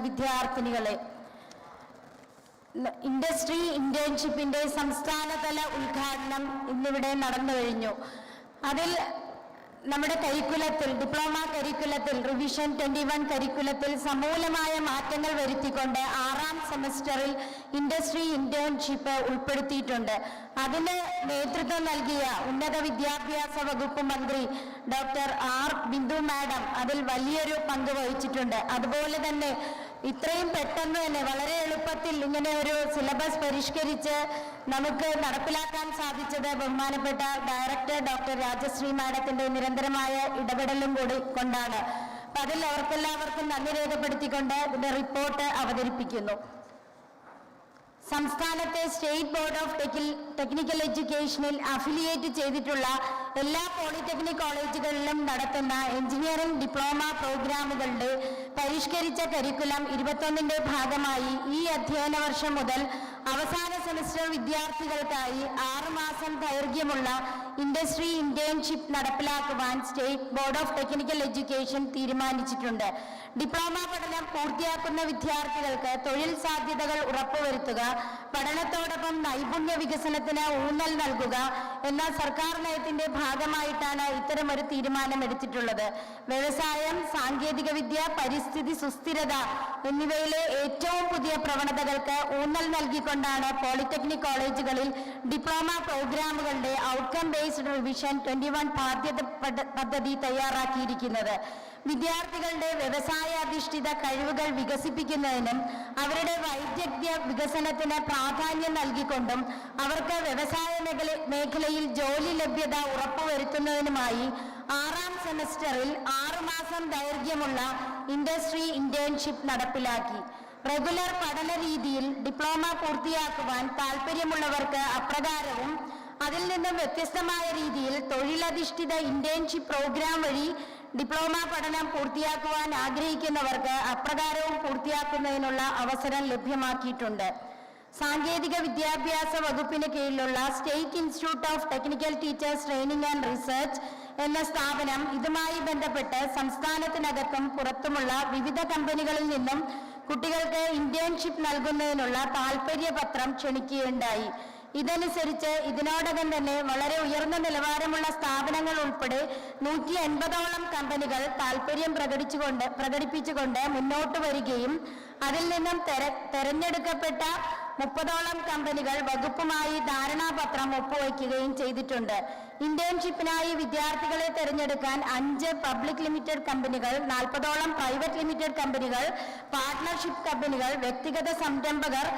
വിദ്യാർത്ഥിനികളെ, industry ഇന്റേൺഷിപ്പിന്റെ സംസ്ഥാനതല ഉദ്ഘാടനം ഇന്നിവിടെ നടന്നു കഴിഞ്ഞു. അതിൽ നമ്മുടെ കരിക്കുലത്തിൽ, ഡിപ്ലോമ കരിക്കുലത്തിൽ, റിവിഷൻ 21 കരിക്കുലത്തിൽ സമൂലമായ മാറ്റങ്ങൾ വരുത്തിക്കൊണ്ട് 6ാം സെമസ്റ്ററിൽ ഇൻഡസ്ട്രി ഇന്റേൺഷിപ്പ് ഉൾപ്പെടുത്തിയിട്ടുണ്ട്. അതിന് നേതൃത്വം നൽകിയ ഉന്നത വിദ്യാഭ്യാസ വകുപ്പ് മന്ത്രി ഡോക്ടർ ആർ ബിന്ദു മാഡം അതിൽ വലിയൊരു പങ്ക് വഹിച്ചിട്ടുണ്ട്. അതുപോലെ തന്നെ ഇത്രയും പെട്ടെന്ന് തന്നെ വളരെ എളുപ്പത്തിൽ ഇങ്ങനെ ഒരു സിലബസ് പരിഷ്കരിച്ച് നമുക്ക് നടപ്പിലാക്കാൻ സാധിച്ചത് ബഹുമാനപ്പെട്ട ഡയറക്ടർ ഡോക്ടർ രാജശ്രീ മാഡത്തിന്റെ നിരന്തരമായ ഇടപെടലും കൂടി കൊണ്ടാണ്. അപ്പൊ അതിൽ അവർക്കെല്ലാവർക്കും നന്ദി രേഖപ്പെടുത്തിക്കൊണ്ട് ഇതിന്റെ റിപ്പോർട്ട് അവതരിപ്പിക്കുന്നു. സംസ്ഥാനത്തെ സ്റ്റേറ്റ് ബോർഡ് ഓഫ് ടെക്നിക്കൽ എഡ്യൂക്കേഷനിൽ അഫിലിയേറ്റ് ചെയ്തിട്ടുള്ള എല്ലാ പോളിടെക്നിക് കോളേജുകളിലും നടത്തുന്ന എഞ്ചിനീയറിംഗ് ഡിപ്ലോമ പ്രോഗ്രാമുകളുടെ പരിഷ്കരിച്ച കരിക്കുലം 21ന്റെ ഭാഗമായി ഈ അധ്യയന വർഷം മുതൽ അവസാന സെമസ്റ്റർ വിദ്യാർത്ഥികൾക്കായി 6 മാസം ദൈർഘ്യമുള്ള ഇൻഡസ്ട്രി ഇന്റേൺഷിപ്പ് നടപ്പിലാക്കുവാൻ state board of technical education തീരുമാനിച്ചിട്ടുണ്ട്. ഡിപ്ലോമ പഠനം പൂർത്തിയാക്കുന്ന വിദ്യാർത്ഥികൾക്ക് തൊഴിൽ സാധ്യതകൾ ഉറപ്പുവരുത്തുക, പഠനത്തോടൊപ്പം നൈപുണ്യ വികസനത്തിന് ഊന്നൽ നൽകുക എന്ന സർക്കാർ നയത്തിന്റെ ഭാഗമായിട്ടാണ് ഇത്തരമൊരു തീരുമാനം എടുത്തിട്ടുള്ളത്. വ്യവസായം, സാങ്കേതിക വിദ്യ, പരിസ്ഥിതി സുസ്ഥിരത എന്നിവയിലെ ഏറ്റവും പുതിയ പ്രവണതകൾക്ക് ഊന്നൽ നൽകിക്കൊണ്ടാണ് പോളിടെക്നിക് കോളേജുകളിൽ ഡിപ്ലോമ പ്രോഗ്രാമുകളുടെ ഔട്ട്കം ബേസ്ഡ് റിവിഷൻ 21 പാഠ്യ പദ്ധതി തയ്യാറാക്കിയിരിക്കുന്നത്. വിദ്യാർത്ഥികളുടെ വ്യവസായാധിഷ്ഠിത കഴിവുകൾ വികസിപ്പിക്കുന്നതിനും അവരുടെ വൈദഗ്ധ്യ വികസനത്തിന് പ്രാധാന്യം നൽകിക്കൊണ്ടും അവർക്ക് വ്യവസായ മേഖലയിൽ ജോലി ലഭ്യത ഉറപ്പുവരുത്തുന്നതിനുമായി 6ാം സെമസ്റ്ററിൽ 6 മാസം ദൈർഘ്യമുള്ള ഇൻഡസ്ട്രി ഇന്റേൺഷിപ്പ് നടപ്പിലാക്കി. റെഗുലർ പഠന രീതിയിൽ ഡിപ്ലോമ പൂർത്തിയാക്കുവാൻ താല്പര്യമുള്ളവർക്ക് അപ്രകാരവും അതിൽ നിന്നും വ്യത്യസ്തമായ രീതിയിൽ തൊഴിലധിഷ്ഠിത ഇന്റേൺഷിപ്പ് പ്രോഗ്രാം വഴി ഡിപ്ലോമ പഠനം പൂർത്തിയാക്കുവാൻ ആഗ്രഹിക്കുന്നവർക്ക് അപ്രകാരവും പൂർത്തിയാക്കുന്നതിനുള്ള അവസരം ലഭ്യമാക്കിയിട്ടുണ്ട്. സാങ്കേതിക വിദ്യാഭ്യാസ വകുപ്പിന് കീഴിലുള്ള state institute of technical teachers training and research എന്ന സ്ഥാപനം ഇതുമായി ബന്ധപ്പെട്ട് സംസ്ഥാനത്തിനകത്തും പുറത്തുമുള്ള വിവിധ കമ്പനികളിൽ നിന്നും കുട്ടികൾക്ക് ഇന്റേൺഷിപ്പ് നൽകുന്നതിനുള്ള താൽപര്യപത്രം ക്ഷണിക്കുകയുണ്ടായി. ഇതനുസരിച്ച് ഇതിനോടകം തന്നെ വളരെ ഉയർന്ന നിലവാരമുള്ള സ്ഥാപനങ്ങൾ ഉൾപ്പെടെ 180ഓളം കമ്പനികൾ താൽപര്യം പ്രകടിപ്പിച്ചുകൊണ്ട് മുന്നോട്ട് വരികയും അതിൽ നിന്നും തെരഞ്ഞെടുക്കപ്പെട്ട 30ഓളം കമ്പനികൾ വകുപ്പുമായി ധാരണാപത്രം ഒപ്പുവയ്ക്കുകയും ചെയ്തിട്ടുണ്ട്. ഇന്റേൺഷിപ്പിനായി വിദ്യാർത്ഥികളെ തെരഞ്ഞെടുക്കാൻ 5 പബ്ലിക് ലിമിറ്റഡ് കമ്പനികൾ, 40ഓളം പ്രൈവറ്റ് ലിമിറ്റഡ് കമ്പനികൾ, പാർട്ട്ണർഷിപ്പ് കമ്പനികൾ, വ്യക്തിഗത സംരംഭകർ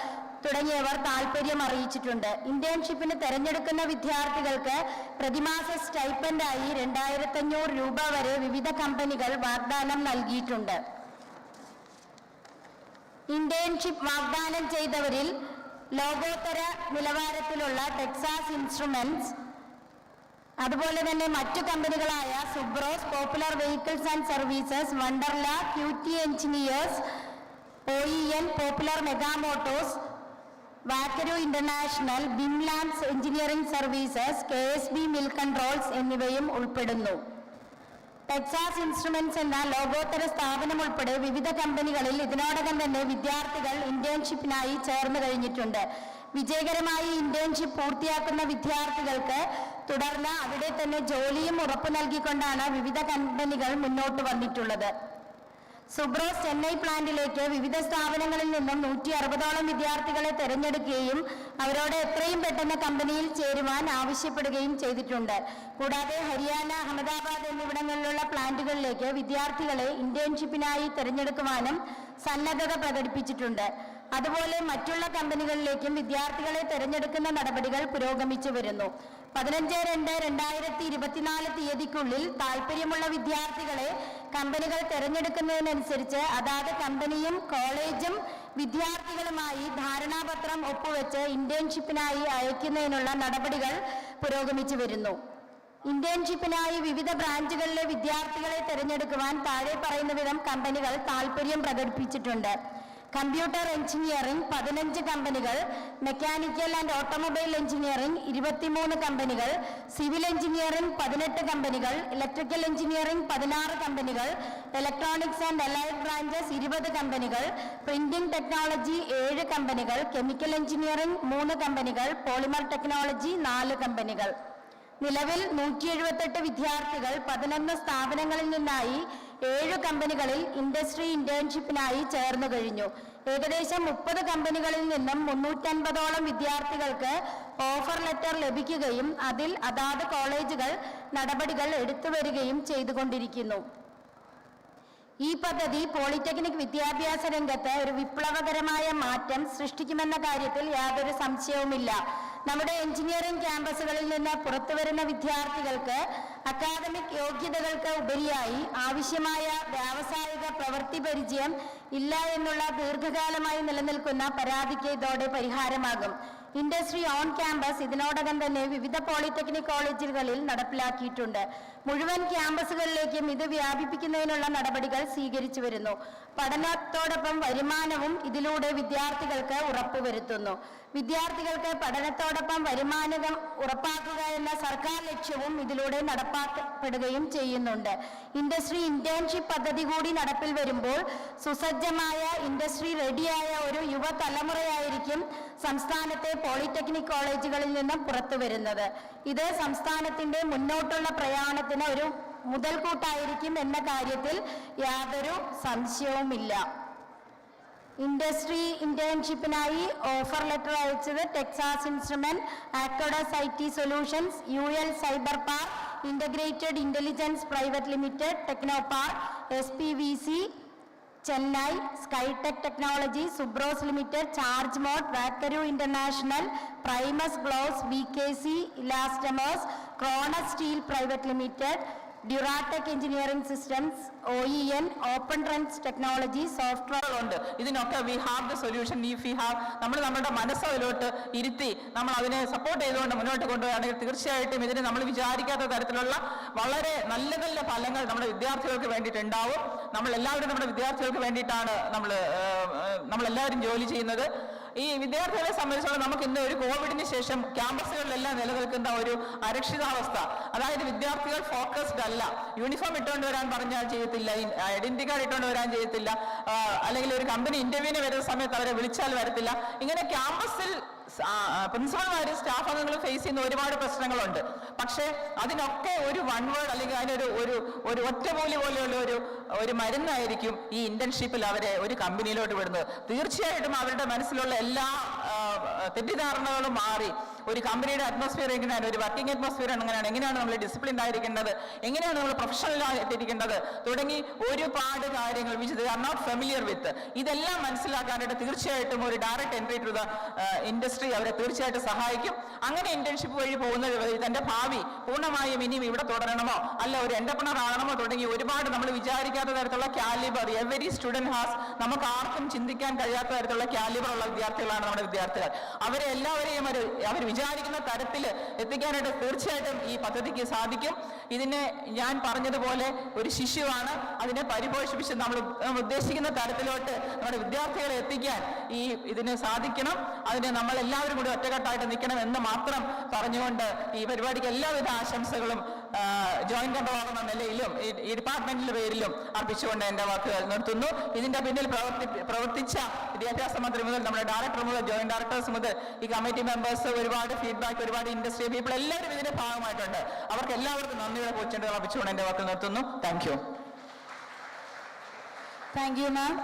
തുടങ്ങിയവർ താൽപര്യം അറിയിച്ചിട്ടുണ്ട്. ഇന്റേൺഷിപ്പിന് തെരഞ്ഞെടുക്കുന്ന വിദ്യാർത്ഥികൾക്ക് പ്രതിമാസ സ്റ്റൈപ്പൻഡായി 2500 രൂപ വരെ വിവിധ കമ്പനികൾ വാഗ്ദാനം നൽകിയിട്ടുണ്ട്. ഇന്റേൺഷിപ്പ് വാഗ്ദാനം ചെയ്തവരിൽ ലോകോത്തര നിലവാരത്തിലുള്ള ടെക്സാസ് ഇൻസ്ട്രുമെന്റ്സ്, അതുപോലെ തന്നെ മറ്റു കമ്പനികളായ Subros, popular vehicles and services, Wonderla, QT engineers, OEN, popular mega motors, വാക്കരു ഇന്റർനാഷണൽ, ബിംലാൻഡ്സ് engineering services, KSB mill controls എന്നിവയും ഉൾപ്പെടുന്നു. ടെക്സാസ് ഇൻസ്ട്രുമെന്റ്സ് എന്ന ലോകോത്തര സ്ഥാപനം ഉൾപ്പെടെ വിവിധ കമ്പനികളിൽ ഇതിനോടകം തന്നെ വിദ്യാർത്ഥികൾ ഇന്റേൺഷിപ്പിനായി ചേർന്ന് കഴിഞ്ഞിട്ടുണ്ട്. വിജയകരമായി ഇന്റേൺഷിപ്പ് പൂർത്തിയാക്കുന്ന വിദ്യാർത്ഥികൾക്ക് തുടർന്ന് അവിടെ തന്നെ ജോലിയും ഉറപ്പു നൽകിക്കൊണ്ടാണ് വിവിധ കമ്പനികൾ മുന്നോട്ട് വന്നിട്ടുള്ളത്. സുബ്രോസ് ചെന്നൈ പ്ലാന്റിലേക്ക് വിവിധ സ്ഥാപനങ്ങളിൽ നിന്നും 160ഓളം വിദ്യാർത്ഥികളെ തെരഞ്ഞെടുക്കുകയും അവരോട് എത്രയും പെട്ടെന്ന് കമ്പനിയിൽ ചേരുവാൻ ആവശ്യപ്പെടുകയും ചെയ്തിട്ടുണ്ട്. കൂടാതെ ഹരിയാന, അഹമ്മദാബാദ് എന്നിവിടങ്ങളിലുള്ള പ്ലാന്റുകളിലേക്ക് വിദ്യാർത്ഥികളെ ഇന്റേൺഷിപ്പിനായി തെരഞ്ഞെടുക്കുവാനും സന്നദ്ധത പ്രകടിപ്പിച്ചിട്ടുണ്ട്. അതുപോലെ മറ്റുള്ള കമ്പനികളിലേക്കും വിദ്യാർത്ഥികളെ തെരഞ്ഞെടുക്കുന്ന നടപടികൾ പുരോഗമിച്ചു വരുന്നു. 15/2/2024 തീയതിക്കുള്ളിൽ താൽപര്യമുള്ള വിദ്യാർത്ഥികളെ കമ്പനികൾ തെരഞ്ഞെടുക്കുന്നതിനനുസരിച്ച് അതാത് കമ്പനിയും കോളേജും വിദ്യാർത്ഥികളുമായി ധാരണാപത്രം ഒപ്പുവെച്ച് ഇന്റേൺഷിപ്പിനായി അയക്കുന്നതിനുള്ള നടപടികൾ പുരോഗമിച്ചു വരുന്നു. ഇന്റേൺഷിപ്പിനായി വിവിധ ബ്രാഞ്ചുകളിലെ വിദ്യാർത്ഥികളെ തെരഞ്ഞെടുക്കുവാൻ താഴെ പറയുന്ന വിധം കമ്പനികൾ താൽപര്യം പ്രകടിപ്പിച്ചിട്ടുണ്ട്. കമ്പ്യൂട്ടർ എഞ്ചിനീയറിംഗ് 15 കമ്പനികൾ, മെക്കാനിക്കൽ ആൻഡ് ഓട്ടോമൊബൈൽ എഞ്ചിനീയറിംഗ് 23 കമ്പനികൾ, സിവിൽ എഞ്ചിനീയറിംഗ് 18 കമ്പനികൾ, ഇലക്ട്രിക്കൽ എഞ്ചിനീയറിംഗ് 16 കമ്പനികൾ, ഇലക്ട്രോണിക്സ് ആൻഡ് അലൈഡ് ബ്രാഞ്ചസ് 20 കമ്പനികൾ, പ്രിന്റിംഗ് ടെക്നോളജി 7 കമ്പനികൾ, കെമിക്കൽ എഞ്ചിനീയറിംഗ് 3 കമ്പനികൾ, പോളിമർ ടെക്നോളജി 4 കമ്പനികൾ. നിലവിൽ 178 വിദ്യാർത്ഥികൾ 11 സ്ഥാപനങ്ങളിൽ നിന്നായി 7 കമ്പനികളിൽ ഇൻഡസ്ട്രി ഇന്റേൺഷിപ്പിനായി ചേർന്നു കഴിഞ്ഞു. ഏകദേശം 30 കമ്പനികളിൽ നിന്നും 350ഓളം വിദ്യാർത്ഥികൾക്ക് ഓഫർ ലെറ്റർ ലഭിക്കുകയും അതിൽ അതാത് കോളേജുകൾ നടപടികൾ എടുത്തുവരികയും ചെയ്തുകൊണ്ടിരിക്കുന്നു. ഈ പദ്ധതി പോളിടെക്നിക് വിദ്യാഭ്യാസ രംഗത്ത് ഒരു വിപ്ലവകരമായ മാറ്റം സൃഷ്ടിക്കുമെന്ന കാര്യത്തിൽ യാതൊരു സംശയവുമില്ല. നമ്മുടെ എഞ്ചിനീയറിംഗ് ക്യാമ്പസുകളിൽ നിന്ന് പുറത്തുവരുന്ന വിദ്യാർത്ഥികൾക്ക് അക്കാദമിക് യോഗ്യതകൾക്ക് ഉപരിയായി ആവശ്യമായ വ്യാവസായിക പ്രവൃത്തി പരിചയം ഇല്ല എന്നുള്ള ദീർഘകാലമായി നിലനിൽക്കുന്ന പരാതിക്ക് ഇതോടെ പരിഹാരമാകും. ഇൻഡസ്ട്രി ഓൺ ക്യാമ്പസ് ഇതിനോടകം തന്നെ വിവിധ പോളിടെക്നിക് കോളേജുകളിൽ നടപ്പിലാക്കിയിട്ടുണ്ട്. മുഴുവൻ ക്യാമ്പസുകളിലേക്കും ഇത് വ്യാപിപ്പിക്കുന്നതിനുള്ള നടപടികൾ സ്വീകരിച്ചു വരുന്നു. പഠനത്തോടൊപ്പം വരുമാനവും ഇതിലൂടെ വിദ്യാർത്ഥികൾക്ക് ഉറപ്പുവരുത്തുന്നു. വിദ്യാർത്ഥികൾക്ക് പഠനത്തോടൊപ്പം വരുമാനം ഉറപ്പാക്കുക എന്ന സർക്കാർ ലക്ഷ്യവും ഇതിലൂടെ നടപ്പാക്കപ്പെടുകയും ചെയ്യുന്നുണ്ട്. ഇൻഡസ്ട്രി ഇന്റേൺഷിപ്പ് പദ്ധതി കൂടി നടപ്പിൽ വരുമ്പോൾ സുസജ്ജമായ ഇൻഡസ്ട്രി റെഡിയായ ഒരു യുവതലമുറയായിരിക്കും സംസ്ഥാനത്തെ പോളിടെക്നിക് കോളേജുകളിൽ നിന്ന് പുറത്തു വരുന്നത്. ഇത് സംസ്ഥാനത്തിന്റെ മുന്നോട്ടുള്ള പ്രയാണത്തിന് ഒരു മുതൽക്കൂട്ടായിരിക്കും എന്ന കാര്യത്തിൽ യാതൊരു സംശയവുമില്ല. ഇൻഡസ്ട്രി ഇന്റേൺഷിപ്പിനായി ഓഫർ ലെറ്റർ അയച്ചത് ടെക്സാസ് ഇൻസ്ട്രുമെന്റ്, ആക്വഡസ് IT solutions, UL cyber park, integrated intelligence private limited, Technopark, SPVC Chennai, Skytech technology, Subros limited, charge mode, വാക്കരു international, Primus Gloves, VKC elastomers, ക്രോണസ് steel private limited, Duratech engineering systems, OEN, open trends technology, software ഉണ്ട്. ഇതിനൊക്കെ we have the solution if we have. നമ്മൾ നമ്മുടെ മനസ്സിലോട്ട് ഇരുത്തി നമ്മൾ അതിനെ support ചെയ്തുകൊണ്ട് മുന്നോട്ട് കൊണ്ടുപോവുകയാണെങ്കിൽ തീർച്ചയായിട്ടും ഇതിന് നമ്മൾ വിചാരിക്കാത്ത തരത്തിലുള്ള വളരെ നല്ല നല്ല ഫലങ്ങൾ നമ്മുടെ വിദ്യാർത്ഥികൾക്ക് വേണ്ടിയിട്ടുണ്ടാവും. നമ്മളെല്ലാവരും നമ്മുടെ വിദ്യാർത്ഥികൾക്ക് വേണ്ടിയിട്ടാണ് നമ്മളെല്ലാവരും ജോലി ചെയ്യുന്നത്. ഈ വിദ്യാർത്ഥികളെ സംബന്ധിച്ചോളം നമുക്ക് ഇന്ന് ഒരു കോവിഡിന് ശേഷം ക്യാമ്പസുകളിലെല്ലാം നിലനിൽക്കുന്ന ഒരു അരക്ഷിതാവസ്ഥ, അതായത് വിദ്യാർത്ഥികൾ ഫോക്കസ്ഡ് അല്ല. യൂണിഫോം ഇട്ടുകൊണ്ട് വരാൻ പറഞ്ഞാൽ ചെയ്യത്തില്ല, ഐഡന്റിറ്റി കാർഡ് ഇട്ടുകൊണ്ട് വരാൻ ചെയ്യത്തില്ല, അല്ലെങ്കിൽ ഒരു കമ്പനി ഇന്റർവ്യൂവിന് വരുന്ന സമയത്ത് അവരെ വിളിച്ചാൽ വരത്തില്ല. ഇങ്ങനെ ക്യാമ്പസിൽ പ്രിൻസിപ്പൽമാരും സ്റ്റാഫ് അംഗങ്ങളും ഫേസ് ചെയ്യുന്ന ഒരുപാട് പ്രശ്നങ്ങളുണ്ട്. പക്ഷേ അതിനൊക്കെ ഒരു വൺ വേർഡ് അല്ലെങ്കിൽ അതിനൊരു ഒരു ഒറ്റമൂലി പോലെയുള്ള ഒരു മരുന്നായിരിക്കും ഈ ഇന്റേൺഷിപ്പിൽ അവരെ ഒരു കമ്പനിയിലോട്ട് വിടുന്നത്. തീർച്ചയായിട്ടും അവരുടെ മനസ്സിലുള്ള എല്ലാ തെറ്റിദ്ധാരണകളും മാറി ഒരു കമ്പനിയുടെ അറ്റ്മോസ്ഫിയർ എങ്ങനെയാണ്, ഒരു വർക്കിംഗ് അറ്റ്മോസ്ഫിയർ എങ്ങനെയാണ് നമ്മൾ ഡിസിപ്ലിൻഡ് ആയിരിക്കേണ്ടത്, എങ്ങനെയാണ് നമ്മൾ പ്രൊഫഷണൽ ആയിട്ടിരിക്കേണ്ടത് തുടങ്ങി ഒരുപാട് കാര്യങ്ങൾ which they are not familiar with, ഇതെല്ലാം മനസ്സിലാക്കാനായിട്ട് തീർച്ചയായിട്ടും ഒരു direct entry to the industry അവരെ തീർച്ചയായിട്ടും സഹായിക്കും. അങ്ങനെ ഇന്റേൺഷിപ്പ് വഴി പോകുന്ന തന്റെ ഭാവി പൂർണ്ണമായും ഇനിയും ഇവിടെ തുടരണമോ അല്ല ഒരു എന്റർപ്രണർ ആകണമോ തുടങ്ങി ഒരുപാട് നമ്മൾ വിചാരിക്കാത്ത തരത്തിലുള്ള കാലിബർ എവരി സ്റ്റുഡന്റ് ഹാസ്, നമുക്ക് ആർക്കും ചിന്തിക്കാൻ കഴിയാത്ത തരത്തിലുള്ള കാലിബർ ഉള്ള വിദ്യാർത്ഥികളാണ് നമ്മുടെ വിദ്യാർത്ഥികൾ. അവരെ എല്ലാവരെയും അവർ വിചാരിക്കുന്ന തരത്തിൽ എത്തിക്കാനായിട്ട് തീർച്ചയായിട്ടും ഈ പദ്ധതിക്ക് സാധിക്കും. ഇതിനെ ഞാൻ പറഞ്ഞതുപോലെ ഒരു ശിശുവാണ്, അതിനെ പരിപോഷിപ്പിച്ച് നമ്മൾ ഉദ്ദേശിക്കുന്ന തരത്തിലോട്ട് നമ്മുടെ വിദ്യാർത്ഥികളെ എത്തിക്കാൻ ഇതിന് സാധിക്കണം. അതിന് നമ്മൾ എല്ലാവരും കൂടി ഒറ്റക്കെട്ടായിട്ട് നിൽക്കണം എന്ന് മാത്രം പറഞ്ഞുകൊണ്ട് ഈ പരിപാടിക്ക് എല്ലാവിധ ആശംസകളും ജോയിന്റ് കൺട്രോളർ എന്ന നിലയിലും ഈ ഡിപ്പാർട്ട്മെന്റിന്റെ പേരിലും അർപ്പിച്ചുകൊണ്ട് എന്റെ വാക്കുകൾ നിർത്തുന്നു. ഇതിന്റെ പിന്നിൽ പ്രവർത്തിച്ച വിദ്യാഭ്യാസ മന്ത്രി മുതൽ നമ്മുടെ ഡയറക്ടർ മുതൽ ജോയിന്റ് ഡയറക്ടേഴ്സ് മുതൽ ഈ കമ്മിറ്റി മെമ്പേഴ്സ്, ഒരുപാട് ഫീഡ്ബാക്ക്, ഒരുപാട് ഇൻഡസ്ട്രി പീപ്പിൾ എല്ലാവരും ഇതിന്റെ ഭാഗമായിട്ടുണ്ട്. അവർക്ക് എല്ലാവർക്കും നന്ദിയുടെ പൂച്ചെണ്ടുകൾ അർപ്പിച്ചുകൊണ്ട് എന്റെ വാക്കുകൾ നിർത്തുന്നു. Thank you. Thank you ma'am.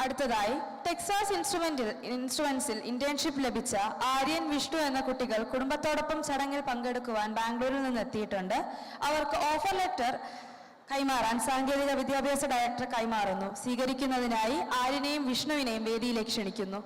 അടുത്തതായി ടെക്സാസ് ഇൻസ്ട്രുമെന്റ്സിൽ ഇന്റേൺഷിപ്പ് ലഭിച്ച ആര്യൻ, വിഷ്ണു എന്ന കുട്ടികൾ കുടുംബത്തോടൊപ്പം ചടങ്ങിൽ പങ്കെടുക്കുവാൻ ബാംഗ്ലൂരിൽ നിന്ന് എത്തിയിട്ടുണ്ട്. അവർക്ക് ഓഫർ ലെറ്റർ കൈമാറാൻ സാങ്കേതിക വിദ്യാഭ്യാസ ഡയറക്ടർ കൈമാറുന്നു. സ്വീകരിക്കുന്നതിനായി ആര്യനെയും വിഷ്ണുവിനെയും വേദിയിലേക്ക് ക്ഷണിക്കുന്നു.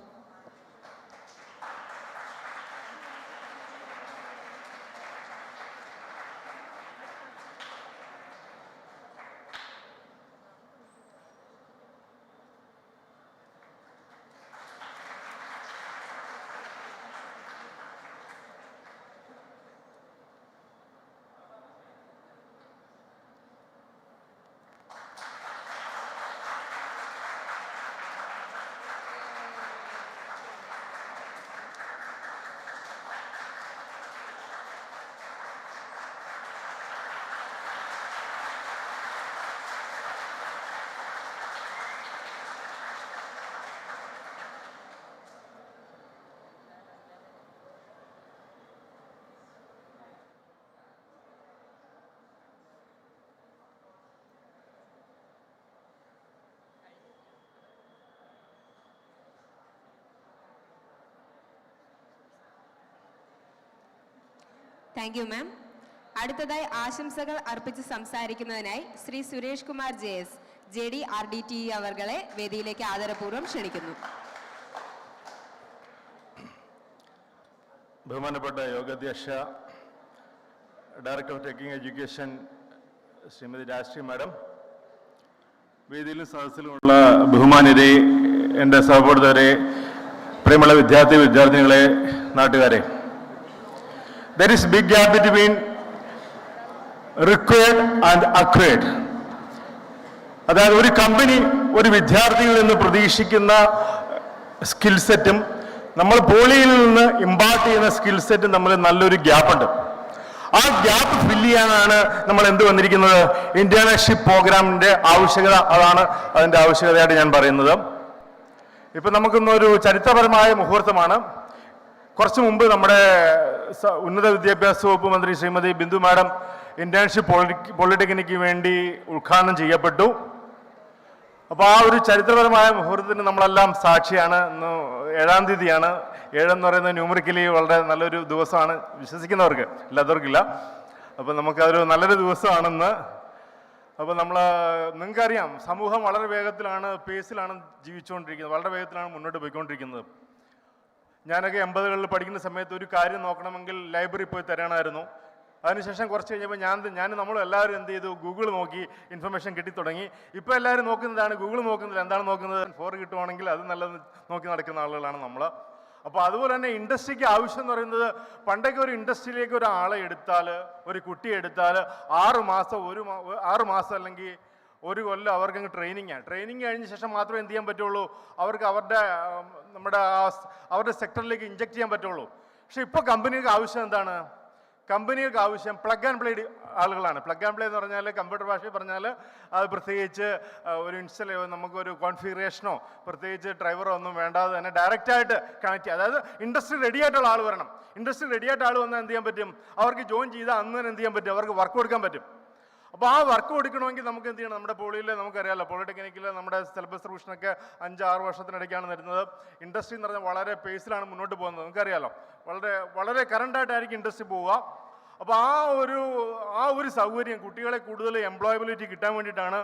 Thank you ma'am. അടുത്തതായി ആശംസകൾ അർപ്പിച്ച് സംസാരിക്കുന്നതിനായി Shri Suresh Kumar JS JD RDTE അവർകളെ വേദിയിലേക്ക് ആദരപൂർവ്വം ക്ഷണിക്കുന്നു. ബഹുമാനപ്പെട്ട യോഗാധ്യക്ഷ, director of technical education Shrimati Rajashree madam, വേദിയിലും സദസ്സിലുമുള്ള ബഹുമാന്യരെ, എൻ്റെ സഹപ്രവർത്തകരെ, പ്രിയമുള്ള വിദ്യാർത്ഥിനികളെ, നാട്ടുകാരെ, there is big gap between required and acquired. അതായത് ഒരു കമ്പനി ഒരു വിദ്യാർത്ഥിയിൽ നിന്ന് പ്രതീക്ഷിക്കുന്ന സ്കിൽ സെറ്റും നമ്മൾ പോളിയിൽ നിന്ന് ഇമ്പാർട്ട് ചെയ്യുന്ന സ്കിൽ സെറ്റും തമ്മിൽ നല്ലൊരു ഗ്യാപ്പുണ്ട്. ആ ഗ്യാപ്പ് ഫില്ല് ചെയ്യാനാണ് നമ്മൾ എന്ത് വന്നിരിക്കുന്നത്, ഇന്റേൺഷിപ്പ് പ്രോഗ്രാമിന്റെ ആവശ്യകത. അതാണ് അതിൻ്റെ ആവശ്യകതയായിട്ട് ഞാൻ പറയുന്നത്. ഇപ്പം നമുക്കിന്നൊരു ചരിത്രപരമായ മുഹൂർത്തമാണ്. കുറച്ച് മുമ്പ് നമ്മുടെ ഉന്നത വിദ്യാഭ്യാസ വകുപ്പ് മന്ത്രി Shrimati Bindu madam internship polytechnic വേണ്ടി ഉദ്ഘാടനം ചെയ്യപ്പെട്ടു. അപ്പോൾ ആ ഒരു ചരിത്രപരമായ മുഹൂർത്തത്തിന് നമ്മളെല്ലാം സാക്ഷിയാണ്. ഇന്ന് 7-ാം തീയതിയാണ്. 7 എന്ന് പറയുന്നത് ന്യൂമറിക്കലി വളരെ നല്ലൊരു ദിവസമാണ്, വിശ്വസിക്കുന്നവർക്ക്, ഇല്ലാത്തവർക്കില്ല. അപ്പോൾ നമുക്കതൊരു നല്ലൊരു ദിവസമാണെന്ന്. അപ്പോൾ നിങ്ങൾക്കറിയാം, സമൂഹം വളരെ വേഗത്തിലാണ്, പേസിലാണ് ജീവിച്ചുകൊണ്ടിരിക്കുന്നത്, വളരെ വേഗത്തിലാണ് മുന്നോട്ട് പോയിക്കൊണ്ടിരിക്കുന്നത്. ഞാനൊക്കെ 80കളിൽ പഠിക്കുന്ന സമയത്ത് ഒരു കാര്യം നോക്കണമെങ്കിൽ ലൈബ്രറി പോയി തരാനായിരുന്നു. അതിനുശേഷം കുറച്ച് കഴിഞ്ഞപ്പോൾ നമ്മളെല്ലാവരും എന്ത് ചെയ്തു, ഗൂഗിൾ നോക്കി ഇൻഫർമേഷൻ കിട്ടി തുടങ്ങി. ഇപ്പോൾ എല്ലാവരും നോക്കുന്നതാണ്, ഗൂഗിൾ നോക്കുന്നില്ല. എന്താണ് നോക്കുന്നത്? 4 കിട്ടുവാണെങ്കിൽ അത് നല്ലത് നോക്കി നടക്കുന്ന ആളുകളാണ് നമ്മൾ. അപ്പോൾ അതുപോലെ തന്നെ ഇൻഡസ്ട്രിക്ക് ആവശ്യം എന്ന് പറയുന്നത്, പണ്ടൊക്കെ ഒരു ഇൻഡസ്ട്രിയിലേക്ക് ഒരാളെ എടുത്താൽ, ഒരു കുട്ടിയെ എടുത്താൽ 6 മാസം അല്ലെങ്കിൽ 1 കൊല്ലം അവർക്ക് ട്രെയിനിങ് കഴിഞ്ഞ ശേഷം മാത്രമേ എന്ത് ചെയ്യാൻ പറ്റുള്ളൂ, അവർക്ക് അവരുടെ സെക്ടറിലേക്ക് ഇഞ്ചക്ട് ചെയ്യാൻ പറ്റുള്ളൂ. പക്ഷെ ഇപ്പോൾ കമ്പനികൾക്ക് ആവശ്യം എന്താണ്? കമ്പനികൾക്ക് ആവശ്യം പ്ലഗ് ആൻഡ് പ്ലേ ആളുകളാണ്. പ്ലഗ് ആൻഡ് പ്ലേ എന്ന് പറഞ്ഞാൽ, കമ്പ്യൂട്ടർ ഭാഷയിൽ പറഞ്ഞാൽ, അത് പ്രത്യേകിച്ച് ഒരു നമുക്കൊരു കോൺഫിഗറേഷനോ പ്രത്യേകിച്ച് ഡ്രൈവറോ ഒന്നും വേണ്ടാതെ തന്നെ ഡയറക്റ്റായിട്ട് കണക്ട് ചെയ്യുക. അതായത് ഇൻഡസ്ട്രി റെഡി ആയിട്ടുള്ള ആൾ വരണം. ഇൻഡസ്ട്രി റെഡി ആയിട്ട് ആൾ വന്നാൽ എന്ത് ചെയ്യാൻ പറ്റും, അവർക്ക് ജോയിൻ ചെയ്താൽ അന്ന് തന്നെ എന്ത് ചെയ്യാൻ പറ്റും, അവർക്ക് വർക്ക് കൊടുക്കാൻ പറ്റും. അപ്പോൾ ആ വർക്ക് കൊടുക്കണമെങ്കിൽ നമുക്ക് എന്ത് ചെയ്യണം? നമ്മുടെ പോളിയിൽ നമുക്കറിയാമല്ലോ, പോളിടെക്നിക്കിൽ നമ്മുടെ സിലബസ് റിവിഷനൊക്കെ 5-6 വർഷത്തിനിടയ്ക്കാണ് വരുന്നത്. ഇൻഡസ്ട്രി എന്ന് പറഞ്ഞാൽ വളരെ പേസിലാണ് മുന്നോട്ട് പോകുന്നത്. നമുക്കറിയാമല്ലോ, വളരെ വളരെ കറണ്ടായിട്ടായിരിക്കും ഇൻഡസ്ട്രി പോവുക. അപ്പോൾ ആ ഒരു സൗകര്യം, കുട്ടികളെ കൂടുതൽ എംപ്ലോയബിലിറ്റി കിട്ടാൻ വേണ്ടിയിട്ടാണ്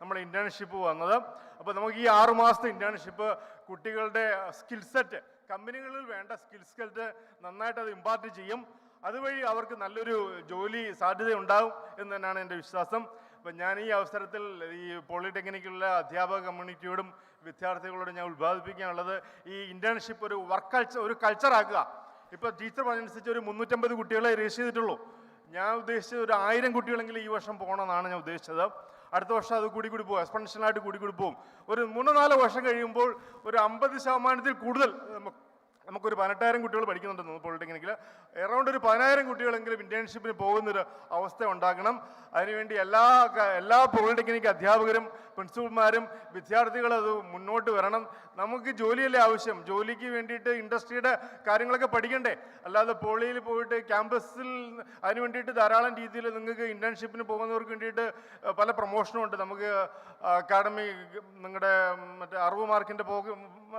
നമ്മൾ ഇന്റേൺഷിപ്പ് വന്നത്. അപ്പോൾ നമുക്ക് ഈ 6 മാസത്തെ ഇന്റേൺഷിപ്പ് കുട്ടികളുടെ സ്കിൽ സെറ്റ്, കമ്പനികളിൽ വേണ്ട സ്കിൽ സെറ്റ് നന്നായിട്ട് അത് ഇമ്പാർട്ട് ചെയ്യും. അതുവഴി അവർക്ക് നല്ലൊരു ജോലി സാധ്യത ഉണ്ടാകും എന്ന് തന്നെയാണ് എൻ്റെ വിശ്വാസം. അപ്പം ഞാൻ ഈ അവസരത്തിൽ ഈ പോളിടെക്നിക്കിലുള്ള അധ്യാപക കമ്മ്യൂണിറ്റിയോടും വിദ്യാർത്ഥികളോടും ഞാൻ ഉത്പാദിപ്പിക്കാനുള്ളത്, ഈ ഇന്റേൺഷിപ്പ് ഒരു കൾച്ചറാക്കുക. ഇപ്പോൾ ടീച്ചർ പറഞ്ഞനുസരിച്ച് ഒരു 350 കുട്ടികളെ രജിസ്റ്റർ ചെയ്തിട്ടുള്ളൂ. ഞാൻ ഉദ്ദേശിച്ചത് ഒരു 1000 കുട്ടികളെങ്കിലും ഈ വർഷം പോകണമെന്നാണ് ഞാൻ ഉദ്ദേശിച്ചത്. അടുത്ത വർഷം അത് കൂടി പോകും, എക്സ്പെൻഷനായിട്ട് കൂടി പോകും. ഒരു 3-4 വർഷം കഴിയുമ്പോൾ ഒരു 50% കൂടുതൽ നമുക്കൊരു 18,000 കുട്ടികൾ പഠിക്കുന്നുണ്ടെന്ന് പോളിടെക്നിക്കിൽ. എറൗണ്ട് ഒരു 10,000 കുട്ടികളെങ്കിലും ഇന്റേൺഷിപ്പിന് പോകുന്നൊരു അവസ്ഥ ഉണ്ടാക്കണം. അതിനുവേണ്ടി എല്ലാ പോളിടെക്നിക് അധ്യാപകരും പ്രിൻസിപ്പൽമാരും വിദ്യാർത്ഥികളും അത് മുന്നോട്ട് വരണം. നമുക്ക് ജോലിയല്ലേ ആവശ്യം, ജോലിക്ക് വേണ്ടിയിട്ട് ഇൻഡസ്ട്രിയുടെ കാര്യങ്ങളൊക്കെ പഠിക്കണ്ടേ. അല്ലാതെ പോളിയിൽ പോയിട്ട് ക്യാമ്പസിൽ അതിന് വേണ്ടിയിട്ട് ധാരാളം രീതിയിൽ നിങ്ങൾക്ക് ഇന്റേൺഷിപ്പിന് പോകുന്നവർക്ക് വേണ്ടിയിട്ട് പല പ്രൊമോഷനും ഉണ്ട്. നമുക്ക് അക്കാഡമി നിങ്ങളുടെ മറ്റേ 60 മാർക്കിൻ്റെ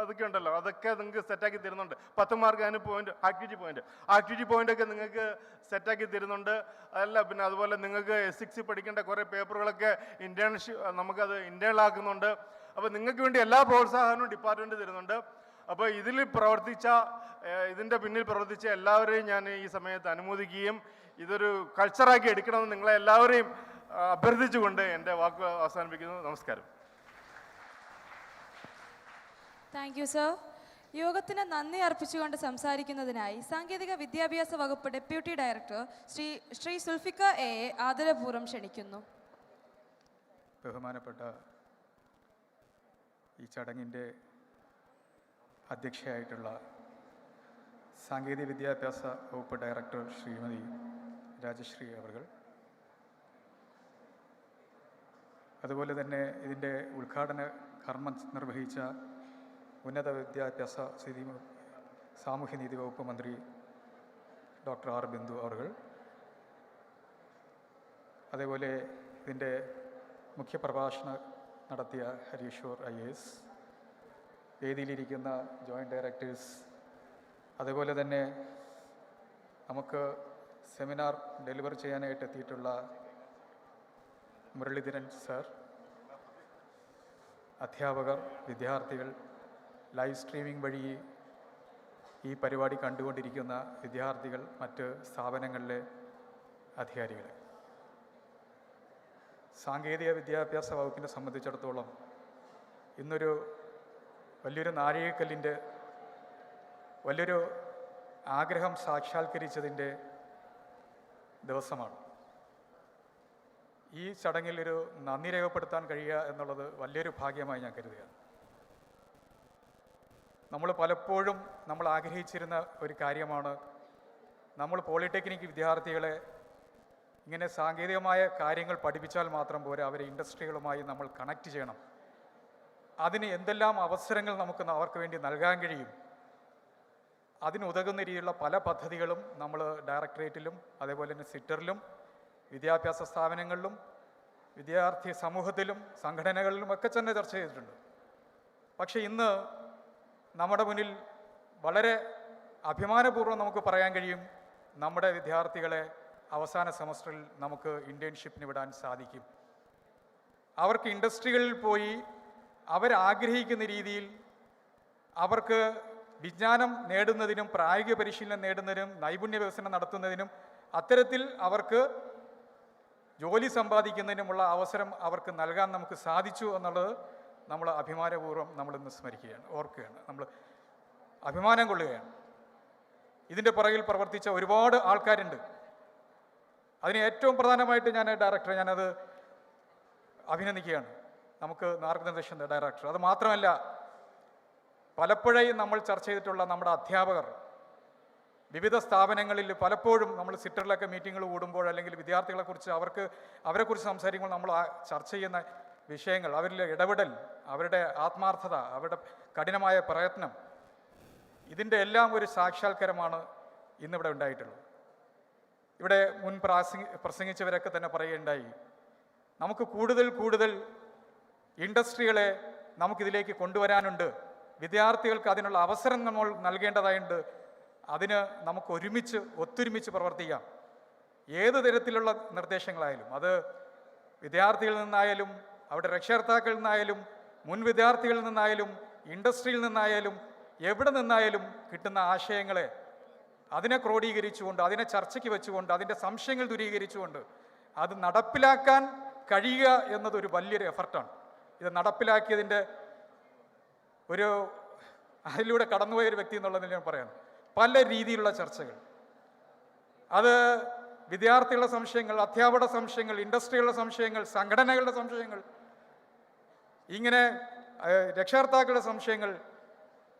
അതൊക്കെ ഉണ്ടല്ലോ, അതൊക്കെ നിങ്ങൾക്ക് സെറ്റാക്കി തരുന്നുണ്ട്. 10 മാർക്ക് അതിന് ആക്ടിവിറ്റി പോയിന്റ് ഒക്കെ നിങ്ങൾക്ക് സെറ്റാക്കി തരുന്നുണ്ട്. അതല്ല, പിന്നെ അതുപോലെ നിങ്ങൾക്ക് SX പഠിക്കേണ്ട കുറേ പേപ്പറുകളൊക്കെ നമുക്കത് ഇന്റേണൽ ആക്കുന്നുണ്ട്. അപ്പോൾ നിങ്ങൾക്ക് വേണ്ടി എല്ലാ പ്രോത്സാഹനവും ഡിപ്പാർട്ട്മെന്റ് തരുന്നുണ്ട്. അപ്പോൾ ഇതിൻ്റെ പിന്നിൽ പ്രവർത്തിച്ച എല്ലാവരെയും ഞാൻ ഈ സമയത്ത് അനുമോദിക്കുകയും ഇതൊരു കൾച്ചറാക്കി എടുക്കണമെന്ന് നിങ്ങളെ എല്ലാവരെയും അഭ്യർത്ഥിച്ചുകൊണ്ട് എൻ്റെ വാക്ക് അവസാനിപ്പിക്കുന്നു. നമസ്കാരം. Thank you sir. യോഗത്തിന് നന്ദി അർപ്പിച്ചുകൊണ്ട് സംസാരിക്കുന്നതിനായി സാങ്കേതിക വിദ്യാഭ്യാസ വകുപ്പ് ഡെപ്യൂട്ടി ഡയറക്ടർ ശ്രീ സുൽഫിക്ക എ ആദരപൂർവ്വം ക്ഷണിക്കുന്നു. ബഹുമാനപ്പെട്ട ഈ ചടങ്ങിൻ്റെ അധ്യക്ഷയായിട്ടുള്ള സാങ്കേതിക വിദ്യാഭ്യാസ വകുപ്പ് ഡയറക്ടർ ശ്രീമതി രാജശ്രീ അവർ, അതുപോലെ തന്നെ ഇതിൻ്റെ ഉദ്ഘാടന കർമ്മം നിർവഹിച്ച ഉന്നത വിദ്യാഭ്യാസ സാമൂഹ്യനീതി വകുപ്പ് മന്ത്രി ഡോക്ടർ ആർ ബിന്ദു അവർ, അതേപോലെ ഇതിൻ്റെ മുഖ്യപ്രഭാഷണം നടത്തിയ ഹരീശ്വർ IAS, വേദിയിലിരിക്കുന്ന ജോയിൻറ്റ് ഡയറക്ടേഴ്സ്, അതുപോലെ തന്നെ നമുക്ക് സെമിനാർ ഡെലിവർ ചെയ്യാനായിട്ട് എത്തിയിട്ടുള്ള മുരളീധരൻ സർ, അധ്യാപകർ, വിദ്യാർത്ഥികൾ, ലൈവ് സ്ട്രീമിംഗ് വഴി ഈ പരിപാടി കണ്ടുകൊണ്ടിരിക്കുന്ന വിദ്യാർത്ഥികൾ, മറ്റ് സ്ഥാപനങ്ങളിലെ അധികാരികൾ. സാങ്കേതിക വിദ്യാഭ്യാസ വകുപ്പിനെ സംബന്ധിച്ചിടത്തോളം ഇന്നൊരു വലിയൊരു നാഴികക്കല്ലിൻ്റെ, വലിയൊരു ആഗ്രഹം സാക്ഷാത്കരിച്ചതിൻ്റെ ദിവസമാണ്. ഈ ചടങ്ങിൽ ഒരു നന്ദി രേഖപ്പെടുത്താൻ കഴിയുക എന്നുള്ളത് വലിയൊരു ഭാഗ്യമായി ഞാൻ കരുതുകയാണ്. നമ്മൾ പലപ്പോഴും നമ്മൾ ആഗ്രഹിച്ചിരുന്ന ഒരു കാര്യമാണ്, നമ്മൾ പോളിടെക്നിക് വിദ്യാർത്ഥികളെ ഇങ്ങനെ സാങ്കേതികമായ കാര്യങ്ങൾ പഠിപ്പിച്ചാൽ മാത്രം പോരാ, അവരെ ഇൻഡസ്ട്രികളുമായി നമ്മൾ കണക്ട് ചെയ്യണം. അതിന് എന്തെല്ലാം അവസരങ്ങൾ നമുക്ക് അവർക്ക് വേണ്ടി നൽകാൻ കഴിയും, അതിനുതകുന്ന രീതിയിലുള്ള പല പദ്ധതികളും നമ്മൾ ഡയറക്ടറേറ്റിലും അതേപോലെ തന്നെ സിറ്ററിലും വിദ്യാഭ്യാസ സ്ഥാപനങ്ങളിലും വിദ്യാർത്ഥി സമൂഹത്തിലും സംഘടനകളിലും ഒക്കെ തന്നെ ചർച്ച ചെയ്തിട്ടുണ്ട്. പക്ഷേ ഇന്ന് നമ്മുടെ മുന്നിൽ വളരെ അഭിമാനപൂർവ്വം നമുക്ക് പറയാൻ കഴിയും, നമ്മുടെ വിദ്യാർത്ഥികളെ അവസാന സെമസ്റ്ററിൽ നമുക്ക് ഇൻറ്റേൺഷിപ്പിന് വിടാൻ സാധിക്കും. അവർക്ക് ഇൻഡസ്ട്രികളിൽ പോയി അവരാഗ്രഹിക്കുന്ന രീതിയിൽ അവർക്ക് വിജ്ഞാനം നേടുന്നതിനും പ്രായോഗിക പരിശീലനം നേടുന്നതിനും നൈപുണ്യ വികസനം നടത്തുന്നതിനും അത്തരത്തിൽ അവർക്ക് ജോലി സമ്പാദിക്കുന്നതിനുമുള്ള അവസരം അവർക്ക് നൽകാൻ നമുക്ക് സാധിച്ചു എന്നുള്ളത് നമ്മൾ അഭിമാനപൂർവ്വം നമ്മളിന്ന് സ്മരിക്കുകയാണ്, ഓർക്കുകയാണ്, നമ്മൾ അഭിമാനം കൊള്ളുകയാണ്. ഇതിൻ്റെ പുറകിൽ പ്രവർത്തിച്ച ഒരുപാട് ആൾക്കാരുണ്ട്. അതിന് ഏറ്റവും പ്രധാനമായിട്ട് ഡയറക്ടറെ ഞാനത് അഭിനന്ദിക്കുകയാണ്. നമുക്ക് മാർഗനിർദ്ദേശം ഡയറക്ടർ, അത് മാത്രമല്ല പലപ്പോഴും നമ്മൾ ചർച്ച ചെയ്തിട്ടുള്ള നമ്മുടെ അധ്യാപകർ, വിവിധ സ്ഥാപനങ്ങളിൽ പലപ്പോഴും നമ്മൾ സിറ്ററിലൊക്കെ മീറ്റിങ്ങുകൾ കൂടുമ്പോൾ അല്ലെങ്കിൽ വിദ്യാർത്ഥികളെക്കുറിച്ച് അവരെക്കുറിച്ച് സംസാരിക്കുമ്പോൾ നമ്മൾ ചർച്ച ചെയ്യുന്ന വിഷയങ്ങൾ, അവരിലെ ഇടപെടൽ, അവരുടെ ആത്മാർത്ഥത, അവരുടെ കഠിനമായ പ്രയത്നം, ഇതിൻ്റെ എല്ലാം ഒരു സാക്ഷാത്കാരമാണ് ഇന്നിവിടെ ഉണ്ടായിട്ടുള്ളത്. ഇവിടെ മുൻ പ്രസംഗിച്ചവരൊക്കെ തന്നെ പറയുകയുണ്ടായി, നമുക്ക് കൂടുതൽ ഇൻഡസ്ട്രികളെ നമുക്കിതിലേക്ക് കൊണ്ടുവരാനുണ്ട്, വിദ്യാർത്ഥികൾക്ക് അതിനുള്ള അവസരം നമ്മൾ നൽകേണ്ടതായുണ്ട്. അതിന് നമുക്ക് ഒത്തൊരുമിച്ച് പ്രവർത്തിക്കാം. ഏത് തരത്തിലുള്ള നിർദ്ദേശങ്ങളായാലും, അത് വിദ്യാർത്ഥികളിൽ നിന്നായാലും അവരുടെ രക്ഷകർത്താക്കളിൽ നിന്നായാലും മുൻ വിദ്യാർത്ഥികളിൽ നിന്നായാലും ഇൻഡസ്ട്രിയിൽ നിന്നായാലും എവിടെ നിന്നായാലും കിട്ടുന്ന ആശയങ്ങളെ അതിനെ ക്രോഡീകരിച്ചുകൊണ്ട്, അതിനെ ചർച്ചയ്ക്ക് വെച്ചുകൊണ്ട്, അതിൻ്റെ സംശയങ്ങൾ ദൂരീകരിച്ചുകൊണ്ട് അത് നടപ്പിലാക്കാൻ കഴിയുക എന്നതൊരു വലിയൊരു എഫർട്ടാണ്. ഇത് നടപ്പിലാക്കിയതിൻ്റെ അതിലൂടെ കടന്നുപോയൊരു വ്യക്തി എന്നുള്ളതിൽ ഞാൻ പറയാം. പല രീതിയിലുള്ള ചർച്ചകൾ, അത് വിദ്യാർത്ഥികളുടെ സംശയങ്ങൾ, അധ്യാപകരുടെ സംശയങ്ങൾ, ഇൻഡസ്ട്രികളുടെ സംശയങ്ങൾ, സംഘടനകളുടെ സംശയങ്ങൾ, ഇങ്ങനെ രക്ഷകർത്താക്കളുടെ സംശയങ്ങൾ,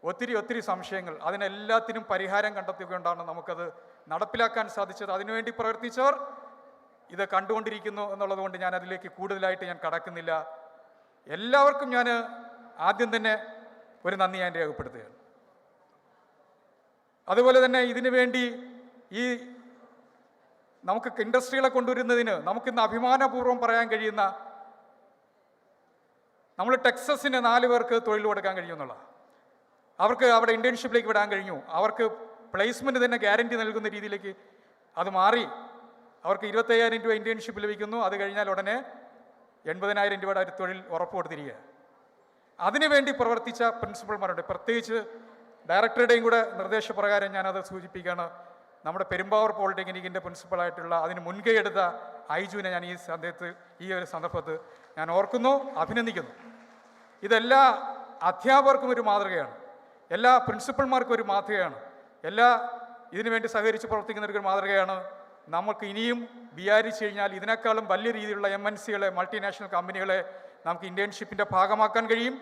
ഒത്തിരി സംശയങ്ങൾ, അതിനെല്ലാത്തിനും പരിഹാരം കണ്ടെത്തിക്കൊണ്ടാണ് നമുക്കത് നടപ്പിലാക്കാൻ സാധിച്ചത്. അതിനുവേണ്ടി പ്രവർത്തിച്ചവർ ഇത് കണ്ടുകൊണ്ടിരിക്കുന്നു എന്നുള്ളത് കൊണ്ട് ഞാൻ അതിലേക്ക് കൂടുതലായിട്ട് ഞാൻ കടക്കുന്നില്ല. എല്ലാവർക്കും ഞാൻ ആദ്യം തന്നെ ഒരു നന്ദി ഞാൻ രേഖപ്പെടുത്തുകയാണ്. അതുപോലെ തന്നെ ഇതിനു വേണ്ടി ഈ നമുക്ക് ഇൻഡസ്ട്രികളെ കൊണ്ടുവരുന്നതിന് നമുക്കിന്ന് അഭിമാനപൂർവ്വം പറയാൻ കഴിയുന്ന, നമ്മൾ ടെക്സസിന് 4 പേർക്ക് തൊഴിൽ കൊടുക്കാൻ കഴിയുമെന്നുള്ള, അവർക്ക് അവിടെ ഇന്റേൺഷിപ്പിലേക്ക് വിടാൻ കഴിഞ്ഞു. അവർക്ക് പ്ലേസ്മെൻറ്റ് തന്നെ ഗ്യാരണ്ടി നൽകുന്ന രീതിയിലേക്ക് അത് മാറി. അവർക്ക് 25,000 രൂപ ഇന്റേൺഷിപ്പ് ലഭിക്കുന്നു. അത് കഴിഞ്ഞാൽ ഉടനെ 80,000 രൂപയുടെ ഒരു തൊഴിൽ ഉറപ്പ് കൊടുത്തിരിക്കുക. അതിനുവേണ്ടി പ്രവർത്തിച്ച പ്രിൻസിപ്പൽമാരുണ്ട്. പ്രത്യേകിച്ച് ഡയറക്ടറുടെയും കൂടെ നിർദ്ദേശപ്രകാരം ഞാനത് സൂചിപ്പിക്കുകയാണ്. നമ്മുടെ പെരുമ്പാവൂർ പോളിടെക്നിക്കിൻ്റെ പ്രിൻസിപ്പളായിട്ടുള്ള, അതിന് മുൻകൈ എടുത്ത ഐജുവിനെ ഞാൻ ഈ ഒരു സന്ദർഭത്തിൽ ഞാൻ ഓർക്കുന്നു, അഭിനന്ദിക്കുന്നു. ഇതെല്ലാ അധ്യാപകർക്കും ഒരു മാതൃകയാണ്, എല്ലാ പ്രിൻസിപ്പൽമാർക്കും ഒരു മാതൃകയാണ്, ഇതിനുവേണ്ടി സഹകരിച്ച് പ്രവർത്തിക്കുന്നവർക്ക് ഒരു മാതൃകയാണ്. നമുക്ക് ഇനിയും വിചാരിച്ചു കഴിഞ്ഞാൽ ഇതിനേക്കാളും വലിയ രീതിയിലുള്ള MNCകളെ, മൾട്ടിനാഷണൽ കമ്പനികളെ നമുക്ക് ഇന്റേൺഷിപ്പിൻ്റെ ഭാഗമാക്കാൻ കഴിയും.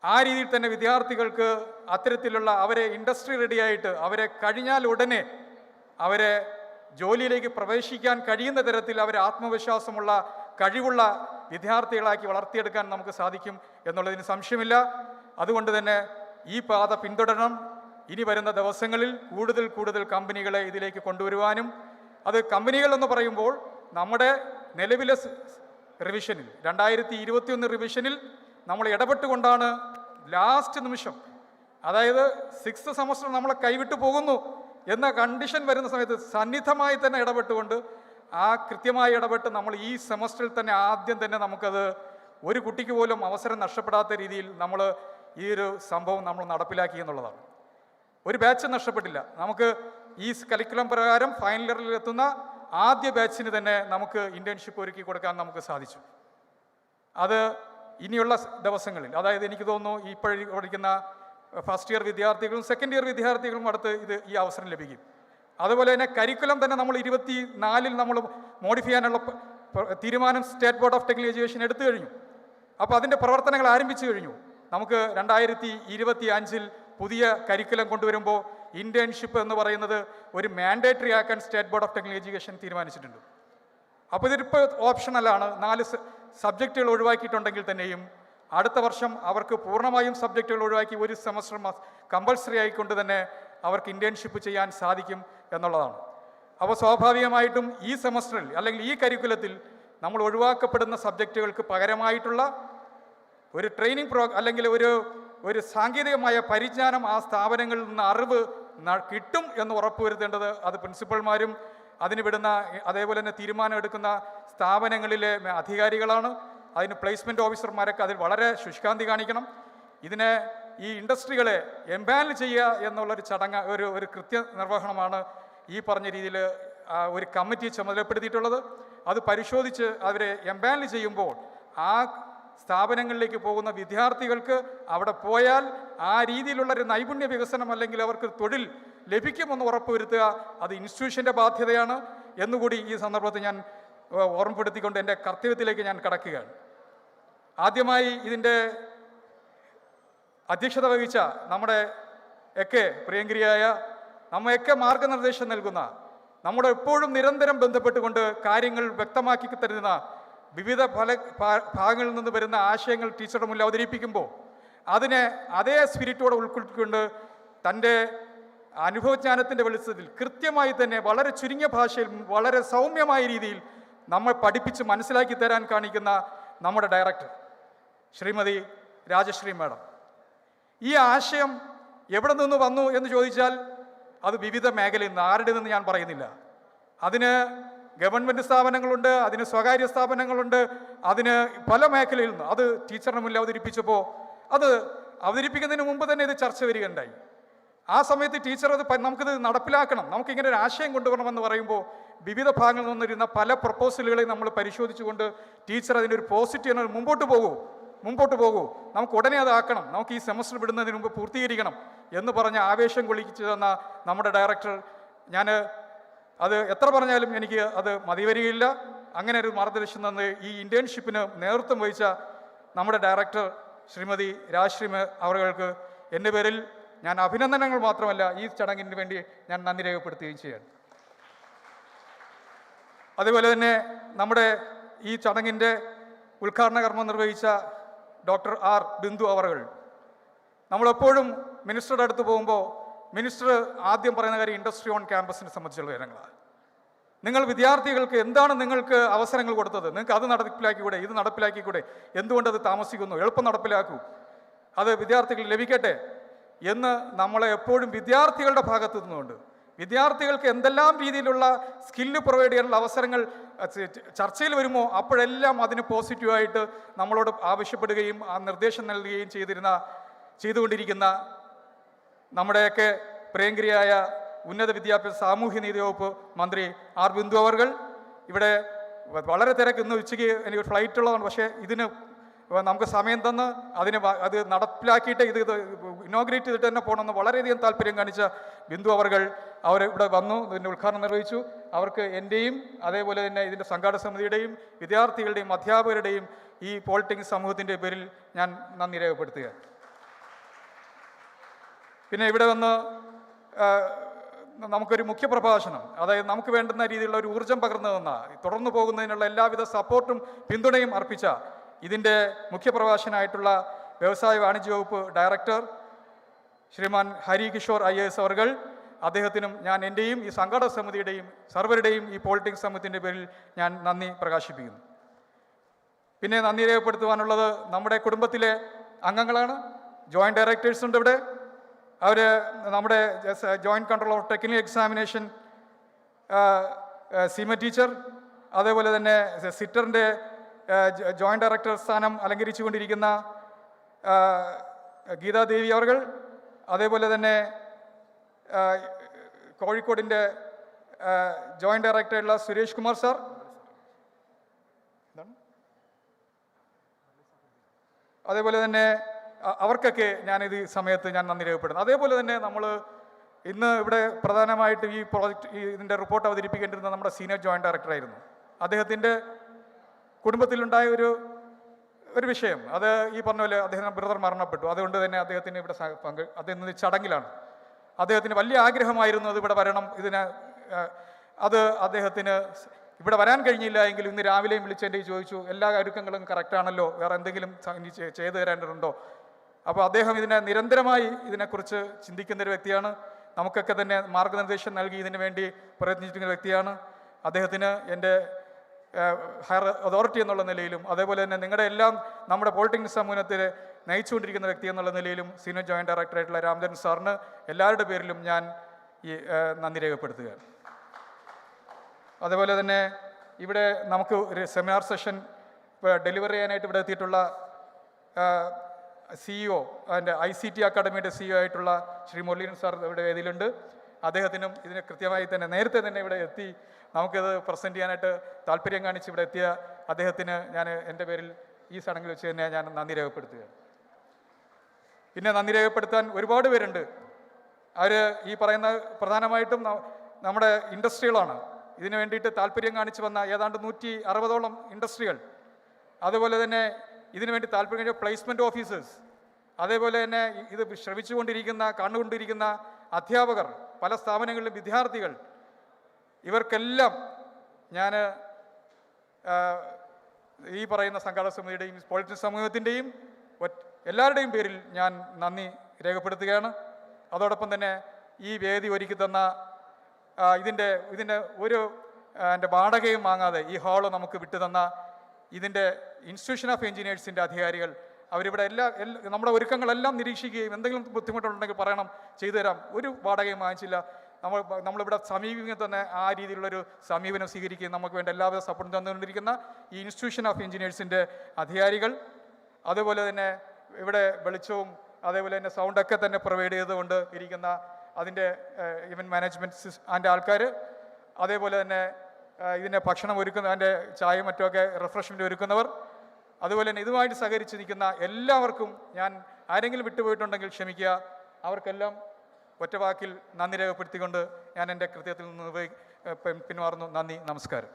ആ രീതിയിൽ തന്നെ വിദ്യാർത്ഥികൾക്ക് അത്തരത്തിലുള്ള അവരെ ഇൻഡസ്ട്രി റെഡിയായിട്ട് അവരെ കഴിഞ്ഞാൽ ഉടനെ അവരെ ജോലിയിലേക്ക് പ്രവേശിക്കാൻ കഴിയുന്ന തരത്തിൽ അവരെ ആത്മവിശ്വാസമുള്ള, കഴിവുള്ള വിദ്യാർത്ഥികളാക്കി വളർത്തിയെടുക്കാൻ നമുക്ക് സാധിക്കും എന്നുള്ളതിന് സംശയമില്ല. അതുകൊണ്ട് തന്നെ ഈ പാത പിന്തുടരണം. ഇനി വരുന്ന ദിവസങ്ങളിൽ കൂടുതൽ കമ്പനികളെ ഇതിലേക്ക് കൊണ്ടുവരുവാനും, അത് കമ്പനികളെന്ന് പറയുമ്പോൾ നമ്മുടെ നിലവിലെ റിവിഷനിൽ 2021 റിവിഷനിൽ നമ്മൾ ഇടപെട്ടുകൊണ്ടാണ് ലാസ്റ്റ് നിമിഷം, അതായത് 6th സെമസ്റ്റർ നമ്മളെ കൈവിട്ടു പോകുന്നു, എന്ന കണ്ടീഷൻ വരുന്ന സമയത്ത് സന്നിധമായി തന്നെ ഇടപെട്ടുകൊണ്ട് കൃത്യമായി ഇടപെട്ട് നമ്മൾ ഈ സെമസ്റ്ററിൽ തന്നെ ആദ്യം തന്നെ നമുക്കത് ഒരു കുട്ടിക്ക് പോലും അവസരം നഷ്ടപ്പെടാത്ത രീതിയിൽ നമ്മൾ ഈ ഒരു സംഭവം നമ്മൾ നടപ്പിലാക്കി എന്നുള്ളതാണ്. ഒരു ബാച്ച് നഷ്ടപ്പെട്ടില്ല. നമുക്ക് ഈ കരിക്കുലം പ്രകാരം ഫൈനൽ ഇയറിൽ എത്തുന്ന ആദ്യ ബാച്ചിന് തന്നെ നമുക്ക് ഇന്റേൺഷിപ്പ് ഒരുക്കി കൊടുക്കാൻ നമുക്ക് സാധിച്ചു. അത് ഇനിയുള്ള ദിവസങ്ങളിൽ, അതായത് എനിക്ക് തോന്നുന്നു ഇപ്പോഴും പഠിക്കുന്ന ഫസ്റ്റ് ഇയർ വിദ്യാർത്ഥികളും സെക്കൻഡ് ഇയർ വിദ്യാർത്ഥികളും അടുത്ത് ഈ അവസരം ലഭിക്കും. അതുപോലെ തന്നെ കരിക്കുലം തന്നെ നമ്മൾ 24 നമ്മൾ മോഡിഫൈ ചെയ്യാനുള്ള തീരുമാനം state board of technical education എടുത്തു കഴിഞ്ഞു. അപ്പോൾ അതിൻ്റെ പ്രവർത്തനങ്ങൾ ആരംഭിച്ചു കഴിഞ്ഞു. നമുക്ക് 2025 പുതിയ കരിക്കുലം കൊണ്ടുവരുമ്പോൾ ഇന്റേൺഷിപ്പ് എന്ന് പറയുന്നത് ഒരു മാൻഡേറ്ററി ആക്കാൻ state board of technical education തീരുമാനിച്ചിട്ടുണ്ട്. അപ്പോൾ ഇതിപ്പോൾ ഓപ്ഷണലാണ്. 4 സബ്ജക്റ്റുകൾ ഒഴിവാക്കിയിട്ടുണ്ടെങ്കിൽ തന്നെയും അടുത്ത വർഷം അവർക്ക് പൂർണ്ണമായും സബ്ജക്റ്റുകൾ ഒഴിവാക്കി ഒരു സെമസ്റ്റർ കമ്പൾസറി ആയിക്കൊണ്ട് തന്നെ അവർക്ക് ഇന്റേൺഷിപ്പ് ചെയ്യാൻ സാധിക്കും എന്നുള്ളതാണ്. അപ്പോൾ സ്വാഭാവികമായിട്ടും ഈ സെമസ്റ്ററിൽ അല്ലെങ്കിൽ ഈ കരിക്കുലത്തിൽ നമ്മൾ ഒഴിവാക്കപ്പെടുന്ന സബ്ജക്റ്റുകൾക്ക് പകരമായിട്ടുള്ള ഒരു ട്രെയിനിങ് അല്ലെങ്കിൽ ഒരു സാങ്കേതികമായ പരിജ്ഞാനം ആ സ്ഥാപനങ്ങളിൽ നിന്ന് അറിവ് കിട്ടും എന്ന് ഉറപ്പുവരുത്തേണ്ടത് അത് പ്രിൻസിപ്പൽമാരും അതിന് വിടുന്ന അതേപോലെ തന്നെ തീരുമാനം എടുക്കുന്ന സ്ഥാപനങ്ങളിലെ അധികാരികളാണ്. അതിന് പ്ലേസ്മെൻറ്റ് ഓഫീസർമാരൊക്കെ അതിൽ വളരെ ശുഷ്കാന്തി കാണിക്കണം. ഇതിനെ ഈ ഇൻഡസ്ട്രികളെ എംപാനൽ ചെയ്യുക എന്നുള്ളൊരു ചടങ്ങ് ഒരു കൃത്യനിർവഹണമാണ് ഈ പറഞ്ഞ രീതിയിൽ ഒരു കമ്മിറ്റി ചുമതലപ്പെടുത്തിയിട്ടുള്ളത്. അത് പരിശോധിച്ച് അവരെ എംപാനൽ ചെയ്യുമ്പോൾ ആ സ്ഥാപനങ്ങളിലേക്ക് പോകുന്ന വിദ്യാർത്ഥികൾക്ക് അവിടെ പോയാൽ ആ രീതിയിലുള്ളൊരു നൈപുണ്യ വികസനം അല്ലെങ്കിൽ അവർക്ക് തൊഴിൽ ലഭിക്കുമെന്ന് ഉറപ്പുവരുത്തുക അത് ഇൻസ്റ്റിറ്റ്യൂഷൻ്റെ ബാധ്യതയാണ് എന്നുകൂടി ഈ സന്ദർഭത്തിൽ ഞാൻ ഓർമ്മപ്പെടുത്തിക്കൊണ്ട് എൻ്റെ കർത്തവ്യത്തിലേക്ക് ഞാൻ കടക്കുകയാണ്. ആദ്യമായി ഇതിൻ്റെ അധ്യക്ഷത വഹിച്ച നമ്മുടെ ഒക്കെ പ്രിയങ്കരിയായ നമ്മയൊക്കെ മാർഗനിർദ്ദേശം നൽകുന്ന നമ്മുടെ എപ്പോഴും നിരന്തരം ബന്ധപ്പെട്ടുകൊണ്ട് കാര്യങ്ങൾ വ്യക്തമാക്കി തരുന്ന വിവിധ പല ഭാഗങ്ങളിൽ നിന്ന് വരുന്ന ആശയങ്ങൾ ടീച്ചറുടെ മുന്നിൽ അവതരിപ്പിക്കുമ്പോൾ അതിനെ അതേ സ്പിരിറ്റോടെ ഉൾക്കൊള്ളിക്കൊണ്ട് തൻ്റെ അനുഭവജ്ഞാനത്തിൻ്റെ വെളിച്ചത്തിൽ കൃത്യമായി തന്നെ വളരെ ചുരുങ്ങിയ ഭാഷയിൽ വളരെ സൗമ്യമായ രീതിയിൽ നമ്മൾ പഠിപ്പിച്ച് മനസ്സിലാക്കി തരാൻ കാണിക്കുന്ന നമ്മുടെ ഡയറക്ടർ ശ്രീമതി രാജശ്രീ മാഡം. ഈ ആശയം എവിടെ നിന്ന് വന്നു എന്ന് ചോദിച്ചാൽ അത് വിവിധ മേഖലയിൽ നിന്ന്, ആരുടെ നിന്ന് ഞാൻ പറയുന്നില്ല. അതിന് ഗവൺമെൻറ് സ്ഥാപനങ്ങളുണ്ട്, അതിന് സ്വകാര്യ സ്ഥാപനങ്ങളുണ്ട്, അതിന് പല മേഖലയിൽ നിന്ന് അത് ടീച്ചറിന് മുന്നിൽ അവതരിപ്പിച്ചപ്പോൾ അത് അവതരിപ്പിക്കുന്നതിന് മുമ്പ് തന്നെ ഇത് ചർച്ച വരികയുണ്ടായി. ആ സമയത്ത് ടീച്ചർ നമുക്കിത് നടപ്പിലാക്കണം, നമുക്കിങ്ങനെ ഒരു ആശയം കൊണ്ടുവരണമെന്ന് പറയുമ്പോൾ വിവിധ ഭാഗങ്ങളിൽ നിന്നിരുന്ന പല പ്രപ്പോസലുകളെയും നമ്മൾ പരിശോധിച്ചുകൊണ്ട് ടീച്ചർ അതിനൊരു പോസിറ്റീവ് മുമ്പോട്ട് പോകൂ, നമുക്ക് ഉടനെ അതാക്കണം, നമുക്ക് ഈ സെമസ്റ്റർ വിടുന്നതിന് മുമ്പ് പൂർത്തീകരിക്കണം എന്ന് പറഞ്ഞ് ആവേശം കൊള്ളിച്ചു തന്ന നമ്മുടെ ഡയറക്ടർ, ഞാൻ അത് എത്ര പറഞ്ഞാലും എനിക്ക് അത് മതിവരികയില്ല. അങ്ങനെ ഒരു മാർഗദർശനം തന്ന് ഈ ഇന്റേൺഷിപ്പിന് നേതൃത്വം വഹിച്ച നമ്മുടെ ഡയറക്ടർ ശ്രീമതി രാജശ്രീ അവർക്ക് എൻ്റെ പേരിൽ ഞാൻ അഭിനന്ദനങ്ങൾ മാത്രമല്ല ഈ ചടങ്ങിന് വേണ്ടി ഞാൻ നന്ദി രേഖപ്പെടുത്തുകയും ചെയ്യാണ്. അതുപോലെ തന്നെ നമ്മുടെ ഈ ചടങ്ങിൻ്റെ ഉദ്ഘാടന കർമ്മം നിർവഹിച്ച ഡോക്ടർ ആർ ബിന്ദു അവർ, നമ്മളെപ്പോഴും മിനിസ്റ്ററുടെ അടുത്ത് പോകുമ്പോൾ മിനിസ്റ്റർ ആദ്യം പറയുന്ന കാര്യം ഇൻഡസ്ട്രി ഓൺ ക്യാമ്പസിനെ സംബന്ധിച്ചുള്ള വിവരങ്ങളാണ്. നിങ്ങൾ വിദ്യാർത്ഥികൾക്ക് എന്താണ് നിങ്ങൾക്ക് അവസരങ്ങൾ കൊടുത്തത്, നിങ്ങൾക്ക് അത് നടപ്പിലാക്കിക്കൂടെ, ഇത് നടപ്പിലാക്കിക്കൂടെ, എന്തുകൊണ്ടത് താമസിക്കുന്നു, എളുപ്പം നടപ്പിലാക്കൂ, അത് വിദ്യാർത്ഥികൾ ലഭിക്കട്ടെ എന്ന് നമ്മളെ എപ്പോഴും വിദ്യാർത്ഥികളുടെ ഭാഗത്തു നിന്നുകൊണ്ട് വിദ്യാർത്ഥികൾക്ക് എന്തെല്ലാം രീതിയിലുള്ള സ്കില്ല് പ്രൊവൈഡ് ചെയ്യാനുള്ള അവസരങ്ങൾ ചർച്ചയിൽ വരുമോ അപ്പോഴെല്ലാം അതിന് പോസിറ്റീവായിട്ട് നമ്മളോട് ആവശ്യപ്പെടുകയും ആ നിർദ്ദേശം നൽകുകയും ചെയ്തുകൊണ്ടിരിക്കുന്ന നമ്മുടെയൊക്കെ പ്രിയങ്കരിയായ ഉന്നത വിദ്യാഭ്യാസ സാമൂഹ്യനീതി വകുപ്പ് മന്ത്രി ആർ ബിന്ദു അവർ ഇവിടെ വളരെ തിരക്ക്, ഇന്ന് ഉച്ചയ്ക്ക് എനിക്ക് ഫ്ലൈറ്റ് ഉള്ളതാണ്, പക്ഷേ ഇതിന് നമുക്ക് സമയം തന്ന് അത് നടപ്പിലാക്കിയിട്ട് ഇത് ഇനോഗ്രേറ്റ് ചെയ്തിട്ട് തന്നെ പോകണമെന്ന് വളരെയധികം താല്പര്യം കാണിച്ച ബിന്ദു അവർ ഇവിടെ വന്നു, ഇതിൻ്റെ ഉദ്ഘാടനം നിർവഹിച്ചു. അവർക്ക് എൻ്റെയും അതേപോലെ തന്നെ ഇതിൻ്റെ സംഘാടക സമിതിയുടെയും വിദ്യാർത്ഥികളുടെയും അധ്യാപകരുടെയും ഈ പോളിടെക്നിക് സമൂഹത്തിൻ്റെ പേരിൽ ഞാൻ നന്ദി രേഖപ്പെടുത്തുക. പിന്നെ ഇവിടെ വന്ന് നമുക്കൊരു മുഖ്യപ്രഭാഷണം, അതായത് നമുക്ക് വേണ്ടുന്ന രീതിയിലുള്ള ഒരു ഊർജ്ജം പകർന്നു തന്ന, തുടർന്നു പോകുന്നതിനുള്ള എല്ലാവിധ സപ്പോർട്ടും പിന്തുണയും അർപ്പിച്ച ഇതിൻ്റെ മുഖ്യപ്രഭാഷകനായിട്ടുള്ള വ്യവസായ വാണിജ്യ വകുപ്പ് ഡയറക്ടർ ശ്രീമാൻ ഹരി കിഷോർ IAS അവർ, അദ്ദേഹത്തിനും ഞാൻ എൻ്റെയും ഈ സംഘാടക സമിതിയുടെയും സർവരുടെയും ഈ പോളിടെക്നിക് സമൂഹത്തിൻ്റെ പേരിൽ ഞാൻ നന്ദി പ്രകാശിപ്പിക്കുന്നു. പിന്നെ നന്ദി രേഖപ്പെടുത്തുവാനുള്ളത് നമ്മുടെ കുടുംബത്തിലെ അംഗങ്ങളാണ്. ജോയിൻറ്റ് ഡയറക്ടേഴ്സ് ഉണ്ട് ഇവിടെ, അവർ നമ്മുടെ joint control of technical examination Seema teacher, അതേപോലെ തന്നെ സിറ്ററിൻ്റെ ജോയിൻറ്റ് ഡയറക്ടർ സ്ഥാനം അലങ്കരിച്ചു കൊണ്ടിരിക്കുന്ന ഗീതാദേവി അവർ, അതേപോലെ തന്നെ കോഴിക്കോടിൻ്റെ ജോയിൻറ്റ് ഡയറക്ടറുള്ള സുരേഷ് കുമാർ സാർ, അതേപോലെ തന്നെ അവർക്കൊക്കെ ഞാനിത് സമയത്ത് ഞാൻ നന്ദി രേഖപ്പെടുന്നു. അതേപോലെ തന്നെ നമ്മൾ ഇന്ന് ഇവിടെ പ്രധാനമായിട്ട് ഈ പ്രോജക്റ്റ് ഇതിൻ്റെ റിപ്പോർട്ട് അവതരിപ്പിക്കേണ്ടിരുന്ന നമ്മുടെ സീനിയർ ജോയിൻറ്റ് ഡയറക്ടറായിരുന്നു. അദ്ദേഹത്തിൻ്റെ കുടുംബത്തിലുണ്ടായ ഒരു വിഷയം, അത് ഈ പറഞ്ഞ പോലെ അദ്ദേഹം ബ്രദർ മരണപ്പെട്ടു. അതുകൊണ്ട് തന്നെ അദ്ദേഹത്തിന് ഇവിടെ അദ്ദേഹം ചടങ്ങിലാണ്. അദ്ദേഹത്തിന് വലിയ ആഗ്രഹമായിരുന്നു അത് ഇവിടെ വരണം. അത് അദ്ദേഹത്തിന് ഇവിടെ വരാൻ കഴിഞ്ഞില്ല എങ്കിലും ഇന്ന് രാവിലെയും വിളിച്ചെൻ്റെ ചോദിച്ചു, എല്ലാ ഒരുക്കങ്ങളും കറക്റ്റാണല്ലോ, വേറെ എന്തെങ്കിലും ചെയ്തു തരേണ്ടതുണ്ടോ? അപ്പോൾ അദ്ദേഹം നിരന്തരമായി ഇതിനെക്കുറിച്ച് ചിന്തിക്കുന്നൊരു വ്യക്തിയാണ്. നമുക്കൊക്കെ തന്നെ മാർഗനിർദ്ദേശം നൽകി ഇതിനു വേണ്ടി പ്രയത്നിച്ചിരിക്കുന്ന വ്യക്തിയാണ്. അദ്ദേഹത്തിന് എൻ്റെ ഹയർ അതോറിറ്റി എന്നുള്ള നിലയിലും, അതേപോലെ തന്നെ നിങ്ങളുടെ എല്ലാം നമ്മുടെ പോളിടെക്നിക് സമൂഹത്തിൽ നയിച്ചുകൊണ്ടിരിക്കുന്ന വ്യക്തി എന്നുള്ള നിലയിലും സീനിയർ ജോയിൻറ്റ് ഡയറക്ടറായിട്ടുള്ള രാമചന്ദ്രൻ സാറിന് എല്ലാവരുടെ പേരിലും ഞാൻ ഈ നന്ദി രേഖപ്പെടുത്തുകയാണ്. അതേപോലെ തന്നെ ഇവിടെ നമുക്ക് ഒരു സെമിനാർ സെഷൻ ഡെലിവർ ചെയ്യാനായിട്ട് ഇവിടെ എത്തിയിട്ടുള്ള CEO അതിൻ്റെ ICT അക്കാഡമിയുടെ CEO ആയിട്ടുള്ള ശ്രീ മുരളീധരൻ സാർ ഇവിടെ വേദിയിലുണ്ട്. അദ്ദേഹത്തിനും ഇതിന് കൃത്യമായി തന്നെ നേരത്തെ തന്നെ ഇവിടെ എത്തി നമുക്കിത് പ്രസൻറ്റ് ചെയ്യാനായിട്ട് താല്പര്യം കാണിച്ച് ഇവിടെ എത്തിയ അദ്ദേഹത്തിന് ഞാൻ എൻ്റെ പേരിൽ ഈ ചടങ്ങിൽ വെച്ച് തന്നെ ഞാൻ നന്ദി രേഖപ്പെടുത്തുകയാണ്. പിന്നെ നന്ദി രേഖപ്പെടുത്താൻ ഒരുപാട് പേരുണ്ട്. അവർ ഈ പറയുന്ന പ്രധാനമായിട്ടും നമ്മുടെ ഇൻഡസ്ട്രികളാണ്. ഇതിനു വേണ്ടിയിട്ട് താല്പര്യം കാണിച്ച് വന്ന ഏതാണ്ട് 160ഓളം ഇൻഡസ്ട്രികൾ, അതുപോലെ തന്നെ ഇതിനു വേണ്ടി താല്പര്യം പ്ലേസ്മെൻറ്റ് ഓഫീസേഴ്സ്, അതേപോലെ തന്നെ ഇത് ശ്രമിച്ചുകൊണ്ടിരിക്കുന്ന കണ്ടുകൊണ്ടിരിക്കുന്ന അധ്യാപകർ, പല സ്ഥാപനങ്ങളിലും വിദ്യാർത്ഥികൾ, ഇവർക്കെല്ലാം ഞാൻ ഈ പറയുന്ന സംഘാടക സമിതിയുടെയും പോളിറ്റിക്സ് സമൂഹത്തിൻ്റെയും എല്ലാവരുടെയും പേരിൽ ഞാൻ നന്ദി രേഖപ്പെടുത്തുകയാണ്. അതോടൊപ്പം തന്നെ ഈ വേദി ഒരുക്കി തന്ന ഇതിൻ്റെ ഒരു എൻ്റെ വാടകയും വാങ്ങാതെ ഈ ഹാള് നമുക്ക് വിട്ടു തന്ന ഇതിൻ്റെ ഇൻസ്റ്റിറ്റ്യൂഷൻ ഓഫ് എഞ്ചിനീയേഴ്സിൻ്റെ അധികാരികൾ, അവരിവിടെ നമ്മുടെ ഒരുക്കങ്ങളെല്ലാം നിരീക്ഷിക്കുകയും എന്തെങ്കിലും ബുദ്ധിമുട്ടുണ്ടെങ്കിൽ പറയണം, ചെയ്തു തരാം, ഒരു വാടകയും വാങ്ങിച്ചില്ല. നമ്മളിവിടെ സമീപിക്കുമ്പോൾ തന്നെ ആ രീതിയിലുള്ളൊരു സമീപനം സ്വീകരിക്കുകയും നമുക്ക് വേണ്ട എല്ലാവിധ സപ്പോർട്ടും തന്നുകൊണ്ടിരിക്കുന്ന ഈ ഇൻസ്റ്റിറ്റ്യൂഷൻ ഓഫ് എഞ്ചിനീയേഴ്സിൻ്റെ അധികാരികൾ, അതുപോലെ തന്നെ ഇവിടെ വെളിച്ചവും അതേപോലെ തന്നെ സൗണ്ടൊക്കെ തന്നെ പ്രൊവൈഡ് ചെയ്തുകൊണ്ട് ഇരിക്കുന്ന അതിൻ്റെ ഇവൻറ്റ് മാനേജ്മെൻറ്റ് അതിൻ്റെ ആൾക്കാർ, അതേപോലെ തന്നെ ഇതിൻ്റെ ഭക്ഷണം ഒരുക്കുന്ന അതിൻ്റെ ചായയും മറ്റുമൊക്കെ റിഫ്രഷ്മെൻറ്റ് ഒരുക്കുന്നവർ, അതുപോലെ തന്നെ ഇതുമായിട്ട് സഹകരിച്ച് നിൽക്കുന്ന എല്ലാവർക്കും ഞാൻ ആരെങ്കിലും വിട്ടുപോയിട്ടുണ്ടെങ്കിൽ ക്ഷമിക്കുക. അവർക്കെല്ലാം ഒറ്റവാക്കിൽ നന്ദി രേഖപ്പെടുത്തിക്കൊണ്ട് ഞാൻ എൻ്റെ കൃത്യത്തിൽ നിന്ന് പിന്മാറുന്നു. നന്ദി, നമസ്കാരം.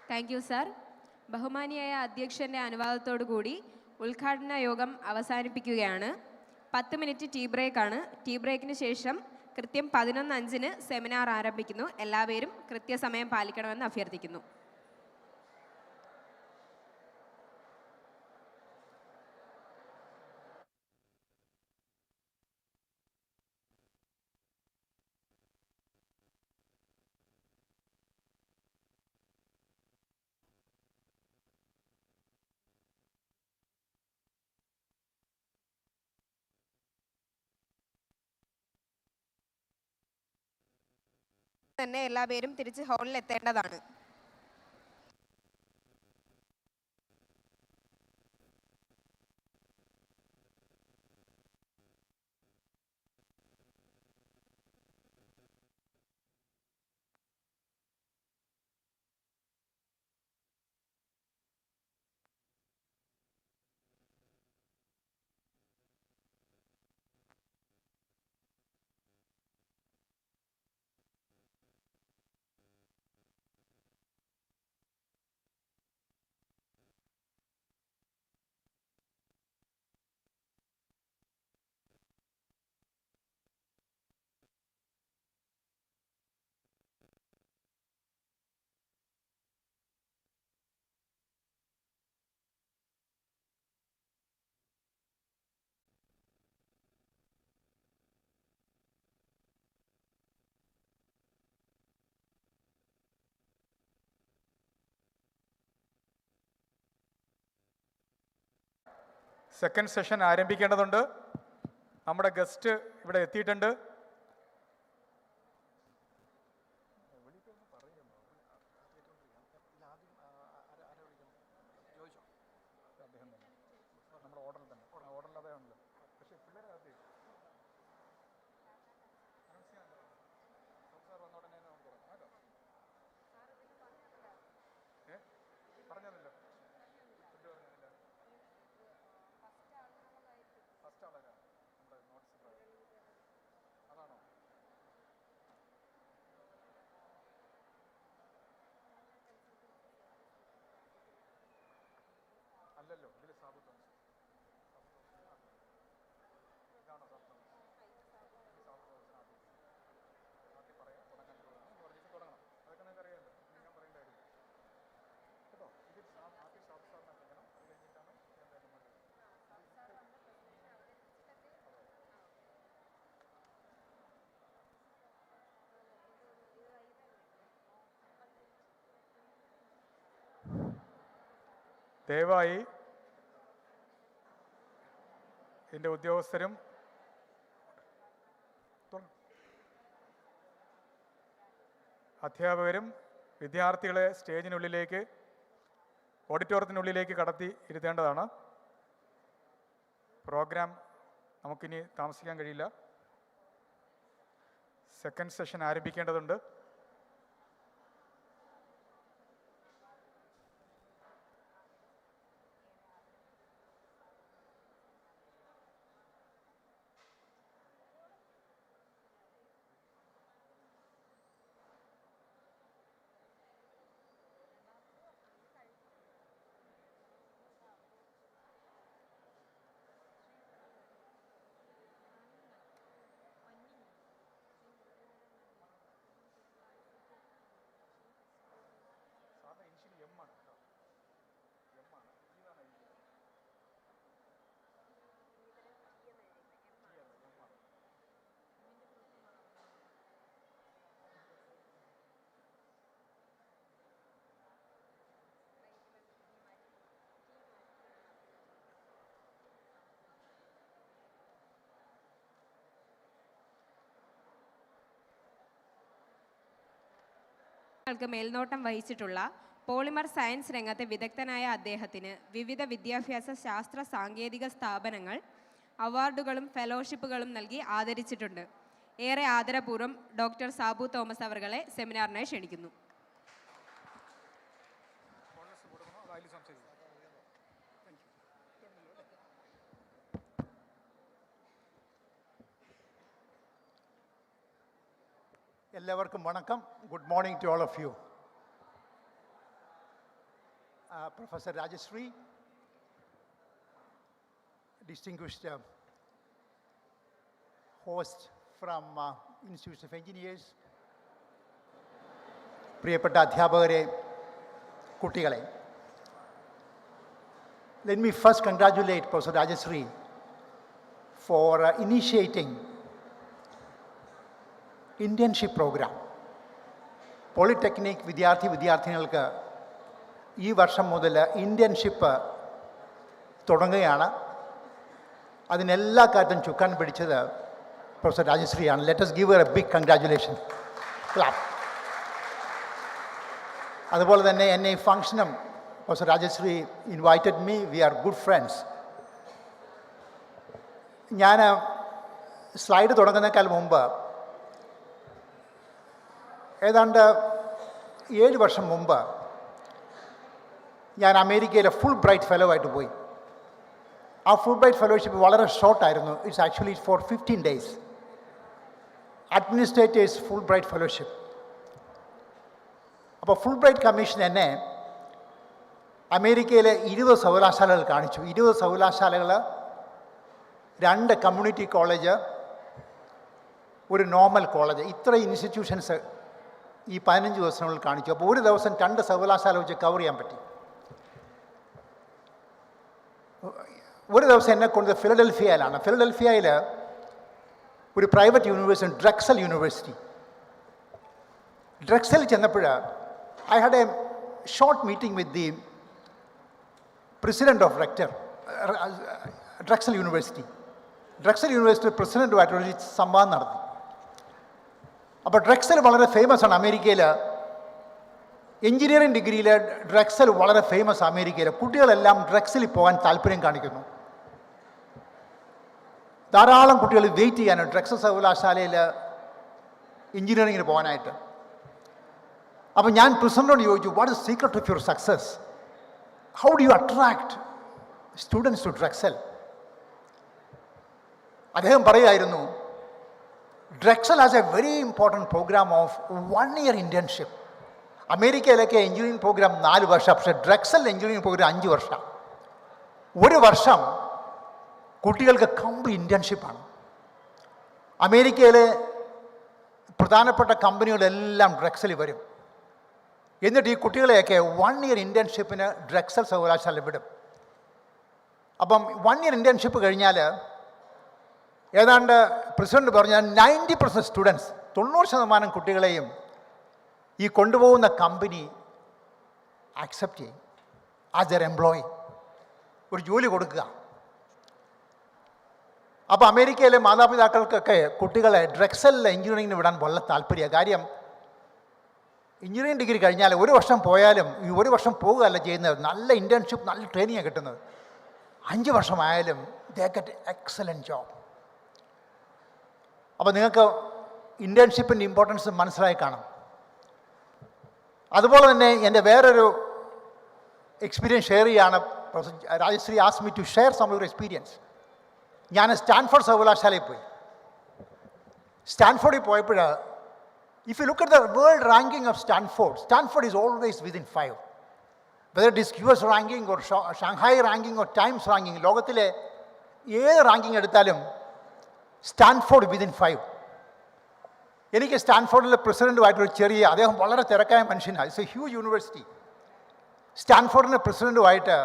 Thank you sir. ബഹുമാനിയായ അധ്യക്ഷൻ്റെ അനുവാദത്തോടു കൂടി ഉദ്ഘാടന യോഗം അവസാനിപ്പിക്കുകയാണ്. 10 മിനിറ്റ് ടീ ബ്രേക്കാണ്. ടീ ബ്രേക്കിന് ശേഷം കൃത്യം 11:05 സെമിനാർ ആരംഭിക്കുന്നു. എല്ലാവരും കൃത്യസമയം പാലിക്കണമെന്ന് അഭ്യർത്ഥിക്കുന്നു. തന്നെ എല്ലാവരും തിരിച്ച് ഹാളിൽ എത്തേണ്ടതാണ്. സെക്കൻഡ് സെഷൻ ആരംഭിക്കേണ്ടതുണ്ട്. നമ്മുടെ ഗസ്റ്റ് ഇവിടെ എത്തിയിട്ടുണ്ട്. അല്ലല്ലോ, ഇതിൽ സാബുത്ത് ദയവായി ഇതിൻ്റെ ഉദ്യോഗസ്ഥരും അധ്യാപകരും വിദ്യാർത്ഥികളെ സ്റ്റേജിനുള്ളിലേക്ക്, ഓഡിറ്റോറിയത്തിനുള്ളിലേക്ക് കടത്തി ഇരുത്തേണ്ടതാണ്. പ്രോഗ്രാം നമുക്കിനി താമസിക്കാൻ കഴിയില്ല. സെക്കൻഡ് സെഷൻ ആരംഭിക്കേണ്ടതുണ്ട്. ൾക്ക് മേൽനോട്ടം വഹിച്ചിട്ടുള്ള പോളിമർ സയൻസ് രംഗത്തെ വിദഗ്ധനായ അദ്ദേഹത്തിന് വിവിധ വിദ്യാഭ്യാസ ശാസ്ത്ര സാങ്കേതിക സ്ഥാപനങ്ങൾ അവാർഡുകളും ഫെലോഷിപ്പുകളും നൽകി ആദരിച്ചിട്ടുണ്ട്. ഏറെ ആദരപൂർവ്വം ഡോക്ടർ സാബു തോമസ് അവർകളെ സെമിനാറിനായി ക്ഷണിക്കുന്നു. എല്ലാവർക്കും വണക്കം. Good morning to all of you. Professor Rajashree, distinguished host from Institute of Engineers, പ്രിയപ്പെട്ട അധ്യാപകരെ, കുട്ടികളെ, let me first congratulate Professor Rajashree for initiating internship program. Polytechnic വിദ്യാർത്ഥിനികൾക്ക് ഈ വർഷം മുതൽ ഇൻറ്റേൺഷിപ്പ് തുടങ്ങുകയാണ്. അതിനെല്ലാ കാര്യത്തിലും ചുക്കാൻ പിടിച്ചത് പ്രൊഫസർ രാജശ്രീയാണ്. Let us give her a big congratulation. Clap. അതുപോലെ തന്നെ എന്നെ ഈ ഫംഗ്ഷനും professor Rajashree invited me. We are good friends. ഞാൻ സ്ലൈഡ് തുടങ്ങുന്നേക്കാൾ മുമ്പ് ഏതാണ്ട് 7 വർഷം മുമ്പ് ഞാൻ അമേരിക്കയിലെ ഫുൾ ബ്രൈറ്റ് ഫെലോ ആയിട്ട് പോയി. ആ ഫുൾ ബ്രൈറ്റ് ഫെലോഷിപ്പ് വളരെ ഷോർട്ടായിരുന്നു. It's actually for 15 days. Administrators Fulbright fellowship. അപ്പോൾ ഫുൾ ബ്രൈറ്റ് കമ്മീഷൻ എന്നെ അമേരിക്കയിലെ 20 സർവകലാശാലകൾ കാണിച്ചു. 20 സർവകലാശാലകൾ, 2 കമ്മ്യൂണിറ്റി കോളേജ്, ഒരു നോർമൽ കോളേജ്, ഇത്ര ഇൻസ്റ്റിറ്റ്യൂഷൻസ് ഈ 15 ദിവസങ്ങളിൽ കാണിച്ചു. അപ്പോൾ ഒരു ദിവസം 2 സർവകലാശാല വെച്ച് കവർ ചെയ്യാൻ പറ്റി. ഒരു ദിവസം എന്നെ കൊണ്ട് ഫിലഡൽഫിയയിലാണ്. ഫിലഡൽഫിയയിൽ ഒരു private university, Drexel university. Drexel ചെന്നപ്പോൾ I had a short meeting with the president of rector Drexel university പ്രസിഡൻറ്റുമായിട്ടൊരു സംവാദം നടത്തി. അപ്പോൾ ഡ്രക്സൽ വളരെ ഫേമസ് ആണ് അമേരിക്കയിൽ. എഞ്ചിനീയറിംഗ് ഡിഗ്രിയിൽ ഡ്രക്സൽ വളരെ ഫേമസ് അമേരിക്കയിൽ. കുട്ടികളെല്ലാം ഡ്രക്സലിൽ പോകാൻ താല്പര്യം കാണിക്കുന്നു. ധാരാളം കുട്ടികൾ വെയിറ്റ് ചെയ്യാനാണ് ഡ്രക്സൽ സർവകലാശാലയിൽ എഞ്ചിനീയറിങ്ങിന് പോകാനായിട്ട്. അപ്പോൾ ഞാൻ പ്രസിഡന്റിനോട് ചോദിച്ചു, what is secret of your success? How do you attract students to Drexel? അദ്ദേഹം പറയുമായിരുന്നു, Drexel has a very important program of 1 year internship. അമേരിക്കയിലൊക്കെ എഞ്ചിനീയറിംഗ് പ്രോഗ്രാം 4 വർഷം, പക്ഷേ ഡ്രക്സൽ എഞ്ചിനീയറിംഗ് പ്രോഗ്രാം 5 വർഷം. 1 വർഷം കുട്ടികൾക്ക് കംപ്ലീറ്റ് ഇൻറ്റേൺഷിപ്പാണ്. അമേരിക്കയിലെ പ്രധാനപ്പെട്ട കമ്പനികളെല്ലാം ഡ്രക്സലിൽ വരും. എന്നിട്ട് ഈ കുട്ടികളെയൊക്കെ 1 year ഇൻറ്റേൺഷിപ്പിന് ഡ്രക്സൽ സർവകലാശാല വിടും. അപ്പം 1 year ഇൻറ്റേൺഷിപ്പ് കഴിഞ്ഞാൽ ഏതാണ്ട് പ്രസിഡന്റ് പറഞ്ഞാൽ 90% സ്റ്റുഡൻസ്, 90% കുട്ടികളെയും ഈ കൊണ്ടുപോകുന്ന കമ്പനി ആക്സെപ്റ്റ് ചെയ്യും ആസ് ദർ എംപ്ലോയി, ഒരു ജോലി കൊടുക്കുക. അപ്പോൾ അമേരിക്കയിലെ മാതാപിതാക്കൾക്കൊക്കെ കുട്ടികളെ ഡ്രക്സലിൽ എഞ്ചിനീയറിംഗിന് വിടാൻ വളരെ താല്പര്യമാണ്. കാര്യം എഞ്ചിനീയറിംഗ് ഡിഗ്രി കഴിഞ്ഞാൽ 1 വർഷം പോയാലും ഈ 1 വർഷം പോകുകയല്ല ചെയ്യുന്നത്, നല്ല ഇൻറ്റേൺഷിപ്പ്, നല്ല ട്രെയിനിങ്ങാണ് കിട്ടുന്നത്. 5 വർഷമായാലും ദേ ഗെറ്റ് എക്സലൻറ്റ് ജോബ്. അപ്പോൾ നിങ്ങൾക്ക് ഇൻറ്റേൺഷിപ്പിൻ്റെ ഇമ്പോർട്ടൻസ് മനസ്സിലായി കാണും. അതുപോലെ തന്നെ എൻ്റെ വേറൊരു എക്സ്പീരിയൻസ് ഷെയർ ചെയ്യാണ്. Rajashree ask me to share some of your experience. ഞാൻ സ്റ്റാൻഫോർഡ് സർവകലാശാലയിൽ പോയി. സ്റ്റാൻഫോർഡിൽ പോയപ്പോൾ if you look at the world ranking of Stanford is always within 5. Whether it is US ranking or Shanghai ranking or Times ranking, ലോകത്തിലെ ഏത് ranking എടുത്താലും Stanford within 5. എനിക്ക് സ്റ്റാൻഫോർഡിലെ പ്രസിഡൻറ്റുമായിട്ടൊരു ചെറിയ, അദ്ദേഹം വളരെ തിരക്കായ മനുഷ്യനാണ്. It's a huge university. സ്റ്റാൻഫോർഡിൻ്റെ പ്രസിഡൻറ്റുമായിട്ട്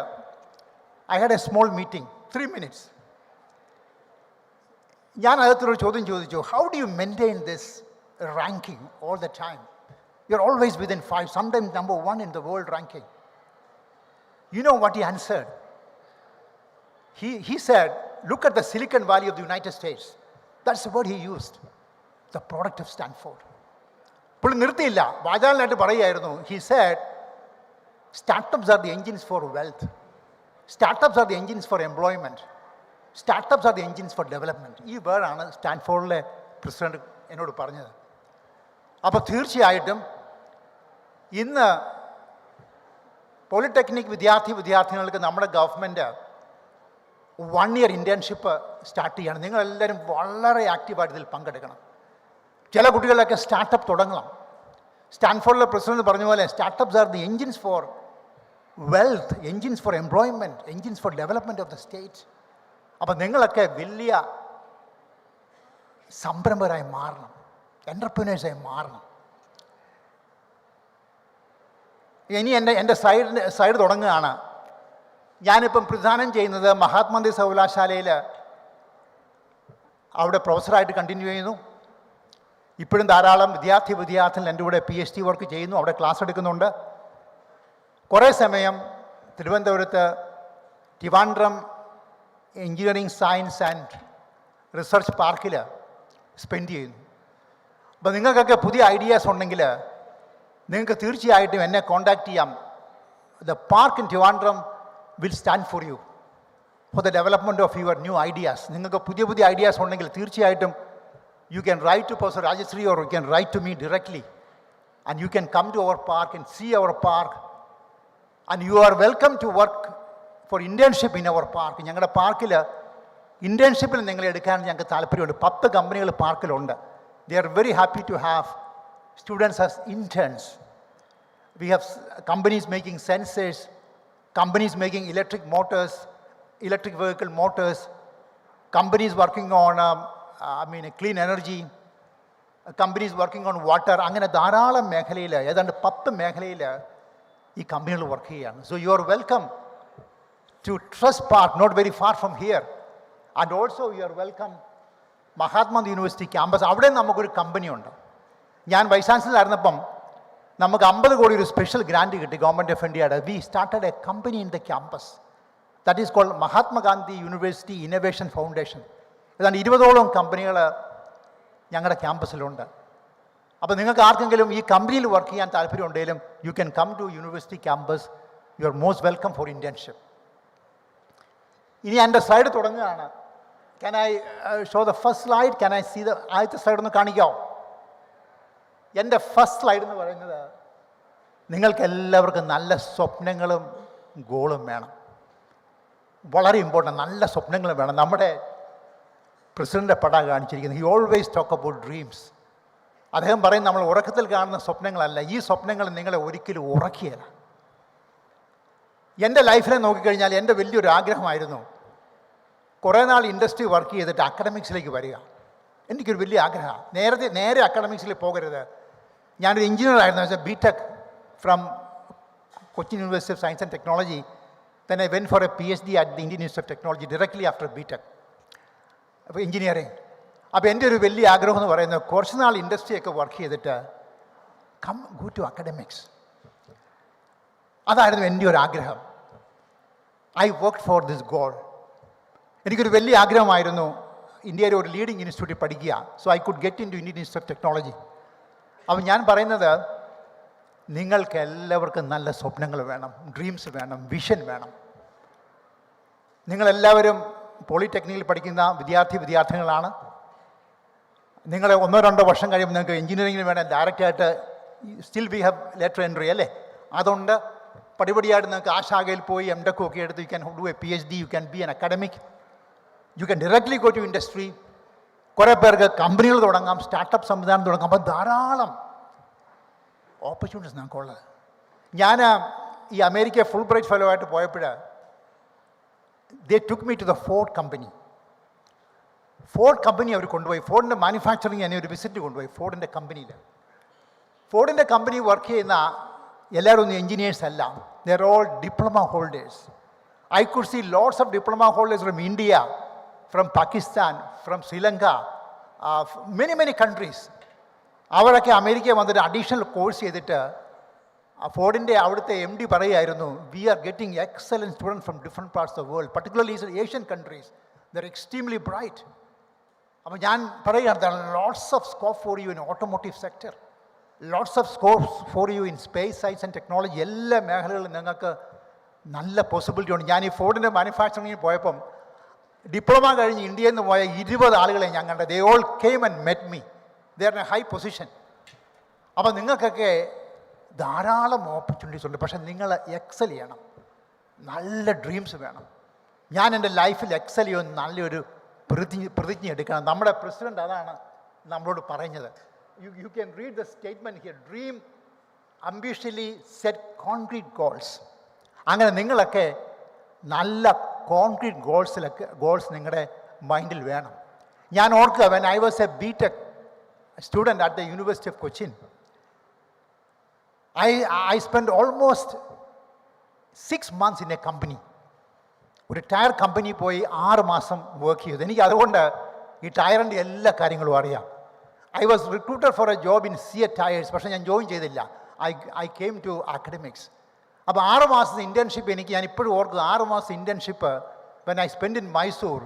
I had a small meeting, 3 minutes. ഞാൻ അദ്ദേഹത്തിനൊരു ചോദ്യം ചോദിച്ചു, how do you maintain this ranking all the time? You're always within 5, sometimes number 1 in the world ranking. You know what he answered? He said, look at the Silicon Valley of the United States. That's the word he used, the product of Stanford. പുള്ളി നിർത്തിയില്ല, വാചാലനായിട്ട് പറയുമായിരുന്നു. He said, startups are the engines for wealth. Startups are the engines for employment. Startups are the engines for development. ഈ വേർഡാണ് സ്റ്റാൻഫോർഡിലെ president എന്നോട് പറഞ്ഞത്. അപ്പോൾ തീർച്ചയായിട്ടും ഇന്ന് പോളിടെക്നിക് വിദ്യാർത്ഥിനികൾക്ക് നമ്മുടെ ഗവൺമെൻറ് 1 year ഇൻറ്റേൺഷിപ്പ് സ്റ്റാർട്ട് ചെയ്യണം. നിങ്ങളെല്ലാവരും വളരെ ആക്റ്റീവായിട്ട് ഇതിൽ പങ്കെടുക്കണം. ചില കുട്ടികളൊക്കെ സ്റ്റാർട്ടപ്പ് തുടങ്ങണം. സ്റ്റാൻഫോർഡിലെ പ്രസിഡന്റ് പറഞ്ഞ പോലെ startups are the engines for wealth, engines for employment, engines for development of the state. അപ്പം നിങ്ങളൊക്കെ വലിയ സംരംഭകരായി മാറണം, എൻ്റർപ്രനേഴ്സായി മാറണം. ഇനി എൻ്റെ സൈഡ് തുടങ്ങുകയാണ്. ഞാനിപ്പം പ്രദാനം ചെയ്യുന്നത് മഹാത്മാഗാന്ധി സർവകലാശാലയിൽ അവിടെ പ്രൊഫസറായിട്ട് കണ്ടിന്യൂ ചെയ്യുന്നു. ഇപ്പോഴും ധാരാളം വിദ്യാർത്ഥികൾ എൻ്റെ കൂടെ PhD വർക്ക് ചെയ്യുന്നു, അവിടെ ക്ലാസ് എടുക്കുന്നുണ്ട്. കുറേ സമയം തിരുവനന്തപുരത്ത് Trivandrum engineering science and research പാർക്കിൽ സ്പെൻഡ് ചെയ്യുന്നു. അപ്പോൾ നിങ്ങൾക്കൊക്കെ പുതിയ ഐഡിയാസ് ഉണ്ടെങ്കിൽ നിങ്ങൾക്ക് തീർച്ചയായിട്ടും എന്നെ കോൺടാക്റ്റ് ചെയ്യാം. The park in Trivandrum will stand for you for the development of your new ideas. നിങ്ങൾക്ക് പുതിയ ഐഡിയാസ് ഉണ്ടെങ്കിൽ തീർച്ചയായിട്ടും you can write to professor Rajashree or you can write to me directly and you can come to our park and see our park and you are welcome to work for internship in our park. ഞങ്ങളുടെ പാർക്കിൽ ഇൻറ്റേൺഷിപ്പിൽ നിങ്ങളെ എടുക്കാൻ ഞങ്ങൾക്ക് താല്പര്യമുണ്ട്. 10 കമ്പനികൾ പാർക്കിലുണ്ട്. They are very happy to have students as interns. We have companies making sensors, companies making electric vehicle motors, companies working on clean energy, companies working on water. അങ്ങനെ ധാരാളം മേഖലയിൽ, ഏതാണ്ട് 10 മേഖലയിൽ ഈ കമ്പനികൾ വർക്ക് ചെയ്യുകയാണ്. So you are welcome to Trust Park, not very far from here. And also you are welcome Mahatma Gandhi university campus. അവിടെ നമുക്കൊരു കമ്പനിയുണ്ട്. ഞാൻ വൈസ് ചാൻസലറായിരുന്നപ്പം നമുക്ക് 50 കോടി ഒരു സ്പെഷ്യൽ ഗ്രാൻറ്റ് കിട്ടി ഗവൺമെൻറ് ഓഫ് ഇന്ത്യയുടെ. We started a company in the campus. That is called Mahatma Gandhi university innovation foundation. ഏതാണ്ട് 20ഓളം കമ്പനികൾ ഞങ്ങളുടെ ക്യാമ്പസിലുണ്ട്. അപ്പോൾ നിങ്ങൾക്ക് ആർക്കെങ്കിലും ഈ കമ്പനിയിൽ വർക്ക് ചെയ്യാൻ താല്പര്യമുണ്ടെങ്കിലും you can come to university campus. You are most welcome for internship. ഇനി എൻ്റെ സ്ലൈഡ് തുടങ്ങുകയാണ്. Can I show the first slide? Can I see the ആദ്യത്തെ സ്ലൈഡ് ഒന്ന് കാണിക്കാമോ? എൻ്റെ ഫസ്റ്റ് സ്ലൈഡ് എന്ന് പറയുന്നത്, നിങ്ങൾക്ക് എല്ലാവർക്കും നല്ല സ്വപ്നങ്ങളും ഗോളും വേണം. വളരെ ഇമ്പോർട്ടൻ്റ്. നല്ല സ്വപ്നങ്ങളും വേണം. നമ്മുടെ പ്രസിഡൻ്റെ പടം കാണിച്ചിരിക്കുന്നത്, he always talk about dreams. അദ്ദേഹം പറയും നമ്മൾ ഉറക്കത്തിൽ കാണുന്ന സ്വപ്നങ്ങളല്ല, ഈ സ്വപ്നങ്ങൾ നിങ്ങളെ ഒരിക്കലും ഉറക്കിയല്ല. എൻ്റെ ലൈഫിനെ നോക്കിക്കഴിഞ്ഞാൽ എൻ്റെ വലിയൊരു ആഗ്രഹമായിരുന്നു കുറേ നാൾ ഇൻഡസ്ട്രി വർക്ക് ചെയ്തിട്ട് അക്കാഡമിക്സിലേക്ക് വരിക. എനിക്കൊരു വലിയ ആഗ്രഹമാണ്. നേരെ അക്കാഡമിക്സിൽ പോകരുത്. ഞാനൊരു എഞ്ചിനീയർ ആയിരുന്നു, BTech from Cochin university of science and technology. Then I went for a PhD at the Indian Institute of Technology directly after BTech. അപ്പോൾ എഞ്ചിനീയറിങ്. അപ്പോൾ എൻ്റെ ഒരു വലിയ ആഗ്രഹം എന്ന് പറയുന്നത് കുറച്ച് നാൾ ഇൻഡസ്ട്രിയൊക്കെ വർക്ക് ചെയ്തിട്ട് ഗോ ടു അക്കാഡമിക്സ്. അതായിരുന്നു എൻ്റെ ഒരു ആഗ്രഹം. I work for this goal. എനിക്കൊരു വലിയ ആഗ്രഹമായിരുന്നു ഇന്ത്യയിലെ ഒരു ലീഡിങ് ഇൻസ്റ്റിറ്റ്യൂട്ടിൽ പഠിക്കുക. So I could get in to Indian institute of technology. അപ്പോൾ ഞാൻ പറയുന്നത്, നിങ്ങൾക്ക് എല്ലാവർക്കും നല്ല സ്വപ്നങ്ങൾ വേണം, ഡ്രീംസ് വേണം, വിഷൻ വേണം. നിങ്ങളെല്ലാവരും പോളിടെക്നിക്കിൽ പഠിക്കുന്ന വിദ്യാർത്ഥിനികളാണ്. നിങ്ങൾ 1-2 വർഷം കഴിയുമ്പോൾ നിങ്ങൾക്ക് എഞ്ചിനീയറിംഗിന് വേണം ഡയറക്റ്റായിട്ട്. Still we have letter entry അല്ലേ? അതുകൊണ്ട് പടിപടിയായിട്ട് നിങ്ങൾക്ക് ആ ശാഖയിൽ പോയി MTech ഒക്കെ എടുത്ത് you can do a PhD, you can be an academic, you can directly go to industry. കുറേ പേർക്ക് കമ്പനികൾ തുടങ്ങാം, സ്റ്റാർട്ടപ്പ് സംവിധാനം തുടങ്ങാം. അപ്പോൾ ധാരാളം ഓപ്പർച്യൂണിറ്റീസ് ഞങ്ങൾക്കുള്ളത്. ഞാൻ ഈ അമേരിക്ക ഫുൾ ബ്രൈറ്റ് ഫെലോ ആയിട്ട് പോയപ്പോൾ they took me to the Ford company. Ford company അവർ കൊണ്ടുപോയി. ഫോർഡിൻ്റെ മാനുഫാക്ചറിങ് എന്നെ ഒരു വിസിറ്റ് കൊണ്ടുപോയി ഫോർഡിൻ്റെ കമ്പനിയിൽ. ഫോർഡിൻ്റെ കമ്പനി വർക്ക് ചെയ്യുന്ന എല്ലാവരും ഒന്നും എഞ്ചിനീയേഴ്സ് അല്ല. They are all diploma holders. I could see lots of diploma holders from India, from Pakistan, from Sri Lanka, many countries. അവരൊക്കെ അമേരിക്കയിൽ വന്നിട്ട് അഡീഷണൽ കോഴ്സ് ചെയ്തിട്ട് ഫോർഡിൻ്റെ അവിടുത്തെ MD പറയുമായിരുന്നു, we are getting excellent student from different parts of world, particularly Asian countries. They're extremely bright. അപ്പോൾ ഞാൻ പറയുകയാണ്, lots of scope for you in automotive sector, lots of scopes for you in space science and technology. എല്ലാ മേഖലകളിലും നിങ്ങൾക്ക് നല്ല possibility ഉണ്ട്. ഞാൻ ഈ ഫോർഡിൻ്റെ മാനുഫാക്ചറിങ്ങിൽ പോയപ്പം ഡിപ്ലോമ കഴിഞ്ഞ് ഇന്ത്യയിൽ നിന്ന് പോയ 20 ആളുകളെ ഞാൻ കണ്ടത്. They all came and met me. They are A high position. അപ്പോൾ നിങ്ങൾക്കൊക്കെ ധാരാളം ഓപ്പർച്യൂണിറ്റീസ് ഉണ്ട്. പക്ഷേ നിങ്ങൾ എക്സൽ ചെയ്യണം, നല്ല ഡ്രീംസ് വേണം. ഞാൻ എൻ്റെ ലൈഫിൽ എക്സൽ ചെയ്യുമെന്ന് നല്ലൊരു പ്രതിജ്ഞ എടുക്കണം. നമ്മുടെ പ്രസിഡൻ്റ് അതാണ് നമ്മളോട് പറഞ്ഞത്. You can read the statement here. Dream ambitiously set concrete goals. അങ്ങനെ നിങ്ങളൊക്കെ നല്ല കോൺക്രീറ്റ് ഗോൾസ് നിങ്ങളുടെ മൈൻഡിൽ വേണം. ഞാൻ ഓർക്കുക, when I was A BTech student at the University of Cochin, I spent almost 6 months in a company. ഒരു tyre company പോയി 6 മാസം വർക്ക് ചെയ്തു. എനിക്ക് അതുകൊണ്ട് ഈ ടയറിൻ്റെ എല്ലാ കാര്യങ്ങളും അറിയാം. I was recruited for a job in Seat Tires, പക്ഷേ ഞാൻ ജോയിൻ ചെയ്തില്ല. I came to academics. അപ്പോൾ 6 മാസത്തെ ഇൻറ്റേൺഷിപ്പ് ഞാൻ ഇപ്പോഴും ഓർക്കുക. 6 മാസത്തെ internship when I spend in Mysore,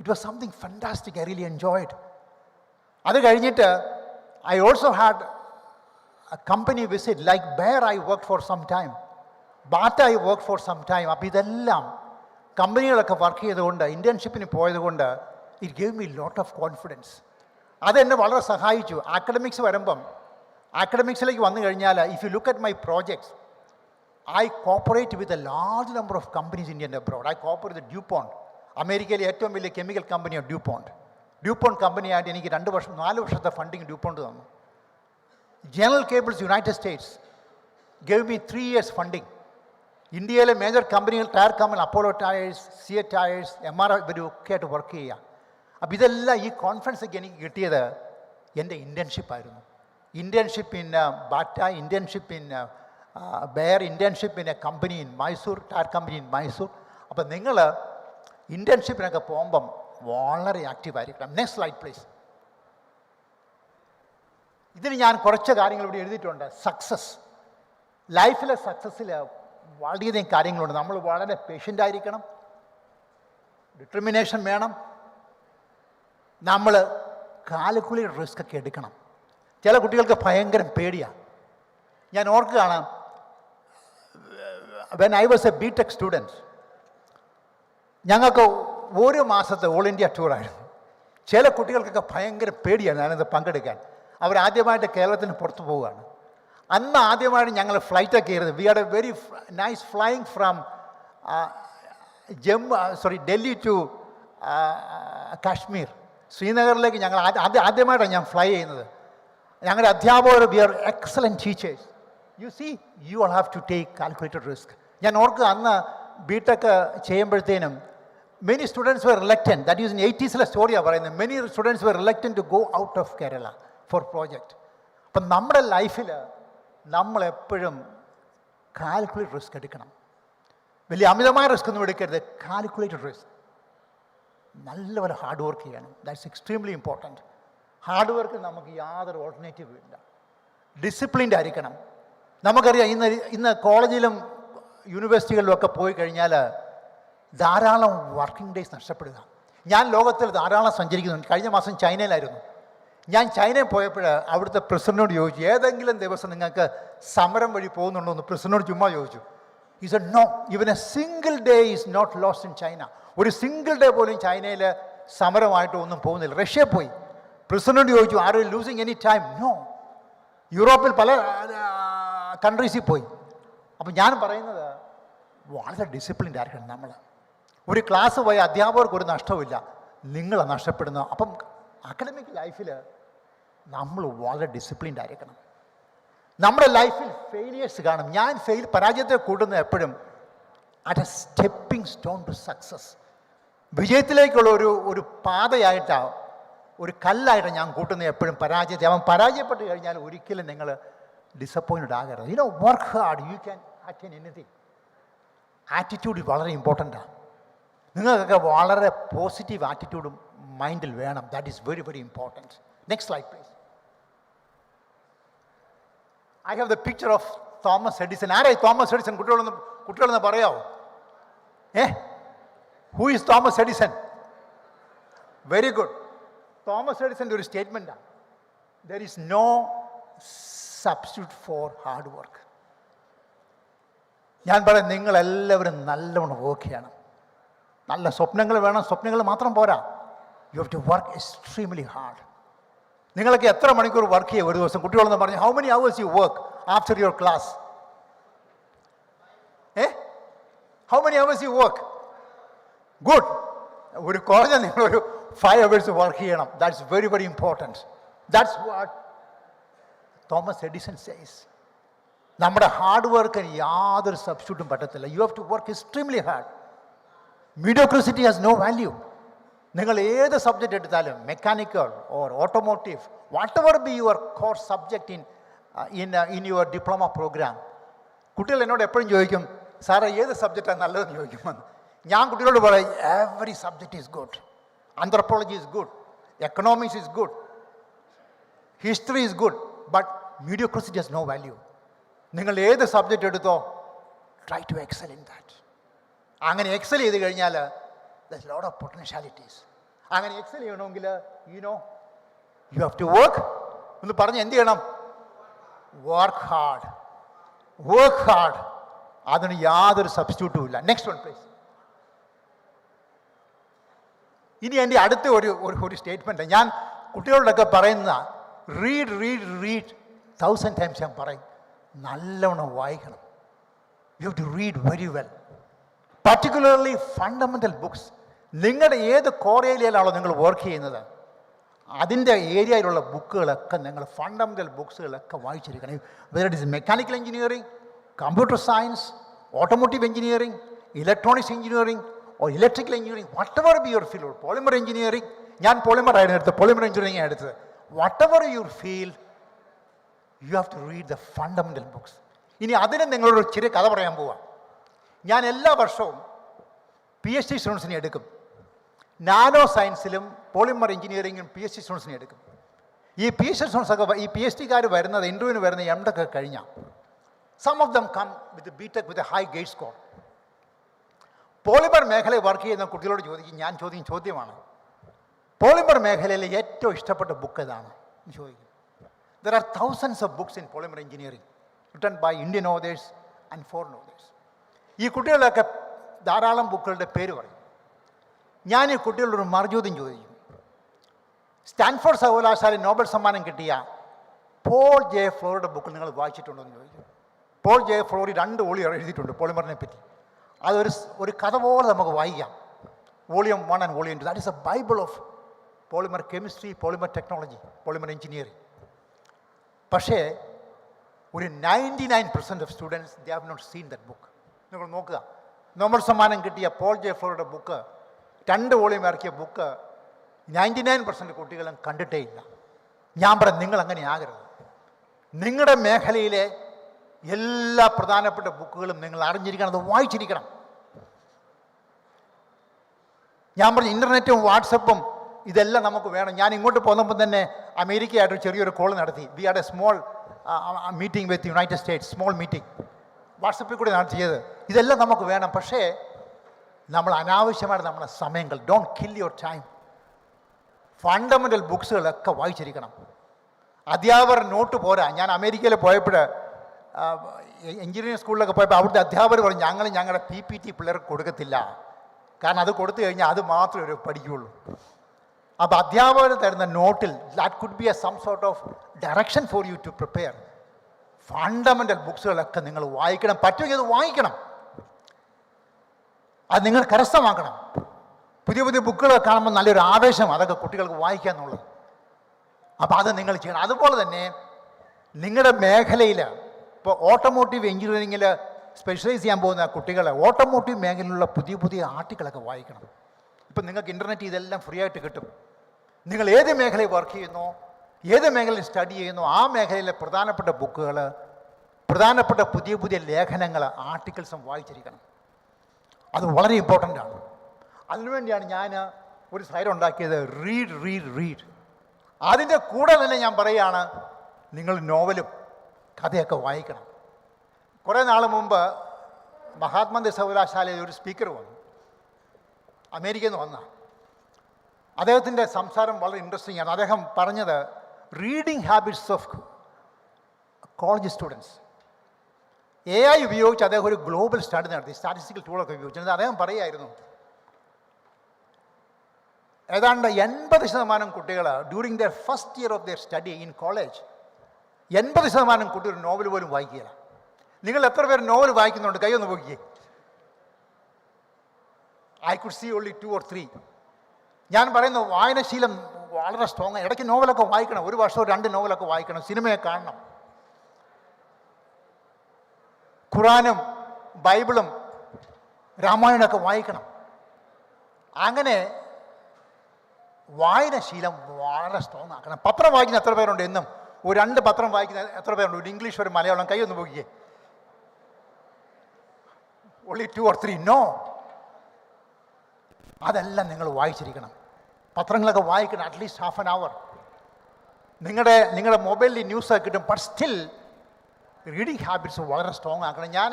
it was something fantastic. I really enjoyed. അത് കഴിഞ്ഞിട്ട് I also had a company visit like Bayer. I work for some time. Bata I work for some time. അപ്പോൾ ഇതെല്ലാം കമ്പനികളൊക്കെ work ചെയ്തുകൊണ്ട്, ഇൻറ്റേൺഷിപ്പിന് പോയതുകൊണ്ട് it gave me lot of confidence. അതെന്നെ വളരെ സഹായിച്ചു. അക്കാഡമിക്സ് വരുമ്പം, അക്കാഡമിക്സിലേക്ക് വന്നു കഴിഞ്ഞാൽ, if you look at my projects, I cooperate with a large number of companies in India and abroad. I cooperate with DuPont. അമേരിക്കയിലെ ഏറ്റവും വലിയ കെമിക്കൽ കമ്പനിയാണ് DuPont. DuPont കമ്പനിയായിട്ട് എനിക്ക് 4 വർഷത്തെ ഫണ്ടിങ് DuPont തന്നു. General cables united states gave me 3 years funding. ഇന്ത്യയിലെ major കമ്പനികൾ, tyre company, Apollo Tyres, Seat Tires, MRO, ഇവരൊക്കെ ആയിട്ട് വർക്ക് ചെയ്യുക. അപ്പോൾ ഇതെല്ലാം ഈ കോൺഫിഡൻസൊക്കെ എനിക്ക് കിട്ടിയത് എൻ്റെ ഇൻറ്റേൺഷിപ്പായിരുന്നു. Internship in Bata, internship in Bayer, internship in a company in Mysore, tyre company in Mysore. അപ്പം നിങ്ങൾ ഇൻറ്റേൺഷിപ്പിനൊക്കെ പോകുമ്പം വളരെ ആക്റ്റീവായിരിക്കണം. Next slide please. ഇതിന് ഞാൻ കുറച്ച് കാര്യങ്ങൾ ഇവിടെ എഴുതിയിട്ടുണ്ട്. സക്സസ്, ലൈഫിലെ സക്സസ്സിൽ വളരെയധികം കാര്യങ്ങളുണ്ട്. നമ്മൾ വളരെ പേഷ്യൻ്റ് ആയിരിക്കണം, ഡിറ്റർമിനേഷൻ വേണം. നമ്മൾ കാൽക്കുലേറ്റഡ് റിസ്ക് ഒക്കെ എടുക്കണം. ചില കുട്ടികൾക്ക് ഭയങ്കര പേടിയാണ്. ഞാൻ ഓർക്കുകയാണ്, when I was A BTech student, ഞങ്ങൾക്ക് ഒരു മാസത്തെ ഓൾ ഇന്ത്യ ടൂറായിരുന്നു. ചില കുട്ടികൾക്കൊക്കെ ഭയങ്കര പേടിയാണ് ഞാനത് പങ്കെടുക്കാൻ. അവരാദ്യമായിട്ട് കേരളത്തിന് പുറത്ത് പോവുകയാണ്. അന്ന് ആദ്യമായിട്ട് ഞങ്ങൾ ഫ്ലൈറ്റൊക്കെ കയറുന്നത്. We had a very nice flying from Delhi to Kashmir, ശ്രീനഗറിലേക്ക് ഞങ്ങൾ ആദ്യമായിട്ടാണ് ഞാൻ ഫ്ലൈ ചെയ്യുന്നത്. ഞങ്ങളുടെ അധ്യാപകർ, we are excellent teachers. You see, you all have to take calculated risk. ഞാൻ ഓർക്കുക, അന്ന് BTech ചെയ്യുമ്പോഴത്തേനും many students were reluctant. That is in 80s സ്റ്റോറിയാണ് പറയുന്നത്. Many students were reluctant to go out of Kerala for project. അപ്പം നമ്മുടെ ലൈഫിൽ നമ്മളെപ്പോഴും calculated risk എടുക്കണം. വലിയ അമിതമായ റിസ്ക് ഒന്നും എടുക്കരുത്. Calculated risk. നല്ലപോലെ ഹാർഡ് വർക്ക് ചെയ്യണം. That's extremely important. Hard work നമുക്ക് യാതൊരു ഓൾട്ടർനേറ്റീവും ഇല്ല. ഡിസിപ്ലിൻഡ് ആയിരിക്കണം. നമുക്കറിയാം, ഇന്ന് കോളേജിലും യൂണിവേഴ്സിറ്റികളിലും ഒക്കെ പോയി കഴിഞ്ഞാൽ ധാരാളം വർക്കിംഗ് ഡേയ്സ് നഷ്ടപ്പെടുക. ഞാൻ ലോകത്തിൽ ധാരാളം സഞ്ചരിക്കുന്നുണ്ട്. കഴിഞ്ഞ മാസം ചൈനയിലായിരുന്നു. ഞാൻ ചൈനയിൽ പോയപ്പോൾ അവിടുത്തെ പ്രസിഡന്റിനോട് ചോദിച്ചു, ഏതെങ്കിലും ദിവസം നിങ്ങൾക്ക് സമരം വഴി പോകുന്നുണ്ടോ എന്ന് പ്രസിഡന്റിനോട് ചുമ്മാ ചോദിച്ചു. He said, no, even a single day is not lost in China. ഒരു സിംഗിൾ ഡേ പോലും ചൈനയിൽ സമരമായിട്ട് ഒന്നും പോകുന്നില്ല. റഷ്യ പോയി. പ്രസിഡന്റ് ചോദിച്ചു, are you losing any time? No. യൂറോപ്പിൽ പല കൺട്രീസിൽ പോയി. അപ്പം ഞാൻ പറയുന്നത്, വളരെ ഡിസിപ്ലിൻഡ് ആയിരിക്കണം നമ്മൾ. ഒരു ക്ലാസ് പോയ അധ്യാപകർക്ക് ഒരു നഷ്ടവുമില്ല, നിങ്ങളെ നഷ്ടപ്പെടുന്നത്. അപ്പം അക്കാഡമിക് ലൈഫിൽ നമ്മൾ വളരെ ഡിസിപ്ലിൻഡ് ആയിരിക്കണം. നമ്മുടെ ലൈഫിൽ ഫെയിലിയേഴ്സ് കാണും. ഞാൻ പരാജയത്തെ കൂട്ടുന്നത് എപ്പോഴും at a stepping stone to success. വിജയത്തിലേക്കുള്ള ഒരു പാതയായിട്ടാണ്, ഒരു കല്ലായിട്ടാണ് ഞാൻ കൂട്ടുന്നത് എപ്പോഴും പരാജയത്തെ. അവൻ പരാജയപ്പെട്ട് കഴിഞ്ഞാൽ ഒരിക്കലും നിങ്ങൾ ഡിസപ്പോയിൻറ്റഡ് ആകരുത്. You know, work hard, you can attain anything. Attitude വളരെ ഇമ്പോർട്ടൻ്റാണ്. നിങ്ങൾക്കൊക്കെ വളരെ പോസിറ്റീവ് ആറ്റിറ്റ്യൂഡും മൈൻഡിൽ വേണം. That is very very important. Next slide please. I have the picture of Thomas Edison. ആരായി തോമസ് എഡിസൺ? കുട്ടികളൊന്ന് പറയാമോ? Who is Thomas Edison? Very good. Thomas എഡിസൻ്റെ ഒരു സ്റ്റേറ്റ്മെൻറ്റാണ്, there is no substitute for hard work. ഞാൻ പറയാം, നിങ്ങളെല്ലാവരും നല്ലവണ്ണം വർക്ക് ചെയ്യണം. നല്ല സ്വപ്നങ്ങൾ വേണം. സ്വപ്നങ്ങൾ മാത്രം പോരാ, you have to work extremely hard. നിങ്ങളൊക്കെ എത്ര മണിക്കൂർ വർക്ക് ചെയ്യുക ഒരു ദിവസം? കുട്ടികളെന്ന് പറഞ്ഞു, how many hours you work after your class? How many hours you work? Good. ഒരു കുറഞ്ഞ നിങ്ങളൊരു 5 hours വർക്ക് ചെയ്യണം. That's very very important. That's what Thomas Edison says. നമ്മുടെ ഹാർഡ് വർക്കിന് യാതൊരു സബ്സ്റ്റിറ്റ്യൂട്ടും പറ്റത്തില്ല. You have to work extremely hard. Mediocrity has no value. നിങ്ങൾ ഏത് സബ്ജക്റ്റ് എടുത്താലും, mechanical or automotive, whatever be your core subject in your diploma programme. കുട്ടികൾ എന്നോട് എപ്പോഴും ചോദിക്കും, സാറേ ഏത് സബ്ജക്റ്റാണ് നല്ലതെന്ന് ചോദിക്കുമെന്ന്. ഞാൻ കുട്ടികളോട് പറയും, every subject is good. Anthropology is good, economics is good, history is good, but mediocrity has no value. നിങ്ങൾ ഏത് സബ്ജക്റ്റ് എടുത്തോ, try to excel in that. അങ്ങനെ എക്സൽ ചെയ്ത് കഴിഞ്ഞാൽ there's a lot of potentialities. അങ്ങനെ എക്സൽ ചെയ്യണമെങ്കിൽ you have to work. ഒന്ന് പറഞ്ഞ് എന്ത് ചെയ്യണം? Work hard. Work hard. അതിന് യാതൊരു സബ്സ്റ്റിറ്റ്യൂട്ടും ഇല്ല. Next one please. ഇനി എൻ്റെ അടുത്ത ഒരു സ്റ്റേറ്റ്മെൻറ്റ് ഞാൻ കുട്ടികളോടൊക്കെ പറയുന്ന, റീഡ് 1000 times ഞാൻ പറയും, നല്ലവണ്ണം വായിക്കണം. You have to read very well, particularly fundamental books. നിങ്ങളുടെ ഏത് കോർ ഏരിയയിലാണോ നിങ്ങൾ വർക്ക് ചെയ്യുന്നത്, അതിൻ്റെ ഏരിയയിലുള്ള ബുക്കുകളൊക്കെ നിങ്ങൾ ഫണ്ടമെൻ്റൽ ബുക്സുകളൊക്കെ വായിച്ചിരിക്കണം. Whether it is mechanical engineering, computer science, automotive engineering, electronics engineering or electrical engineering, whatever be your field, polymer engineering. ഞാൻ പോളിമർ ആയിരുന്നു എടുത്തത്, പോളിമർ എഞ്ചിനീയറിംഗ് എടുത്തത്. Whatever your field, you have to read the fundamental books. ഇനി അതിന് നിങ്ങളൊരു ചെറിയ കഥ പറയാൻ പോവാം. ഞാൻ എല്ലാ വർഷവും PhD സ്റ്റുഡൻസിനെ എടുക്കും. നാനോ സയൻസിലും പോളിമർ എഞ്ചിനീയറിംഗും PhD സ്റ്റുഡൻസിനെ എടുക്കും. ഈ PhD സ്റ്റുഡൻസൊക്കെ, ഈ PhD-കാർ വരുന്നത്, ഇൻ്റർവ്യൂവിന് വരുന്നത് MTech കഴിഞ്ഞാൽ. Some of them come with BTech with a high GATE score. Polymer മേഖലയിൽ വർക്ക് ചെയ്യുന്ന കുട്ടികളോട് ചോദിക്കും, ഞാൻ ചോദിക്കുന്ന ചോദ്യമാണ്, പോളിമർ മേഖലയിലെ ഏറ്റവും ഇഷ്ടപ്പെട്ട ബുക്ക് ഏതാണ് എന്ന് ചോദിക്കും. There are thousands of books in polymer engineering written by Indian authors and foreign authors. ഈ കുട്ടികളൊക്കെ ധാരാളം ബുക്കുകളുടെ പേര് പറയും. ഞാൻ ഈ കുട്ടികളോട് മറുചോദ്യം ചോദിക്കും. സ്റ്റാൻഫോർഡ് സർവകലാശാല നോബൽ സമ്മാനം കിട്ടിയ പോൾ ജെ ഫ്ലോറുടെ ബുക്ക് നിങ്ങൾ വായിച്ചിട്ടുണ്ടോ എന്ന് ചോദിക്കും. പോൾ ജെ ഫ്ലോർ 2 വോളിയം എഴുതിയിട്ടുണ്ട് പോളിമറിനെ പറ്റി. അതൊരു കഥ പോലെ നമുക്ക് വായിക്കാം. Volume 1 and volume 2. That is a Bible of polymer chemistry, polymer technology, polymer engineering. പക്ഷേ ഒരു 99% of students they have not seen that book. നിങ്ങൾ നോക്കുക, നോബൽ സമ്മാനം കിട്ടിയ പോൾ ജെ ഫ്ലോറുടെ ബുക്ക്, 2 വോളിയം ഇറക്കിയ ബുക്ക് 99% കുട്ടികളും കണ്ടിട്ടേ ഇല്ല. ഞാൻ പറയാം, നിങ്ങൾ അങ്ങനെ ആകരുത്. നിങ്ങളുടെ മേഖലയിലെ എല്ലാ പ്രധാനപ്പെട്ട ബുക്കുകളും നിങ്ങൾ അറിഞ്ഞിരിക്കണം, അത് വായിച്ചിരിക്കണം. ഞാൻ പറഞ്ഞു, ഇൻ്റർനെറ്റും വാട്സപ്പും ഇതെല്ലാം നമുക്ക് വേണം. ഞാൻ ഇങ്ങോട്ട് പോന്നപ്പോൾ തന്നെ അമേരിക്കയായിട്ട് ചെറിയൊരു കോൾ നടത്തി. V had a small meeting with United States, small meeting വാട്സപ്പിൽ കൂടി നടത്തിയത്. ഇതെല്ലാം നമുക്ക് വേണം. പക്ഷേ നമ്മൾ അനാവശ്യമായിട്ട് നമ്മുടെ സമയങ്ങൾ, don't kill your time. Fundamental ബുക്സുകളൊക്കെ വായിച്ചിരിക്കണം. അധ്യാപകർ നോട്ട് പോരാ. ഞാൻ അമേരിക്കയിൽ പോയപ്പോൾ എഞ്ചിനീയറിംഗ് സ്കൂളിലൊക്കെ പോയപ്പോൾ അവിടുത്തെ അധ്യാപകർ പറഞ്ഞു, ഞങ്ങൾ ഞങ്ങളുടെ PPT പിള്ളേർക്ക് കൊടുക്കത്തില്ല, കാരണം അത് കൊടുത്തു കഴിഞ്ഞാൽ അത് മാത്രമേ ഒരു പഠിക്കുകയുള്ളൂ. അപ്പോൾ അധ്യാപകർ തരുന്ന നോട്ടിൽ that could be a some sort of direction for you to prepare. Fundamental ബുക്സുകളൊക്കെ നിങ്ങൾ വായിക്കണം. പറ്റുമെങ്കിൽ അത് വായിക്കണം, അത് നിങ്ങൾ കരസ്ഥമാക്കണം. പുതിയ പുതിയ ബുക്കുകളൊക്കെ കാണുമ്പോൾ നല്ലൊരു ആവേശം അതൊക്കെ കുട്ടികൾക്ക് വായിക്കുക എന്നുള്ളത്. അപ്പോൾ അത് നിങ്ങൾ ചെയ്യണം. അതുപോലെ തന്നെ നിങ്ങളുടെ മേഖലയിൽ ഇപ്പോൾ ഓട്ടോമോട്ടീവ് എഞ്ചിനീയറിംഗിൽ സ്പെഷ്യലൈസ് ചെയ്യാൻ പോകുന്ന കുട്ടികൾ ഓട്ടോമോട്ടീവ് മേഖലയിലുള്ള പുതിയ പുതിയ ആർട്ടിക്കിളൊക്കെ വായിക്കണം. ഇപ്പം നിങ്ങൾക്ക് ഇൻ്റർനെറ്റ് ഇതെല്ലാം ഫ്രീ ആയിട്ട് കിട്ടും. നിങ്ങൾ ഏത് മേഖലയിൽ വർക്ക് ചെയ്യുന്നോ, ഏത് മേഖലയിൽ സ്റ്റഡി ചെയ്യുന്നോ, ആ മേഖലയിലെ പ്രധാനപ്പെട്ട ബുക്കുകൾ, പ്രധാനപ്പെട്ട പുതിയ പുതിയ ലേഖനങ്ങൾ, ആർട്ടിക്കിൾസും വായിച്ചിരിക്കണം. അത് വളരെ ഇമ്പോർട്ടൻ്റ് ആണ്. അതിനുവേണ്ടിയാണ് ഞാൻ ഒരു സ്ലൈഡ് ഉണ്ടാക്കിയത്, റീഡ് റീഡ് റീഡ്. അതിൻ്റെ കൂടെ തന്നെ ഞാൻ പറയുകയാണ്, നിങ്ങൾ നോവലും കഥയൊക്കെ വായിക്കണം. കുറേ നാൾ മുമ്പ് മഹാത്മാഗാന്ധി സർവകലാശാലയിൽ ഒരു സ്പീക്കർ വന്നു, അമേരിക്കയിൽ നിന്ന് വന്ന. അദ്ദേഹത്തിൻ്റെ സംസാരം വളരെ ഇൻട്രസ്റ്റിംഗ് ആണ്. അദ്ദേഹം പറഞ്ഞത് reading habits of college students. AI ഉപയോഗിച്ച് അദ്ദേഹം ഒരു ഗ്ലോബൽ സ്റ്റഡി നടത്തി, സ്റ്റാറ്റിസ്റ്റിക്കൽ ടൂളൊക്കെ ഉപയോഗിച്ചിട്ട്. അദ്ദേഹം പറയുമായിരുന്നു, ഏതാണ്ട് 80% കുട്ടികൾ during there first year of their study in college 80% കുട്ടികൾ നോവൽ പോലും വായിക്കുകയില്ല. നിങ്ങൾ എത്ര പേർ നോവൽ വായിക്കുന്നുണ്ട്? കൈയൊന്ന് നോക്കിയേ. I could see only 2 or 3. ഞാൻ പറയുന്ന വായനശീലം വളരെ സ്ട്രോങ്. ഇടയ്ക്ക് നോവലൊക്കെ വായിക്കണം. ഒരു വർഷമോ 2 നോവലൊക്കെ വായിക്കണം. സിനിമയെ കാണണം. ഖുറാനും ബൈബിളും രാമായണമൊക്കെ വായിക്കണം. അങ്ങനെ വായനശീലം വളരെ സ്ട്രോങ് ആക്കണം. പത്രം വായിക്കുന്ന എത്ര പേരുണ്ട്? എന്നും ഒരു 2 പത്രം വായിക്കുന്ന എത്ര പേരുണ്ട്? ഒരു ഇംഗ്ലീഷ്, ഒരു മലയാളം. കൈ ഒന്ന് പോകിയേ. only 2 or 3. നോ, അതെല്ലാം നിങ്ങൾ വായിച്ചിരിക്കണം. പത്രങ്ങളൊക്കെ വായിക്കണം. At least half an hour. നിങ്ങളുടെ മൊബൈലിൽ ന്യൂസൊക്കെ കിട്ടും. ബട്ട് സ്റ്റിൽ റീഡിങ് ഹാബിറ്റ്സ് വളരെ സ്ട്രോങ് ആക്കണം. ഞാൻ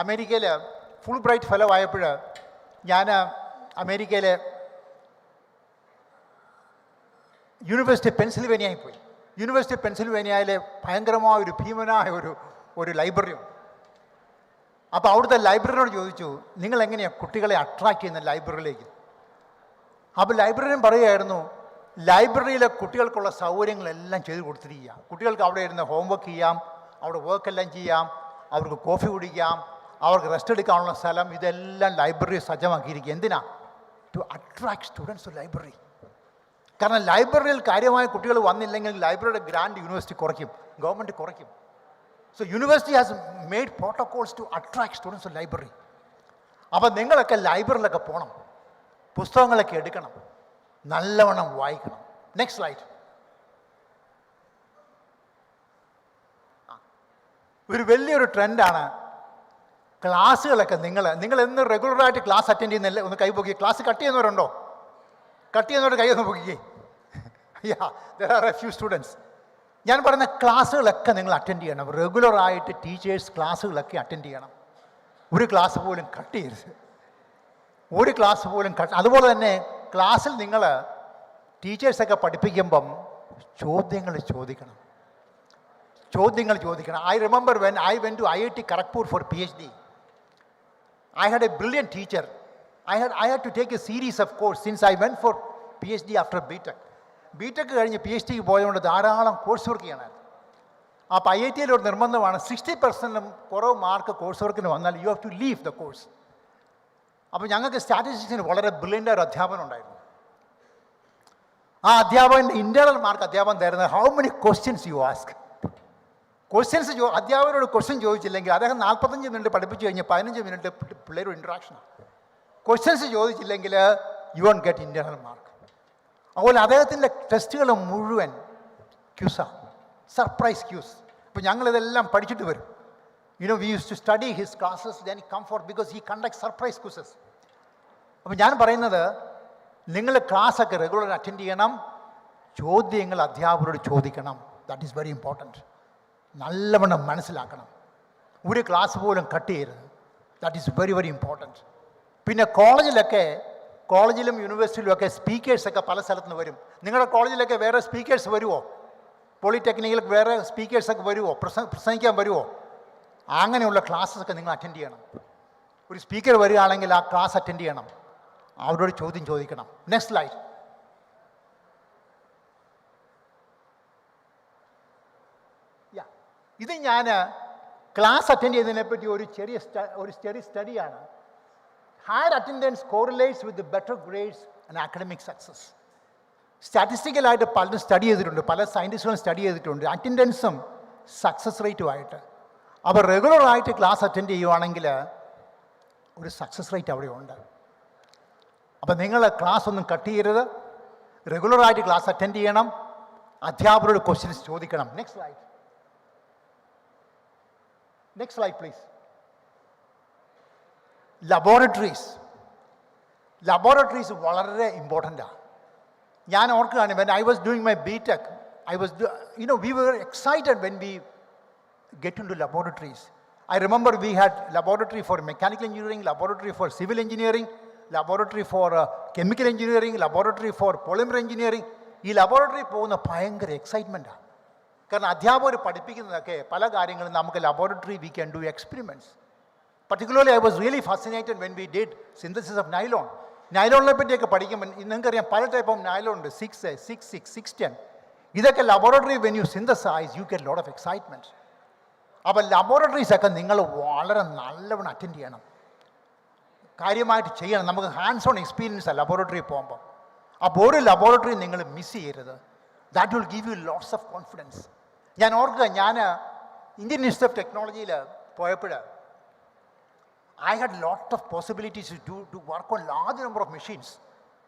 അമേരിക്കയിൽ ഫുൾ ബ്രൈറ്റ് ഫെലോ ആയപ്പോൾ ഞാൻ അമേരിക്കയിലെ യൂണിവേഴ്സിറ്റി പെൻസിൽവേനിയയിൽ പോയി. യൂണിവേഴ്സിറ്റി പെൻസിൽവേനിയയിലെ ഭയങ്കരമായ ഒരു ഭീമനായ ഒരു ലൈബ്രറി ഉണ്ട്. അപ്പോൾ അവിടുത്തെ ലൈബ്രറിയോട് ചോദിച്ചു, നിങ്ങൾ എങ്ങനെയാണ് കുട്ടികളെ അട്രാക്റ്റ് ചെയ്യുന്ന ലൈബ്രറിയിലേക്ക്? അപ്പോൾ ലൈബ്രറിയൻ പറയുമായിരുന്നു, ലൈബ്രറിയിലെ കുട്ടികൾക്കുള്ള സൗകര്യങ്ങളെല്ലാം ചെയ്തു കൊടുത്തിരിക്കുക. കുട്ടികൾക്ക് അവിടെ ഇരുന്ന് ഹോംവർക്ക് ചെയ്യാം, അവിടെ വർക്കെല്ലാം ചെയ്യാം, അവർക്ക് കോഫി കുടിക്കാം, അവർക്ക് റെസ്റ്റ് എടുക്കാനുള്ള സ്ഥലം, ഇതെല്ലാം ലൈബ്രറി സജ്ജമാക്കിയിരിക്കുക. എന്തിനാ? To attract students to library. കാരണം ലൈബ്രറിയിൽ കാര്യമായ കുട്ടികൾ വന്നില്ലെങ്കിൽ ലൈബ്രറിയുടെ ഗ്രാൻഡ് യൂണിവേഴ്സിറ്റി കുറയ്ക്കും, ഗവൺമെൻറ് കുറയ്ക്കും. So university has made protocols to attract students to library. അപ്പോൾ നിങ്ങളൊക്കെ ലൈബ്രറിയിലൊക്കെ പോകണം, പുസ്തകങ്ങളൊക്കെ എടുക്കണം, നല്ലവണ്ണം വായിക്കണം. Next slide. ഒരു വലിയൊരു ട്രെൻഡാണ് ക്ലാസ്സുകളൊക്കെ. നിങ്ങൾ എന്ന് റെഗുലറായിട്ട് ക്ലാസ് അറ്റൻഡ് ചെയ്യുന്നില്ല? ഒന്ന് കൈ പൊക്കി. Class cut ചെയ്യുന്നവരുണ്ടോ? കട്ട് ചെയ്യുന്നവരുടെ കൈ ഒന്ന് പൊക്കിക്കേ. there are a few students. ഞാൻ പറയുന്ന ക്ലാസ്സുകളൊക്കെ നിങ്ങൾ അറ്റൻഡ് ചെയ്യണം. റെഗുലറായിട്ട് ടീച്ചേഴ്സ് ക്ലാസ്സുകളൊക്കെ അറ്റൻഡ് ചെയ്യണം. ഒരു ക്ലാസ് പോലും കട്ട് ചെയ്യരുത്. ഒരു ക്ലാസ് പോലും അതുപോലെ തന്നെ ക്ലാസ്സിൽ നിങ്ങൾ ടീച്ചേഴ്സൊക്കെ പഠിപ്പിക്കുമ്പം ചോദ്യങ്ങൾ ചോദിക്കണം. I remember when I went to IIT Kharagpur for PhD, I had a brilliant teacher. I had to take a series of course since I went for PhD after BTech. BTech കഴിഞ്ഞ് PhD പോയതുകൊണ്ട് ധാരാളം course work ചെയ്യണമായിരുന്നു. അപ്പോൾ IIT-യിൽ ഒരു നിർബന്ധമാണ് 60% കുറവ് mark course വർക്കിന് വന്നാൽ you have to leave the course. അപ്പോൾ ഞങ്ങൾക്ക് സ്റ്റാറ്റിസ്റ്റിക്സിന് വളരെ ബ്രില്യൻ്റ് ഒരു അധ്യാപനം ഉണ്ടായിരുന്നു. ആ അധ്യാപകൻ്റെ ഇൻറ്റേർണൽ മാർക്ക് അധ്യാപകൻ തരുന്നത് how many questions you ask. അധ്യാപകരോട് ക്വസ്റ്റ്യൻ ചോദിച്ചില്ലെങ്കിൽ അദ്ദേഹം 45 മിനിറ്റ് പഠിപ്പിച്ചു കഴിഞ്ഞ് 15 മിനിറ്റ് പിള്ളേരും ഇൻട്രാക്ഷനാണ്. ക്വസ്റ്റ്യൻസ് ചോദിച്ചില്ലെങ്കിൽ you won't get internal mark. അതുപോലെ അദ്ദേഹത്തിൻ്റെ ടെസ്റ്റുകൾ മുഴുവൻ ക്യൂസാണ്, സർപ്രൈസ് ക്യൂസ്. അപ്പോൾ ഞങ്ങളിതെല്ലാം പഠിച്ചിട്ട് വരും. we used to study his classes, then come for because he conducts surprise quizzes. അപ്പോൾ ഞാൻ പറയുന്നത് നിങ്ങൾ ക്ലാസ്സൊക്കെ റെഗുലർ അറ്റൻഡ് ചെയ്യണം, ചോദ്യങ്ങൾ അധ്യാപകരോട് ചോദിക്കണം. That is very important. നല്ലവണ്ണം മനസ്സിലാക്കണം, ഒരു ക്ലാസ് പോലും കട്ട് ചെയ്യരുത്. That is very very important. പിന്നെ കോളേജിലും യൂണിവേഴ്സിറ്റിയിലുമൊക്കെ സ്പീക്കേഴ്സൊക്കെ പല സ്ഥലത്ത് നിന്ന് വരും. നിങ്ങളുടെ കോളേജിലൊക്കെ വേറെ സ്പീക്കേഴ്സ് വരുമോ? പോളിടെക്നിക്കിൽ വേറെ സ്പീക്കേഴ്സൊക്കെ വരുമോ? പ്രസംഗിക്കാൻ വരുമോ? അങ്ങനെയുള്ള ക്ലാസ്സൊക്കെ നിങ്ങൾ അറ്റൻഡ് ചെയ്യണം. ഒരു സ്പീക്കർ വരികയാണെങ്കിൽ ആ ക്ലാസ് അറ്റൻഡ് ചെയ്യണം, അവരോട് ചോദ്യം ചോദിക്കണം. Next slide. ഇത് ഞാൻ ക്ലാസ് അറ്റൻഡ് ചെയ്തതിനെപ്പറ്റി ഒരു ചെറിയ സ്റ്റഡിയാണ്. Higher attendance correlates with better grades and academic success. സ്റ്റാറ്റിസ്റ്റിക്കലായിട്ട് പലരും സ്റ്റഡി ചെയ്തിട്ടുണ്ട്, പല സയൻറ്റിസ്റ്റുകളും സ്റ്റഡി ചെയ്തിട്ടുണ്ട് അറ്റൻഡൻസും സക്സസ് റേറ്റുമായിട്ട്. അപ്പോൾ റെഗുലറായിട്ട് ക്ലാസ് അറ്റൻഡ് ചെയ്യുവാണെങ്കിൽ ഒരു സക്സസ് റേറ്റ് അവിടെ ഉണ്ട്. അപ്പോൾ നിങ്ങൾ ക്ലാസ് ഒന്നും കട്ട് ചെയ്യരുത്, റെഗുലറായിട്ട് ക്ലാസ് അറ്റൻഡ് ചെയ്യണം, അധ്യാപകരോട് ക്വസ്റ്റ്യൻസ് ചോദിക്കണം. Next slide please. Laboratories വളരെ ഇമ്പോർട്ടൻ്റാണ്. ഞാൻ ഓർക്കുകയാണ്, when I was doing my BTech, we were excited when we get into laboratories. I remember we had laboratory for mechanical engineering, laboratory for civil engineering, laboratory for chemical engineering, laboratory for polymer engineering. ഈ laboratory പോകുന്ന ഭയങ്കര എക്സൈറ്റ്മെൻറ്റാണ്. കാരണം അധ്യാപകർ പഠിപ്പിക്കുന്നതൊക്കെ പല കാര്യങ്ങളും നമുക്ക് laboratory we can do experiments. Particularly I was really fascinated when we did synthesis of nylon. നൈലോണിനെ പറ്റിയൊക്കെ പഠിക്കുമ്പോൾ നിങ്ങൾക്കറിയാം പല ടൈപ്പ് ഓഫ് നൈലോൺ ഉണ്ട്, 6A, 6, 610. ഇതൊക്കെ laboratory when you synthesize you get lot of excitement. അപ്പോൾ ലബോറട്ടറീസൊക്കെ നിങ്ങൾ വളരെ നല്ലവണ്ണം അറ്റൻഡ് ചെയ്യണം, കാര്യമായിട്ട് ചെയ്യണം. നമുക്ക് ഹാൻഡ്സ് ഓൺ എക്സ്പീരിയൻസാണ് ലബോറട്ടറി പോകുമ്പോൾ. അപ്പോൾ ഒരു ലബോറട്ടറി നിങ്ങൾ മിസ് ചെയ്യരുത്. That will give you lots of confidence. ഞാൻ ഓർക്കുക, ഞാൻ ഇന്ത്യൻ ഇൻസ്റ്റിറ്റ്യൂട്ട് ഓഫ് ടെക്നോളജിയിൽ പോയപ്പോൾ I had lot of possibilities to work on large number of machines.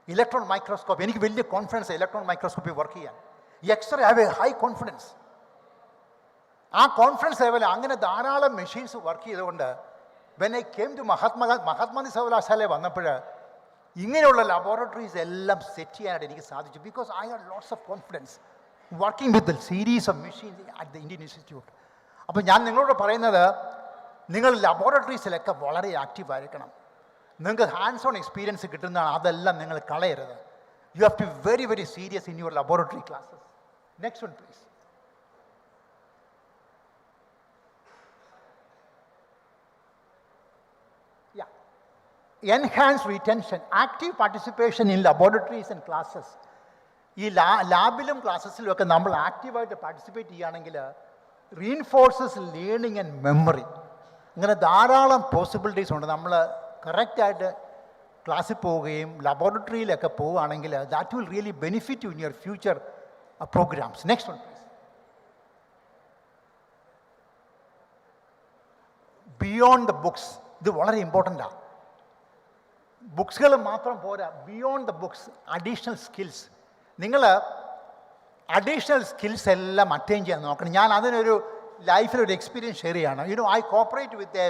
Electron microscope, എനിക്ക് വലിയ കോൺഫിഡൻസ് ഇലക്ട്രോൺ മൈക്രോസ്കോപ്പിൽ വർക്ക് ചെയ്യാൻ. X ray have a high confidence. ആ കോൺഫിഡൻസ് ലെവൽ അങ്ങനെ ധാരാളം മെഷീൻസ് വർക്ക് ചെയ്തുകൊണ്ട് when I came to Mahatma Gandhi സർവകലാശാലയിൽ വന്നപ്പോൾ ഇങ്ങനെയുള്ള ലബോറട്ടറീസ് എല്ലാം സെറ്റ് ചെയ്യാനായിട്ട് എനിക്ക് സാധിച്ചു. Because I had lots of confidence working with the series of machines at the Indian Institute. അപ്പോൾ ഞാൻ നിങ്ങളോട് പറയുന്നത്, നിങ്ങൾ ലബോറട്ടറീസിലൊക്കെ വളരെ ആക്റ്റീവായിരിക്കണം. നിങ്ങൾക്ക് ഹാൻഡ്സ് ഓൺ എക്സ്പീരിയൻസ് കിട്ടുന്നതാണ്, അതെല്ലാം നിങ്ങൾ കളയരുത്. You have to be very very serious in your laboratory classes. Next one please. Enhanced retention, active participation in laboratories and classes. ഈ ലാബിലും ക്ലാസ്സസിലും ഒക്കെ നമ്മൾ ആക്റ്റീവായിട്ട് പാർട്ടിസിപ്പേറ്റ് ചെയ്യുകയാണെങ്കിൽ റീഇൻഫോഴ്സസ് ലേണിംഗ് ആൻഡ് മെമ്മറി. ഇങ്ങനെ ധാരാളം പോസിബിലിറ്റീസ് ഉണ്ട്. നമ്മൾ കറക്റ്റായിട്ട് ക്ലാസ്സിൽ പോവുകയും ലബോറട്ടറിയിലൊക്കെ പോവുകയാണെങ്കിൽ that will really benefit you in your future programmes. Next one please. Beyond the books, ഇത് വളരെ ഇമ്പോർട്ടൻ്റാണ്. ബുക്സുകൾ മാത്രം പോരാ, beyond the books additional skills. നിങ്ങൾ അഡീഷണൽ സ്കിൽസ് എല്ലാം അറ്റൈൻ ചെയ്യാൻ നോക്കണം. ഞാൻ അതിനൊരു ലൈഫിലൊരു എക്സ്പീരിയൻസ് ഷെയർ ചെയ്യാണ്. I cooperate with a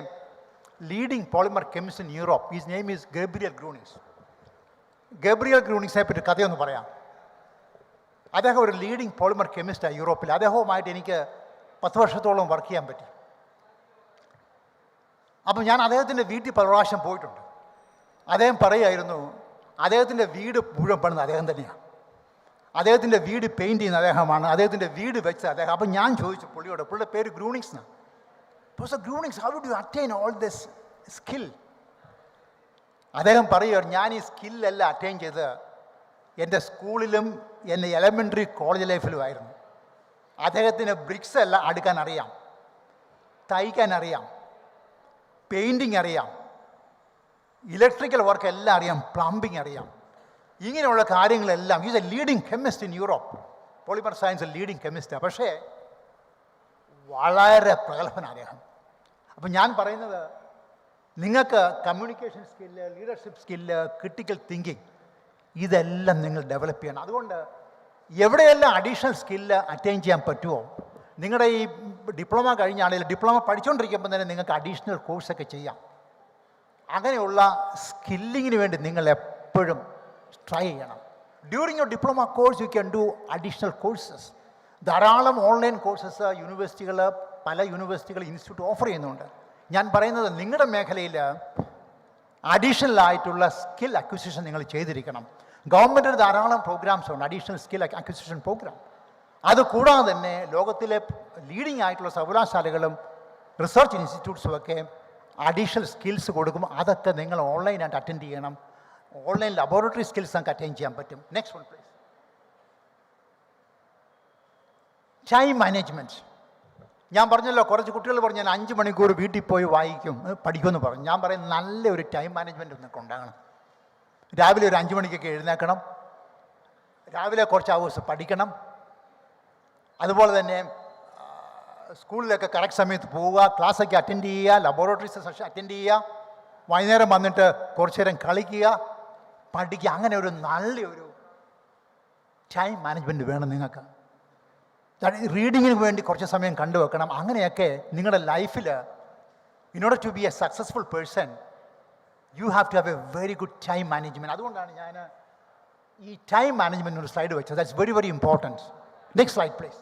leading polymer chemist in Europe. His name is Gabriel Grunings. Gabriel ഗ്രൂണിങ്സിനെ പറ്റി കഥയൊന്ന് പറയാം. അദ്ദേഹം ഒരു ലീഡിങ് പോളിമർ കെമിസ്റ്റാണ് യൂറോപ്പിൽ. അദ്ദേഹവുമായിട്ട് എനിക്ക് 10 വർഷത്തോളം വർക്ക് ചെയ്യാൻ പറ്റി. അപ്പോൾ ഞാൻ അദ്ദേഹത്തിൻ്റെ വീട്ടിൽ പല പ്രാവശ്യം പോയിട്ടുണ്ട്. അദ്ദേഹം പറയുമായിരുന്നു, അദ്ദേഹത്തിൻ്റെ വീട് മുഴുവൻ പണിത് അദ്ദേഹം തന്നെയാണ്, അദ്ദേഹത്തിൻ്റെ വീട് പെയിൻറ്റ് ചെയ്യുന്ന അദ്ദേഹമാണ്, അദ്ദേഹത്തിൻ്റെ വീട് വെച്ച അദ്ദേഹം. അപ്പം ഞാൻ ചോദിച്ചു പുള്ളിയുടെ പേര് ഗ്രൂണിങ്സ് എന്നാണ്. Professor Grunings, how do you attain all this skill? അദ്ദേഹം പറയുകയാണ്, ഞാൻ ഈ സ്കില്ലെല്ലാം അറ്റൈൻ ചെയ്ത് എൻ്റെ സ്കൂളിലും എൻ്റെ എലമെൻ്ററി കോളേജ് ലൈഫിലുമായിരുന്നു. അദ്ദേഹത്തിന് ബ്രിക്സ് എല്ലാം അടുക്കാൻ അറിയാം, തയ്ക്കാൻ അറിയാം, പെയിൻറ്റിങ് അറിയാം, ഇലക്ട്രിക്കൽ വർക്ക് എല്ലാം അറിയാം, പ്ലംബിങ് അറിയാം. ഇങ്ങനെയുള്ള കാര്യങ്ങളെല്ലാം. Is a leading chemist in Europe, polymer science leading കെമിസ്റ്റാണ്. പക്ഷേ വളരെ പ്രഗത്ഭനാണ് അദ്ദേഹം. അപ്പം ഞാൻ പറയുന്നത്, നിങ്ങൾക്ക് communication skill, leadership skill, critical thinking, ഇതെല്ലാം നിങ്ങൾ ഡെവലപ്പ് ചെയ്യണം. അതുകൊണ്ട് എവിടെയെല്ലാം അഡീഷണൽ സ്കില്ല് അറ്റൈൻ ചെയ്യാൻ പറ്റുമോ, നിങ്ങളുടെ ഈ ഡിപ്ലോമ കഴിഞ്ഞാണെങ്കിൽ ഡിപ്ലോമ പഠിച്ചുകൊണ്ടിരിക്കുമ്പോൾ തന്നെ നിങ്ങൾക്ക് അഡീഷണൽ കോഴ്സൊക്കെ ചെയ്യാം. അങ്ങനെയുള്ള സ്കില്ലിങ്ങിന് വേണ്ടി നിങ്ങൾ എപ്പോഴും ട്രൈ ചെയ്യണം. During your diploma course you can do additional courses. ധാരാളം ഓൺലൈൻ കോഴ്സസ് പല യൂണിവേഴ്സിറ്റികൾ ഇൻസ്റ്റിറ്റ്യൂട്ട് ഓഫർ ചെയ്യുന്നുണ്ട്. ഞാൻ പറയുന്നത്, നിങ്ങളുടെ മേഖലയിൽ അഡീഷണൽ ആയിട്ടുള്ള സ്കിൽ അക്വിസിഷൻ നിങ്ങൾ ചെയ്തിരിക്കണം. ഗവൺമെൻറ്റിന് ധാരാളം പ്രോഗ്രാംസ് ഉണ്ട്, അഡീഷണൽ സ്കിൽ അക്വിസിഷൻ പ്രോഗ്രാം. അതുകൂടാതെ തന്നെ ലോകത്തിലെ ലീഡിംഗ് ആയിട്ടുള്ള സർവകലാശാലകളും റിസർച്ച് ഇൻസ്റ്റിറ്റ്യൂട്ട്സും ഒക്കെ അഡീഷണൽ സ്കിൽസ് കൊടുക്കും. അതൊക്കെ നിങ്ങൾ ഓൺലൈനായിട്ട് അറ്റൻഡ് ചെയ്യണം. ഓൺലൈൻ ലബോറട്ടറി സ്കിൽസ് നമുക്ക് അറ്റൻഡ് ചെയ്യാൻ പറ്റും. Next one please. Time management. ഞാൻ പറഞ്ഞല്ലോ, കുറച്ച് കുട്ടികൾ പറഞ്ഞു ഞാൻ 5 മണിക്കൂർ വീട്ടിൽ പോയി വായിക്കും പഠിക്കുമെന്ന് പറഞ്ഞു. ഞാൻ പറയും, നല്ലൊരു ടൈം മാനേജ്മെൻറ്റ് നിങ്ങൾക്ക് ഉണ്ടാകണം. രാവിലെ ഒരു 5 മണിക്കൊക്കെ എഴുന്നേൽക്കണം, രാവിലെ കുറച്ച് അവേഴ്സ് പഠിക്കണം, അതുപോലെ തന്നെ സ്കൂളിലൊക്കെ കറക്റ്റ് സമയത്ത് പോവുക, ക്ലാസ്സൊക്കെ അറ്റൻഡ് ചെയ്യുക, ലബോറട്ടറീസ് സെഷൻ അറ്റൻഡ് ചെയ്യുക, വൈകുന്നേരം വന്നിട്ട് കുറച്ച് നേരം കളിക്കുക, പഠിക്കുക. അങ്ങനെ ഒരു നല്ലൊരു ടൈം മാനേജ്മെൻറ്റ് വേണം നിങ്ങൾക്ക്. റീഡിങ്ങിന് വേണ്ടി കുറച്ച് സമയം കണ്ടുവെക്കണം. അങ്ങനെയൊക്കെ നിങ്ങളുടെ ലൈഫിൽ in order to be a successful person you have to have a very good time management. അതുകൊണ്ടാണ് ഞാൻ ഈ ടൈം മാനേജ്മെൻറ്റ് ഒരു സ്ലൈഡ് വെച്ചത്. That's very very important. Next slide please.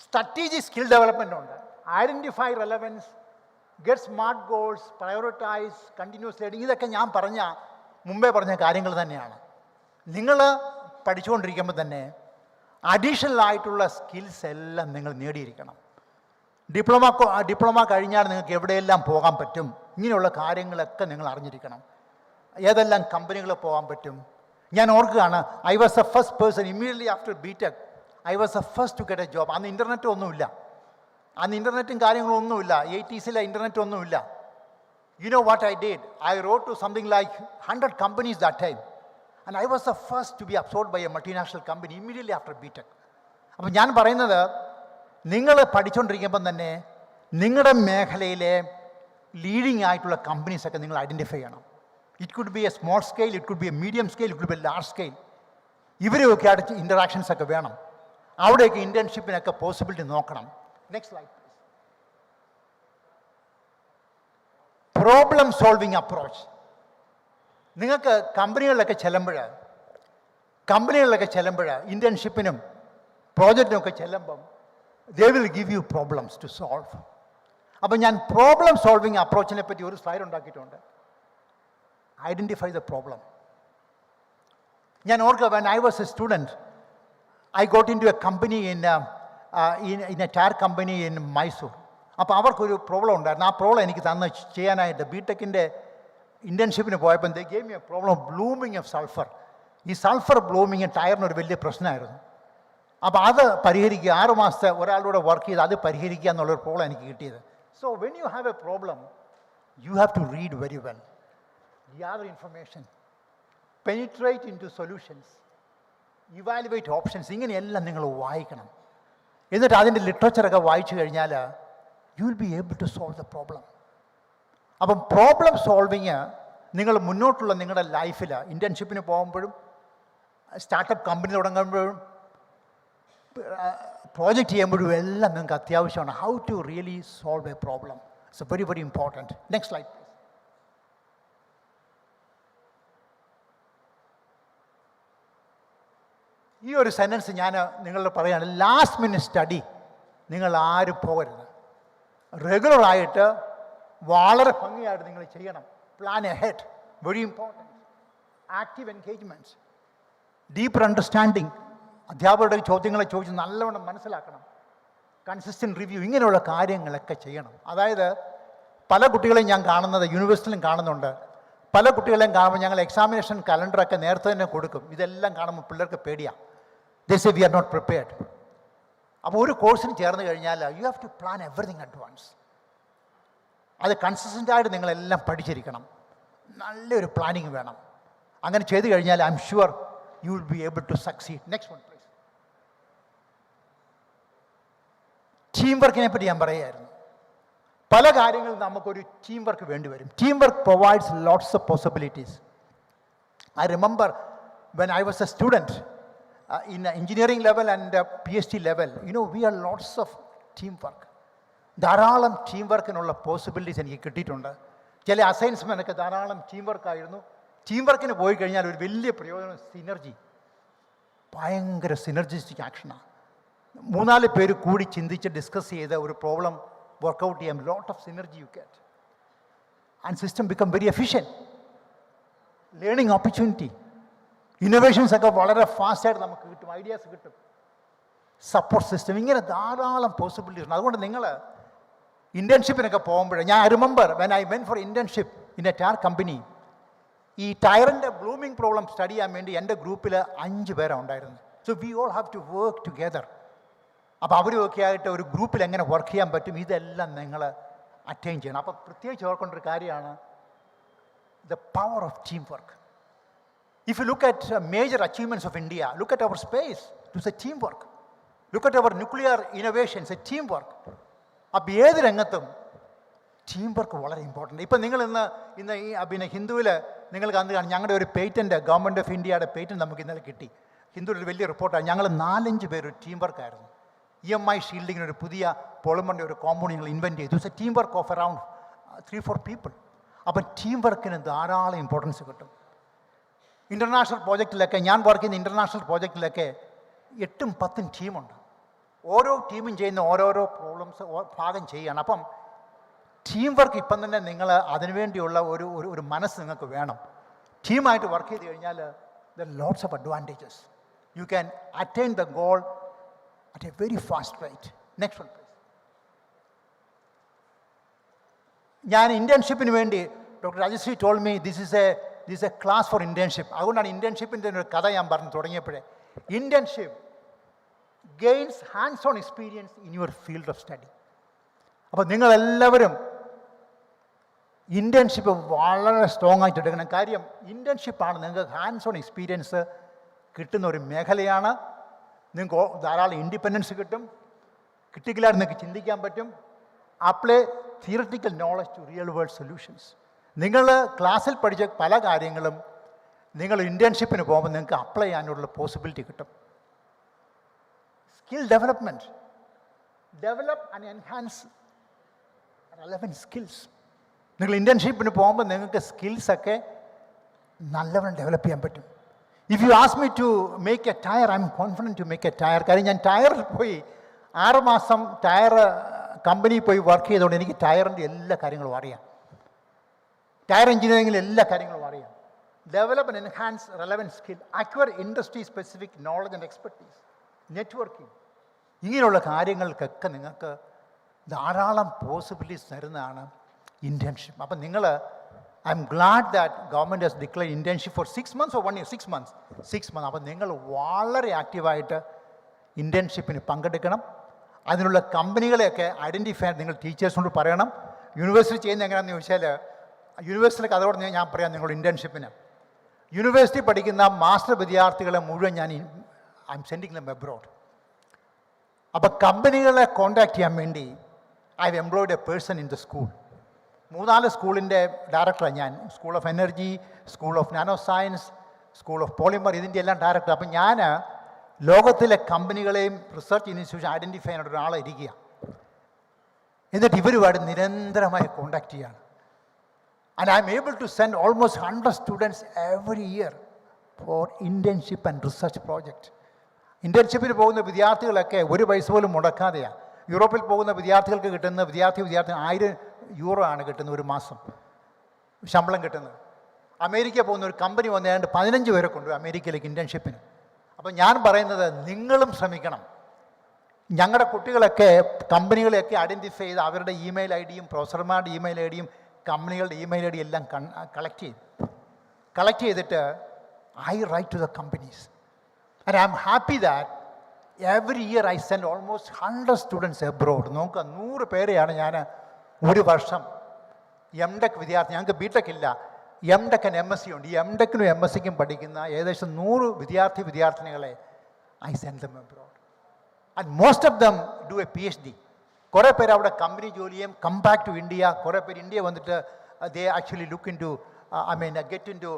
Strategic skill development ഉണ്ട്. Identify relevance, get smart goals, prioritise, continuous learning. ഇതൊക്കെ ഞാൻ മുമ്പേ പറഞ്ഞ കാര്യങ്ങൾ തന്നെയാണ്. നിങ്ങൾ പഠിച്ചുകൊണ്ടിരിക്കുമ്പോൾ തന്നെ അഡീഷണൽ ആയിട്ടുള്ള സ്കിൽസ് എല്ലാം നിങ്ങൾ നേടിയിരിക്കണം. ഡിപ്ലോമ കഴിഞ്ഞാൽ നിങ്ങൾക്ക് എവിടെയെല്ലാം പോകാൻ പറ്റും, ഇങ്ങനെയുള്ള കാര്യങ്ങളൊക്കെ നിങ്ങൾ അറിഞ്ഞിരിക്കണം. ഏതെല്ലാം കമ്പനികളിൽ പോകാൻ പറ്റും. ഞാൻ ഓർക്കുകയാണ്, I was a first person immediately after BTech I was a first to get a job. അന്ന് ഇൻ്റർനെറ്റ് ഒന്നുമില്ല, അന്ന് ഇൻ്റർനെറ്റും കാര്യങ്ങളൊന്നുമില്ല, 80s ഇൻ്റർനെറ്റ് ഒന്നുമില്ല. You know what I did? I wrote to something like 100 companies that time. And I was the first to be absorbed by a multinational company immediately after BTech. അപ്പം ഞാൻ പറയുന്നത്, നിങ്ങൾ പഠിച്ചുകൊണ്ടിരിക്കുമ്പം തന്നെ നിങ്ങളുടെ മേഖലയിലെ ലീഡിംഗ് ആയിട്ടുള്ള കമ്പനീസൊക്കെ നിങ്ങൾ ഐഡൻറ്റിഫൈ ചെയ്യണം. It could be a small scale, it could be a medium scale, it could be a large scale. ഇവരെയൊക്കെ ആയിട്ട് ഇൻ്ററാക്ഷൻസ് ഒക്കെ വേണം. അവിടെയൊക്കെ ഇൻറ്റേൺഷിപ്പിനൊക്കെ പോസിബിലിറ്റി നോക്കണം. Next slide. Problem solving approach. നിങ്ങൾക്ക് കമ്പനികളിലൊക്കെ ചെല്ലുമ്പോൾ ഇൻറ്റേൺഷിപ്പിനും പ്രോജക്റ്റിനൊക്കെ ചെല്ലുമ്പം they will give you problems to solve. അപ്പം ഞാൻ പ്രോബ്ലം സോൾവിങ് അപ്രോച്ചിനെ പറ്റി ഒരു സ്ലൈഡ് ഉണ്ടാക്കിയിട്ടുണ്ട്. Identify the problem. ഞാൻ ഓർക്കുക, when I was a student I got in to a company in a tyre company in Mysore. അപ്പോൾ അവർക്കൊരു പ്രോബ്ലം ഉണ്ടായിരുന്നു. ആ പ്രോബ്ലം എനിക്ക് ചെയ്യാനായിട്ട് ബിടെക്കിൻ്റെ ഇൻറ്റേൺഷിപ്പിന് പോയപ്പോൾ they gave me a problem of blooming of sulphur. ഈ സൾഫർ ബ്ലൂമിങ് ടയറിനൊരു വലിയ പ്രശ്നമായിരുന്നു. അപ്പോൾ അത് പരിഹരിക്കുക, 6 മാസത്തെ ഒരാളുടെ വർക്ക് ചെയ്ത് അത് പരിഹരിക്കുക എന്നുള്ളൊരു പ്രോബ്ലം എനിക്ക് കിട്ടിയത്. So when you have a problem you have to read very well, gather information, penetrate into solutions, evaluate options. ഇങ്ങനെയെല്ലാം നിങ്ങൾ വായിക്കണം. എന്നിട്ട് അതിൻ്റെ ലിറ്ററേച്ചറൊക്കെ വായിച്ചു കഴിഞ്ഞാൽ you will be able to solve the problem. അപ്പം പ്രോബ്ലം സോൾവിങ് നിങ്ങൾ മുന്നോട്ടുള്ള നിങ്ങളുടെ ലൈഫിൽ ഇൻറ്റേൺഷിപ്പിന് പോകുമ്പോഴും സ്റ്റാർട്ടപ്പ് കമ്പനി തുടങ്ങുമ്പോഴും പ്രോജക്റ്റ് ചെയ്യുമ്പോഴും എല്ലാം നിങ്ങൾക്ക് അത്യാവശ്യമാണ്. How to really solve a problem. It's very very important. Next slide. ഈ ഒരു സെൻറ്റൻസ് ഞാൻ നിങ്ങളോട് പറയുകയാണ്. ലാസ്റ്റ് മിനിറ്റ് സ്റ്റഡി നിങ്ങൾ ആരും പോകരുത്. റെഗുലറായിട്ട് വളരെ ഭംഗിയായിട്ട് നിങ്ങൾ ചെയ്യണം. Plan ahead, very important. Active engagements, deeper understanding, അധ്യാപകരുടെ ചോദ്യങ്ങളെ ചോദിച്ച് നല്ലവണ്ണം മനസ്സിലാക്കണം. കൺസിസ്റ്റൻറ്റ് റിവ്യൂ, ഇങ്ങനെയുള്ള കാര്യങ്ങളൊക്കെ ചെയ്യണം. അതായത് പല കുട്ടികളെയും ഞാൻ കാണുന്നത് യൂണിവേഴ്സിറ്റിയിലും കാണുന്നുണ്ട്. പല കുട്ടികളെയും കാണുമ്പോൾ ഞങ്ങൾ എക്സാമിനേഷൻ കലണ്ടറൊക്കെ നേരത്തെ തന്നെ കൊടുക്കും. ഇതെല്ലാം കാണുമ്പോൾ പിള്ളേർക്ക് പേടിയാണ്. They say we are not prepared. അപ്പോൾ ഒരു കോഴ്സിന് ചേർന്ന് കഴിഞ്ഞാൽ you have to plan everything advance. അത് കൺസിസ്റ്റൻ്റായിട്ട് നിങ്ങളെല്ലാം പഠിച്ചിരിക്കണം. നല്ലൊരു പ്ലാനിങ് വേണം. അങ്ങനെ ചെയ്തു കഴിഞ്ഞാൽ I'm sure you will be able to succeed. Next one please. Team വർക്കിനെ പറ്റി ഞാൻ പറയുമായിരുന്നു. പല കാര്യങ്ങളും നമുക്കൊരു ടീം വർക്ക് വേണ്ടി വരും. Team work provides lots of possibilities. I remember when I was a student in engineering level and PhD level, we are lots of teamwork. ധാരാളം ടീം വർക്കിനുള്ള പോസിബിലിറ്റീസ് എനിക്ക് കിട്ടിയിട്ടുണ്ട്. ചില അസൈൻമെൻ്റൊക്കെ ധാരാളം ടീം വർക്കായിരുന്നു. ടീം വർക്കിന് പോയി കഴിഞ്ഞാൽ ഒരു വലിയ പ്രയോജനം സിനർജി, ഭയങ്കര സിനർജിസ്റ്റിക് ആക്ഷനാണ്. 3-4 പേര് കൂടി ചിന്തിച്ച് ഡിസ്കസ് ചെയ്ത് ഒരു പ്രോബ്ലം വർക്കൗട്ട് ചെയ്യാൻ lot of synergy you get and system become very efficient. Learning opportunity, innovations ഒക്കെ വളരെ ഫാസ്റ്റായിട്ട് നമുക്ക് കിട്ടും, ഐഡിയാസ് കിട്ടും. സപ്പോർട്ട് സിസ്റ്റം, ഇങ്ങനെ ധാരാളം പോസിബിലിറ്റീസ് ഉണ്ട്. അതുകൊണ്ട് നിങ്ങൾ ഇൻറ്റേൺഷിപ്പിനൊക്കെ പോകുമ്പോൾ, ഞാൻ remember when I went for internship in a tyre company, ഈ ടയറിൻ്റെ ബ്ലൂമിങ് പ്രോബ്ലം സ്റ്റഡി ചെയ്യാൻ വേണ്ടി എൻ്റെ ഗ്രൂപ്പിൽ 5 പേരാണ് ഉണ്ടായിരുന്നത്. So we all have to work together. അപ്പോൾ അവരുമൊക്കെ ആയിട്ട് ഒരു ഗ്രൂപ്പിൽ എങ്ങനെ വർക്ക് ചെയ്യാൻ പറ്റും, ഇതെല്ലാം നിങ്ങൾ അറ്റൈൻ ചെയ്യണം. അപ്പോൾ പ്രത്യേകിച്ച് ഓർക്കേണ്ട ഒരു കാര്യമാണ് the power of team work. If you look at major achievements of India, look at our space, it's a teamwork. Look at our nuclear innovations, a teamwork. അപ്പോൾ ഏത് രംഗത്തും ടീം വർക്ക് വളരെ ഇമ്പോർട്ടൻ്റ്. ഇപ്പം നിങ്ങൾ ഇന്ന് ഈ പിന്നെ ഹിന്ദുവിൽ നിങ്ങൾ കണ്ടു കാണും, ഞങ്ങളുടെ ഒരു പേറ്റൻറ്റ് ഗവൺമെൻറ് ഓഫ് ഇന്ത്യയുടെ പേറ്റൻറ്റ് നമുക്ക് ഇന്നലെ കിട്ടി. ഹിന്ദുവിൽ ഒരു വലിയ റിപ്പോർട്ടാണ്. ഞങ്ങൾ 4-5 പേര് ഒരു ടീം വർക്കായിരുന്നു. EMI ഷീൽഡിങ്ങിന് ഒരു പുതിയ പോളിമറിൻ്റെ ഒരു കോമ്പൗണ്ട് ഞങ്ങൾ ഇൻവെൻറ്റ് ചെയ്തു. It's A team work of around 3-4 people. അപ്പം ടീം വർക്കിന് ധാരാളം ഇമ്പോർട്ടൻസ് കിട്ടും. ഇൻ്റർനാഷണൽ പ്രോജക്റ്റിലൊക്കെ, ഞാൻ വർക്ക് ചെയ്യുന്ന ഇൻ്റർനാഷണൽ പ്രോജക്റ്റിലൊക്കെ 8-10 ടീമുണ്ട്. ഓരോ ടീമും ചെയ്യുന്ന ഓരോരോ പ്രോബ്ലംസ് ഭാഗം ചെയ്യുകയാണ്. അപ്പം ടീം വർക്ക് ഇപ്പം തന്നെ നിങ്ങൾ അതിനുവേണ്ടിയുള്ള ഒരു മനസ്സ് നിങ്ങൾക്ക് വേണം. ടീമായിട്ട് വർക്ക് ചെയ്ത് കഴിഞ്ഞാൽ there lots of advantages. You can attain the goal at a very fast rate. Next one please. ഞാൻ ഇൻറ്റേൺഷിപ്പിന് വേണ്ടി doctor Rajashree told me this is a class for internship. അതുകൊണ്ടാണ് ഇൻറ്റേൺഷിപ്പിൻ്റെ ഒരു കഥ ഞാൻ പറഞ്ഞു തുടങ്ങിയപ്പോഴേ. Internship gains hands on experience in your field of study. അപ്പോൾ നിങ്ങളെല്ലാവരും ഇൻറ്റേൺഷിപ്പ് വളരെ സ്ട്രോങ് ആയിട്ട് എടുക്കണം. കാര്യം ഇൻറ്റേൺഷിപ്പാണ് നിങ്ങൾക്ക് ഹാൻഡ്സ് ഓൺ എക്സ്പീരിയൻസ് കിട്ടുന്ന ഒരു മേഖലയാണ്. നിങ്ങൾക്ക് ധാരാളം ഇൻഡിപെൻഡൻസ് കിട്ടും. ക്രിട്ടിക്കലായിട്ട് നിങ്ങൾക്ക് ചിന്തിക്കാൻ പറ്റും. Apply theoretical knowledge to real world solutions. നിങ്ങൾ ക്ലാസ്സിൽ പഠിച്ച പല കാര്യങ്ങളും നിങ്ങൾ ഇൻറ്റേൺഷിപ്പിന് പോകുമ്പോൾ നിങ്ങൾക്ക് അപ്ലൈ ചെയ്യാനുള്ള പോസിബിലിറ്റി കിട്ടും. Skill development, develop and enhance relevant skills. നിങ്ങൾ ഇൻറ്റേൺഷിപ്പിന് പോകുമ്പോൾ നിങ്ങൾക്ക് സ്കിൽസൊക്കെ നല്ലവണ്ണം ഡെവലപ്പ് ചെയ്യാൻ പറ്റും. If you ask me to make a tyre, I'm confident to make a tyre. കാര്യം ഞാൻ ടയറിൽ പോയി 6 മാസം ടയർ കമ്പനിയിൽ പോയി വർക്ക് ചെയ്തുകൊണ്ട് എനിക്ക് ടയറിൻ്റെ എല്ലാ കാര്യങ്ങളും അറിയാം. ടയർ എഞ്ചിനീയറിംഗിൽ എല്ലാ കാര്യങ്ങളും അറിയാം. Develop and enhance relevant skill, acquire industry specific knowledge and expertise, networking, ഇങ്ങനെയുള്ള കാര്യങ്ങൾക്കൊക്കെ നിങ്ങൾക്ക് ധാരാളം പോസിബിലിറ്റീസ് തരുന്നതാണ് ഇൻറ്റേൺഷിപ്പ്. അപ്പം നിങ്ങൾ, I M glad that government has declared internship for 6 months or 1 year, 6 months. അപ്പം നിങ്ങൾ വളരെ ആക്റ്റീവായിട്ട് ഇൻറ്റേൺഷിപ്പിന് പങ്കെടുക്കണം. അതിനുള്ള കമ്പനികളെയൊക്കെ ഐഡൻറ്റിഫൈ നിങ്ങൾ ടീച്ചേഴ്സിനോട് പറയണം. യൂണിവേഴ്സിറ്റി ചെയ്യുന്നത് എങ്ങനെയാണെന്ന് ചോദിച്ചാൽ, യൂണിവേഴ്സിറ്റിയിലേക്ക് അതോടെ ഞാൻ പറയാം, നിങ്ങളുടെ ഇൻറ്റേൺഷിപ്പിന് യൂണിവേഴ്സിറ്റി പഠിക്കുന്ന മാസ്റ്റർ വിദ്യാർത്ഥികളെ മുഴുവൻ ഞാൻ I M sending dum abroad. അപ്പോൾ കമ്പനികളെ കോൺടാക്ട് ചെയ്യാൻ വേണ്ടി I have employed A person in the school. 3-4 സ്കൂളിൻ്റെ ഡയറക്ടറാണ് ഞാൻ. School of energy, school of nano science, school of polymer, ഇതിൻ്റെ എല്ലാം ഡയറക്ടർ. അപ്പം ഞാൻ ലോകത്തിലെ കമ്പനികളെയും റിസർച്ച് ഇൻസ്റ്റിറ്റ്യൂഷൻ ഐഡൻറ്റിഫൈ ചെയ്യാനുള്ള ഒരാളെ ഇരിക്കുക. എന്നിട്ട് ഇവരുമായിട്ട് നിരന്തരമായി കോൺടാക്ട് ചെയ്യുകയാണ്. And I am able to send almost 100 students every year for internship and research project. ഇൻറ്റേൺഷിപ്പിന് പോകുന്ന വിദ്യാർത്ഥികളൊക്കെ 1 പൈസ പോലും മുടക്കാതെയാണ്. യൂറോപ്പിൽ പോകുന്ന വിദ്യാർത്ഥികൾക്ക് കിട്ടുന്ന വിദ്യാർത്ഥി 1000 യൂറോ ആണ് കിട്ടുന്നത് ഒരു മാസം ശമ്പളം കിട്ടുന്നത്. അമേരിക്ക പോകുന്ന ഒരു കമ്പനി വന്ന് ഏതാണ്ട് 15 പേരെ കൊണ്ടുപോയി അമേരിക്കയിലേക്ക് ഇൻറ്റേൺഷിപ്പിന്. അപ്പോൾ ഞാൻ പറയുന്നത് നിങ്ങളും ശ്രമിക്കണം. ഞങ്ങളുടെ കുട്ടികളൊക്കെ കമ്പനികളെയൊക്കെ ഐഡൻറ്റിഫൈ ചെയ്ത് അവരുടെ ഇമെയിൽ ഐ ഡിയും പ്രൊഫസർമാരുടെ ഇമെയിൽ ഐ ഡിയും കമ്പനികളുടെ ഇമെയിൽ ഐ ഡി എല്ലാം കളക്ട് ചെയ്തിട്ട് I write to the companies. And I'm happy that every year I send almost 100 students abroad. നോക്കുക, 100 പേരെയാണ് ഞാൻ ഒരു വർഷം എംടെക് വിദ്യാർത്ഥി, ഞങ്ങൾക്ക് ബിടെക് ഇല്ല, എംടെക് ആൻഡ് MSc ഉണ്ട്. ഈ എംടെക്കിനും MScക്കും പഠിക്കുന്ന ഏകദേശം 100 വിദ്യാർത്ഥിനികളെ I send them abroad. And most of them do a PhD. കുറേ പേര് അവിടെ കമ്പനി ജോലി ചെയ്യും, കം ബാക്ക് ടു ഇന്ത്യ. കുറേ പേര് ഇന്ത്യ വന്നിട്ട് they actually look into get in to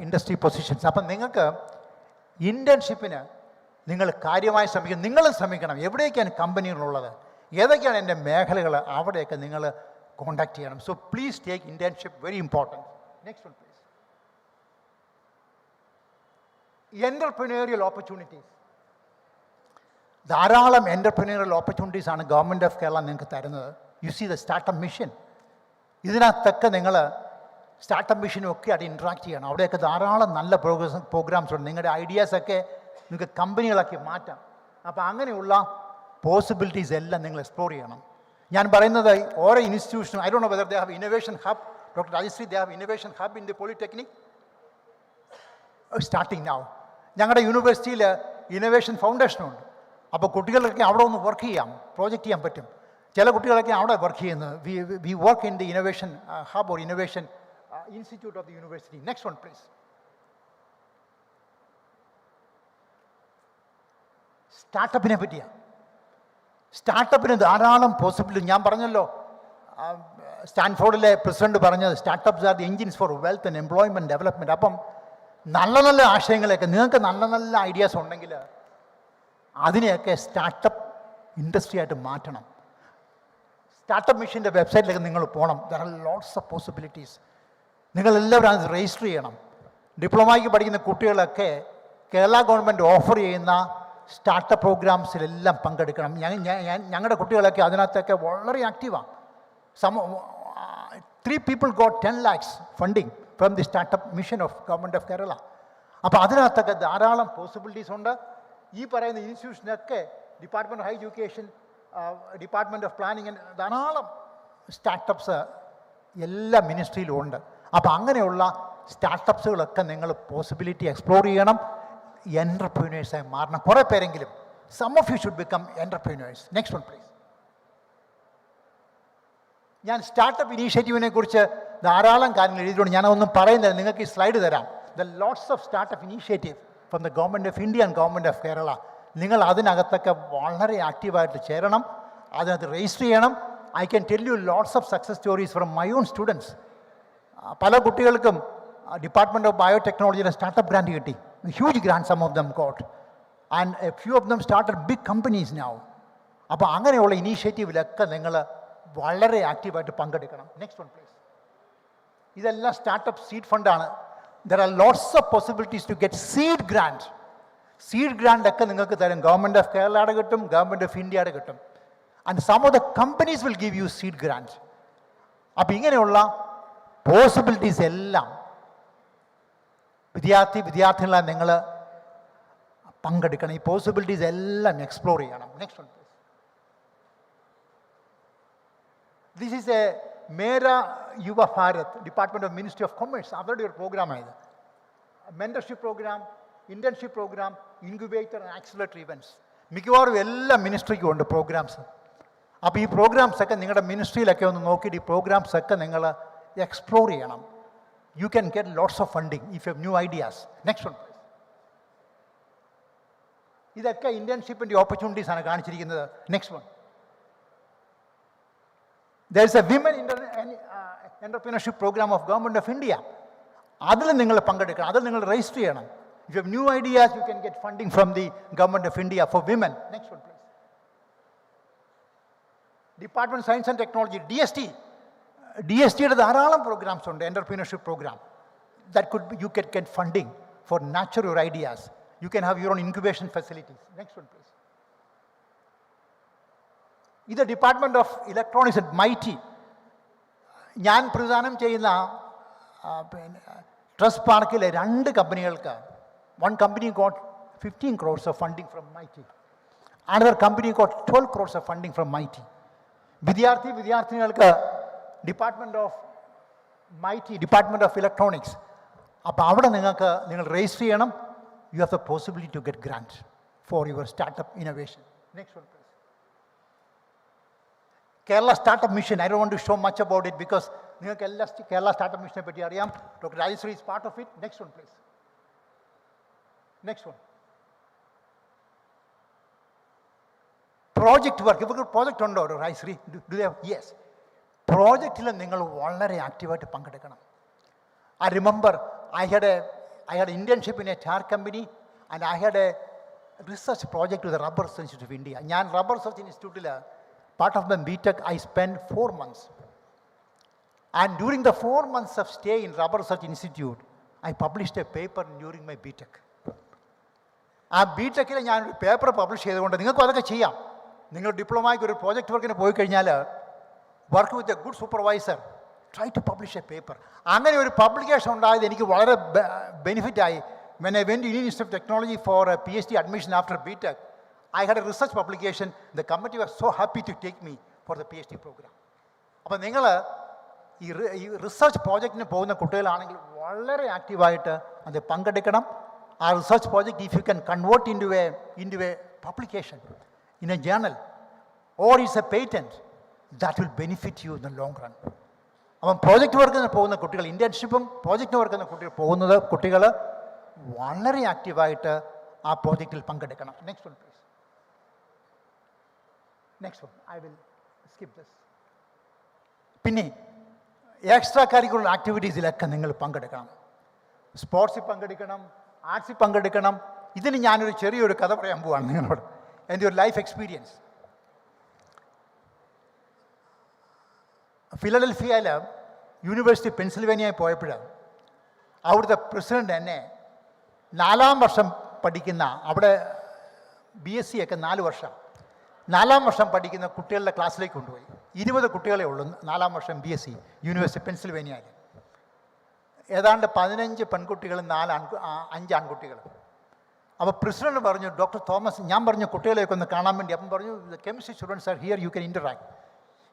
industry positions. അപ്പം നിങ്ങൾക്ക് ഇൻറ്റേൺഷിപ്പിന് നിങ്ങൾ കാര്യമായി ശ്രമിക്കണം. നിങ്ങളും ശ്രമിക്കണം. എവിടെയൊക്കെയാണ് കമ്പനികളുള്ളത്, ഏതൊക്കെയാണ് എൻ്റെ മേഖലകൾ, അവിടെയൊക്കെ നിങ്ങൾ കോണ്ടാക്ട് ചെയ്യണം. So please take internship, very important. Next one please. Entrepreneurial opportunities. ധാരാളം എൻ്റർപ്രന്യൂറിയൽ ഓപ്പർച്യൂണിറ്റീസ് ആണ് ഗവൺമെൻറ് ഓഫ് കേരള നിങ്ങൾക്ക് തരുന്നത്. You see the startup mission. ഇതിനകത്തൊക്കെ നിങ്ങൾ സ്റ്റാർട്ടപ്പ് മിഷനും ഒക്കെ ആയിട്ട് ഇൻട്രാക്ട് ചെയ്യണം. അവിടെയൊക്കെ ധാരാളം നല്ല പ്രോഗ്രാംസ് ഉണ്ട്. നിങ്ങളുടെ ഐഡിയാസൊക്കെ നിങ്ങൾക്ക് കമ്പനികളാക്കി മാറ്റാം. അപ്പോൾ അങ്ങനെയുള്ള പോസിബിലിറ്റീസ് എല്ലാം നിങ്ങൾ എക്സ്പ്ലോർ ചെയ്യണം. ഞാൻ പറയുന്നത് ഓരോ ഇൻസ്റ്റിറ്റ്യൂഷനും, I don't know whether they have innovation hub. Doctor Rajashree, they have innovation hub in the polytechnic starting now. ഞങ്ങളുടെ യൂണിവേഴ്സിറ്റിയിൽ ഇന്നോവേഷൻ ഫൗണ്ടേഷനുണ്ട്. അപ്പോൾ കുട്ടികൾക്ക് അവിടെ ഒന്ന് വർക്ക് ചെയ്യാം, പ്രോജക്റ്റ് ചെയ്യാൻ പറ്റും. ചില കുട്ടികളൊക്കെ അവിടെ വർക്ക് ചെയ്യുന്നത്. We work in the innovation hub or innovation institute of the university. Next one please. സ്റ്റാർട്ടപ്പിനെ പറ്റിയാണ്. സ്റ്റാർട്ടപ്പിന് ധാരാളം പോസിബിലിറ്റി. ഞാൻ പറഞ്ഞല്ലോ, സ്റ്റാൻഫോർഡിലെ പ്രസിഡന്റ് പറഞ്ഞത് startups are the engines for wealth and employment development. അപ്പം നല്ല നല്ല ആശയങ്ങളൊക്കെ, നിങ്ങൾക്ക് നല്ല നല്ല ഐഡിയാസ് ഉണ്ടെങ്കിൽ അതിനെയൊക്കെ സ്റ്റാർട്ടപ്പ് ഇൻഡസ്ട്രി ആയിട്ട് മാറ്റണം. സ്റ്റാർട്ടപ്പ് മിഷൻ്റെ വെബ്സൈറ്റിലേക്ക് നിങ്ങൾ പോകണം. There are lots of possibilities. നിങ്ങളെല്ലാവരും അത് രജിസ്റ്റർ ചെയ്യണം. ഡിപ്ലോമയ്ക്ക് പഠിക്കുന്ന കുട്ടികളൊക്കെ കേരള ഗവൺമെൻറ് ഓഫർ ചെയ്യുന്ന സ്റ്റാർട്ടപ്പ് പ്രോഗ്രാംസിലെല്ലാം പങ്കെടുക്കണം. ഞങ്ങളുടെ കുട്ടികളൊക്കെ അതിനകത്തൊക്കെ വളരെ ആക്റ്റീവാണ്. 3 people got 10 lakhs funding from the startup mission of government of Kerala. അപ്പോൾ അതിനകത്തൊക്കെ ധാരാളം പോസിബിലിറ്റീസ് ഉണ്ട്. ഈ പറയുന്ന ഇൻസ്റ്റിറ്റ്യൂഷനൊക്കെ department of high education, department of planning, ധാരാളം സ്റ്റാർട്ടപ്സ് എല്ലാ മിനിസ്ട്രിയിലും ഉണ്ട്. അപ്പോൾ അങ്ങനെയുള്ള സ്റ്റാർട്ടപ്സുകളൊക്കെ നിങ്ങൾ പോസിബിലിറ്റി എക്സ്പ്ലോർ ചെയ്യണം. എൻ്റർപ്രീനേഴ്സായി മാറണം കുറേ പേരെങ്കിലും. Some of you should become entrepreneurs. Next one please. ഞാൻ സ്റ്റാർട്ടപ്പ് ഇനീഷ്യേറ്റീവിനെ കുറിച്ച് ധാരാളം കാര്യങ്ങൾ എഴുതിയിട്ടുണ്ട്. ഞാനതൊന്നും പറയുന്നില്ല, നിങ്ങൾക്ക് ഈ സ്ലൈഡ് തരാം. The lots of startup initiative from the government of India and government of Kerala. നിങ്ങൾ അതിനകത്തൊക്കെ വളരെ ആക്റ്റീവായിട്ട് ചേരണം, അതിനകത്ത് രജിസ്റ്റർ ചെയ്യണം. I can tell you lots of success stories from my own students. പല കുട്ടികൾക്കും ഡിപ്പാർട്ട്മെൻറ്റ് ഓഫ് ബയോടെക്നോളജിയുടെ സ്റ്റാർട്ടപ്പ് ഗ്രാൻഡ് കിട്ടി. Huge grant sum of them got, and a few of them started big companies now. അപ്പോൾ അങ്ങനെയുള്ള ഇനീഷ്യേറ്റീവിലൊക്കെ നിങ്ങൾ വളരെ ആക്റ്റീവായിട്ട് പങ്കെടുക്കണം. Next one please. ഇതെല്ലാം സ്റ്റാർട്ടപ്പ് സീഡ് ഫണ്ടാണ്. There are lots of possibilities to get seed grant. Seed grant ഒക്കെ നിങ്ങൾക്ക് തരും. ഗവൺമെൻറ് ഓഫ് കേരളയുടെ കിട്ടും, ഗവൺമെൻറ് ഓഫ് ഇന്ത്യയുടെ കിട്ടും. And some of the companies will give you seed grant. അപ്പോൾ ഇങ്ങനെയുള്ള പോസിബിലിറ്റീസ് എല്ലാം വിദ്യാർത്ഥികളായി നിങ്ങൾ പങ്കെടുക്കണം. ഈ പോസിബിലിറ്റീസ് എല്ലാം എക്സ്പ്ലോർ ചെയ്യണം. Next one please. This is a Mera Yuva Bharat, department of ministry of commerce, അവരുടെ ഒരു പ്രോഗ്രാമായത്. Mentorship programme, internship programme, incubator and accelerator events. മിക്കവാറും എല്ലാ മിനിസ്ട്രിക്കും ഉണ്ട് പ്രോഗ്രാംസ്. അപ്പോൾ ഈ പ്രോഗ്രാംസൊക്കെ നിങ്ങളുടെ മിനിസ്ട്രിയിലൊക്കെ ഒന്ന് നോക്കിയിട്ട് ഈ പ്രോഗ്രാംസൊക്കെ നിങ്ങൾ എക്സ്പ്ലോർ ചെയ്യണം. You can get lots of funding if you have new ideas. Next one, please. ഇതൊക്കെ ഇന്റേൺഷിപ്പിൻ്റെ ഓപ്പർച്യൂണിറ്റീസ് ആണ് കാണിച്ചിരിക്കുന്നത്. Next one. There is a women entrepreneurship program of government of India. അതിൽ നിങ്ങൾ പങ്കെടുക്കണം, അതിൽ നിങ്ങൾ രജിസ്റ്റർ ചെയ്യണം. If you have new ideas, you can get funding from the government of India for women. Next one, please. Department of Science and Technology, DSTയുടെ ധാരാളം programmes ഉണ്ട്. Entrepreneurship programme that you can get funding for nurture your ideas. You can have your own incubation facilities. Next one, please. ഇത് department of electronics at MIT. ഞാൻ പ്രദാനം ചെയ്യുന്ന പിന്നെ trust പാർക്കിലെ 2 കമ്പനികൾക്ക്, one company got 15 crores of funding from MIT. Another company got 12 crores of funding from MIT. വിദ്യാർത്ഥിനികൾക്ക് department of electronics. അപ്പോൾ അവിടെ നിങ്ങൾ രജിസ്റ്റർ ചെയ്യണം. You have the possibility to get grant for your startup innovation. Next one please. Kerala startup mission, I don't want to show much about it because നിങ്ങൾക്ക് എല്ലാ Kerala startup മിഷനെ പറ്റി അറിയാം. Doctor Rajashree is part of it. Next one please. Next one. Project work. ഇവർക്ക് project ഉണ്ടോ Rajashree? Yes. പ്രോജക്റ്റിൽ നിങ്ങൾ വളരെ ആക്റ്റീവായിട്ട് പങ്കെടുക്കണം. I remember I had an internship in a tire company and I had a research project with the Rubber Research Institute of India. ഞാൻ rubber research ഇൻസ്റ്റിറ്റ്യൂട്ടിൽ part of my BTech I spent 4 months. And during the 4 months of stay in Rubber Research Institute, I published a paper during my BTech. ആ BTechൽ ഞാനൊരു paper publish ചെയ്തുകൊണ്ട് നിങ്ങൾക്കും അതൊക്കെ ചെയ്യാം. നിങ്ങൾ ഡിപ്ലോമയ്ക്ക് ഒരു പ്രോജക്റ്റ് വർക്കിന് പോയി കഴിഞ്ഞാൽ work with a good supervisor, try to publish a paper. അങ്ങനെ ഒരു പബ്ലിക്കേഷൻ ഉണ്ടായത് എനിക്ക് വളരെ ബെനിഫിറ്റായി. When I went to Indian Institute of Technology for a PhD admission after BTech, I had a research publication. The committee was so happy to take me for the PhD program. അപ്പോൾ നിങ്ങൾ ഈ research പ്രോജക്റ്റിന് പോകുന്ന കുട്ടികളാണെങ്കിൽ വളരെ ആക്റ്റീവായിട്ട് അത് പങ്കെടുക്കണം. ആ research project if you can convert into a publication in a journal or is a patent, that will benefit you in the long run. അപ്പം പ്രോജക്റ്റ് വർക്കിന് പോകുന്ന കുട്ടികൾ, ഇൻറ്റേൺഷിപ്പും പ്രോജക്റ്റ് വർക്കിന് കുട്ടികൾ വളരെ ആക്റ്റീവായിട്ട് ആ പ്രോജക്റ്റിൽ പങ്കെടുക്കണം. Next one please. Next one. I will skip this. പിന്നെ എക്സ്ട്രാ കരിക്കുലർ ആക്ടിവിറ്റീസിലൊക്കെ നിങ്ങൾ പങ്കെടുക്കണം. സ്പോർട്സിൽ പങ്കെടുക്കണം, ആർട്സിൽ പങ്കെടുക്കണം. ഇതിന് ഞാനൊരു ചെറിയൊരു കഥ പറയാൻ പോവാണ് നിങ്ങളോട്. And your life experience. ഫിലഡൽഫിയയിൽ യൂണിവേഴ്സിറ്റി പെൻസിൽവേനിയയിൽ പോയപ്പോൾ അവിടുത്തെ പ്രസിഡൻ്റ് എന്നെ 4ാം വർഷം പഠിക്കുന്ന, അവിടെ BSc ഒക്കെ 4 വർഷം, 4ാം വർഷം പഠിക്കുന്ന കുട്ടികളുടെ ക്ലാസ്സിലേക്ക് കൊണ്ടുപോയി. 20 കുട്ടികളെ ഉള്ളൂ 4ാം വർഷം BSc യൂണിവേഴ്സിറ്റി പെൻസിൽവേനിയയിൽ. ഏതാണ്ട് 15 പെൺകുട്ടികളും 5 ആൺകുട്ടികളും. അപ്പോൾ പ്രസിഡന്റ് പറഞ്ഞു, ഡോക്ടർ തോമസ്, ഞാൻ പറഞ്ഞു കുട്ടികളെയൊക്കെ ഒന്ന് കാണാൻ വേണ്ടി. അപ്പം പറഞ്ഞു, the chemistry students are here, you can interact.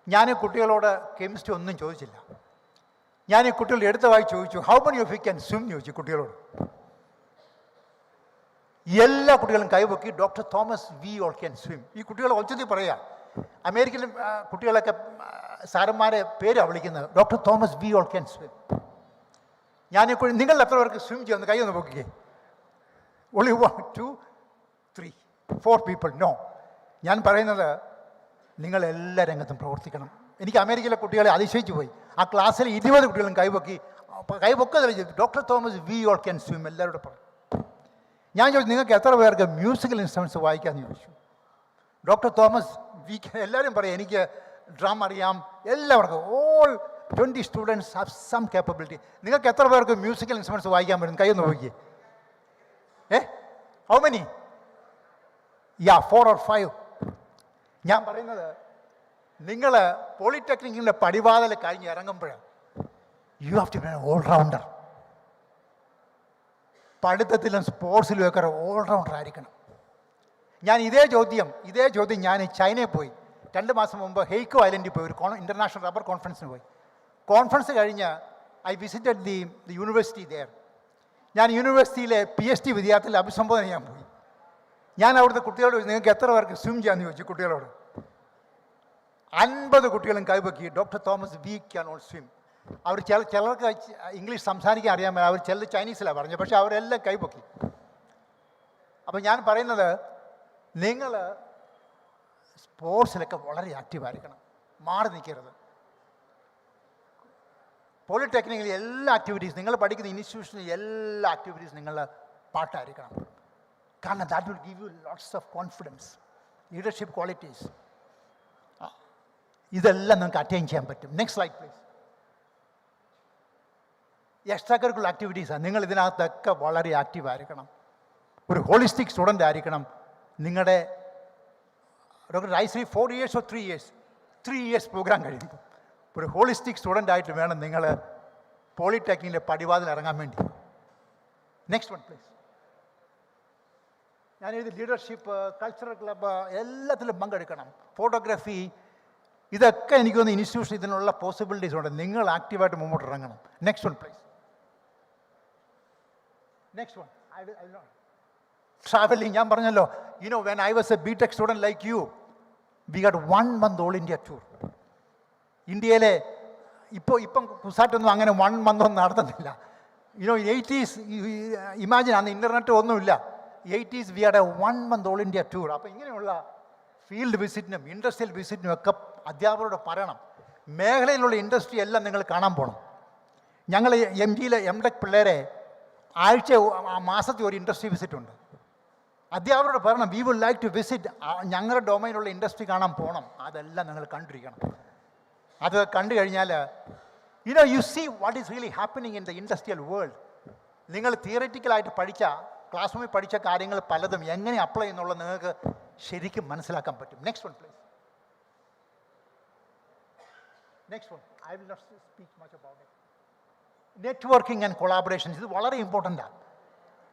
ഞാൻ കുട്ടികളോട് കെമിസ്ട്രി ഒന്നും ചോദിച്ചില്ല. ഞാൻ ഈ കുട്ടികൾ എടുത്ത വായി ചോദിച്ചു, how many of you can swim ചോദിച്ചു കുട്ടികളോട്. എല്ലാ കുട്ടികളും കൈവക്കി, doctor Thomas we all can swim. ഈ കുട്ടികൾ ഒച്ചത്തിൽ പറയുക. അമേരിക്കയിലെ കുട്ടികളൊക്കെ സാറന്മാരെ പേരാണ് വിളിക്കുന്നത്, doctor Thomas we all can swim. ഞാൻ നിങ്ങൾ എത്ര പേർക്ക് സ്വിം ചെയ്യുന്നു കൈ ഒന്ന് പൊക്കിക്കേ. Only 1, 2, 3, 4 people. No. ഞാൻ പറയുന്നത് നിങ്ങൾ എല്ലാ രംഗത്തും പ്രവർത്തിക്കണം. എനിക്ക് അമേരിക്കയിലെ കുട്ടികളെ അതിശയിച്ചു പോയി. ആ ക്ലാസ്സിൽ 20 കുട്ടികളും കൈവൊക്കതല്ല, doctor Thomas we all can swim എല്ലാവരോടും പറഞ്ഞു. ഞാൻ ചോദിച്ചു, നിങ്ങൾക്ക് എത്ര പേർക്ക് മ്യൂസിക്കൽ ഇൻസ്ട്രുമെൻറ്റ്സ് വായിക്കാമെന്ന് ചോദിച്ചു. ഡോക്ടർ തോമസ് വി എല്ലാവരും പറയും, എനിക്ക് ഡ്രം അറിയാം. എല്ലാവർക്കും all 20 students have some capability. നിങ്ങൾക്ക് എത്ര പേർക്ക് മ്യൂസിക്കൽ ഇൻസ്ട്രുമെൻറ്റ്സ് വായിക്കാൻ പറ്റും? കൈ ഒന്ന് നോക്കിയേ. How many? Yeah, 4 or 5. ഞാൻ പറയുന്നത്, നിങ്ങൾ പോളിടെക്നിക്കിൻ്റെ പടിവാതിൽ കഴിഞ്ഞ് ഇറങ്ങുമ്പോഴാണ് you have to be all rounder. പഠിത്തത്തിലും സ്പോർട്സിലും ഒക്കെ ഓൾറൗണ്ടർ ആയിരിക്കണം. ഞാൻ ഇതേ ചോദ്യം ഞാൻ ചൈനയിൽ പോയി 2 മാസം മുമ്പ് ഹെയ്ക്കോ ഐലൻഡിൽ പോയി ഒരു ഇൻ്റർനാഷണൽ റബ്ബർ കോൺഫറൻസിന് പോയി. കോൺഫറൻസ് കഴിഞ്ഞ് I visited the university there. ഞാൻ യൂണിവേഴ്സിറ്റിയിലെ PhD വിദ്യാർത്ഥികളെ അഭിസംബോധന ചെയ്യാൻ പോയി. ഞാൻ അവിടുത്തെ കുട്ടികളോട് നിങ്ങൾക്ക് എത്ര പേർക്ക് സ്വിം ചെയ്യാമെന്ന് ചോദിച്ചു കുട്ടികളോട്. 50 കുട്ടികളും കൈവക്കി, doctor Thomas we can not swim. അവർ ചിലർക്ക് ഇംഗ്ലീഷ് സംസാരിക്കാൻ അറിയാൻ പറ്റില്ല, അവർ ചിലർ ചൈനീസിലാണ് പറഞ്ഞത്, പക്ഷേ അവരെല്ലാം കൈവക്കി. അപ്പം ഞാൻ പറയുന്നത്, നിങ്ങൾ സ്പോർട്സിലൊക്കെ വളരെ ആക്റ്റീവായിരിക്കണം, മാറി നിൽക്കരുത്. പോളിടെക്നിക്കിൽ എല്ലാ ആക്ടിവിറ്റീസ്, നിങ്ങൾ പഠിക്കുന്ന ഇൻസ്റ്റിറ്റ്യൂഷനിൽ എല്ലാ ആക്ടിവിറ്റീസ് നിങ്ങളുടെ പാട്ടായിരിക്കണം. കാരണം that will give you lots of confidence, leadership qualities. ഇതെല്ലാം നിങ്ങൾക്ക് അറ്റൈൻ ചെയ്യാൻ പറ്റും. Next slide please. Extra curricular ആക്ടിവിറ്റീസാണ്. നിങ്ങൾ ഇതിനകത്തൊക്കെ വളരെ ആക്റ്റീവായിരിക്കണം. ഒരു ഹോളിസ്റ്റിക് സ്റ്റുഡൻ്റ് ആയിരിക്കണം. നിങ്ങളുടെ doctor Rajashree 4 years or 3 years 3 years programme കഴിയുമ്പോൾ ഒരു ഹോളിസ്റ്റിക് സ്റ്റുഡൻ്റ് ആയിട്ട് വേണം നിങ്ങൾ പോളിടെക്നിക്കിൻ്റെ പടിവാതിൽ ഇറങ്ങാൻ വേണ്ടി. Next one please. ഞാനിത് ലീഡർഷിപ്പ്, കൾച്ചറൽ ക്ലബ്ബ് എല്ലാത്തിലും പങ്കെടുക്കണം, ഫോട്ടോഗ്രാഫി, ഇതൊക്കെ എനിക്ക് തോന്നുന്നു ഇൻസ്റ്റിറ്റ്യൂഷൻ ഇതിനുള്ള പോസിബിലിറ്റീസ് ഉണ്ട്. നിങ്ങൾ ആക്റ്റീവായിട്ട് മുമ്പോട്ട് ഇറങ്ങണം. Next one please. Next one. Travelling. ഞാൻ പറഞ്ഞല്ലോ, when I was a BTech student like you, we got 1 month all India tour. ഇന്ത്യയിലെ ഇപ്പം കുസാറ്റൊന്നും അങ്ങനെ 1 month ഒന്നും നടത്തുന്നില്ല. 80s, ഇമാജിൻ, അന്ന് ഇൻ്റർനെറ്റ് ഒന്നുമില്ല. 80s V had A 1 month all India tour. അപ്പോൾ ഇങ്ങനെയുള്ള ഫീൽഡ് വിസിറ്റിനും ഇൻഡസ്ട്രിയൽ വിസിറ്റിനും ഒക്കെ അധ്യാപകരോട് പറയണം. മേഖലയിലുള്ള ഇൻഡസ്ട്രി എല്ലാം നിങ്ങൾ കാണാൻ പോകണം. ഞങ്ങൾ MGയിലെ MTech പിള്ളേരെ മാസത്തിൽ ഒരു ഇൻഡസ്ട്രി വിസിറ്റ് ഉണ്ട്. അധ്യാപകരോട് പറയണം, we would like to visit, ഞങ്ങളുടെ ഡൊമൈനുള്ള ഇൻഡസ്ട്രി കാണാൻ പോകണം. അതെല്ലാം നിങ്ങൾ കണ്ടിരിക്കണം. അത് കണ്ടു കഴിഞ്ഞാൽ you see what is really happening in the industrial world. നിങ്ങൾ തിയററ്റിക്കലായിട്ട് ക്ലാസ് റൂമിൽ പഠിച്ച കാര്യങ്ങൾ പലതും എങ്ങനെ അപ്ലൈ ചെയ്യുന്നുള്ളത് നിങ്ങൾക്ക് ശരിക്കും മനസ്സിലാക്കാൻ പറ്റും. Next one please. Next one. I will not speak much about it. Networking and collaborations, ഇത് വളരെ ഇമ്പോർട്ടൻ്റാണ്.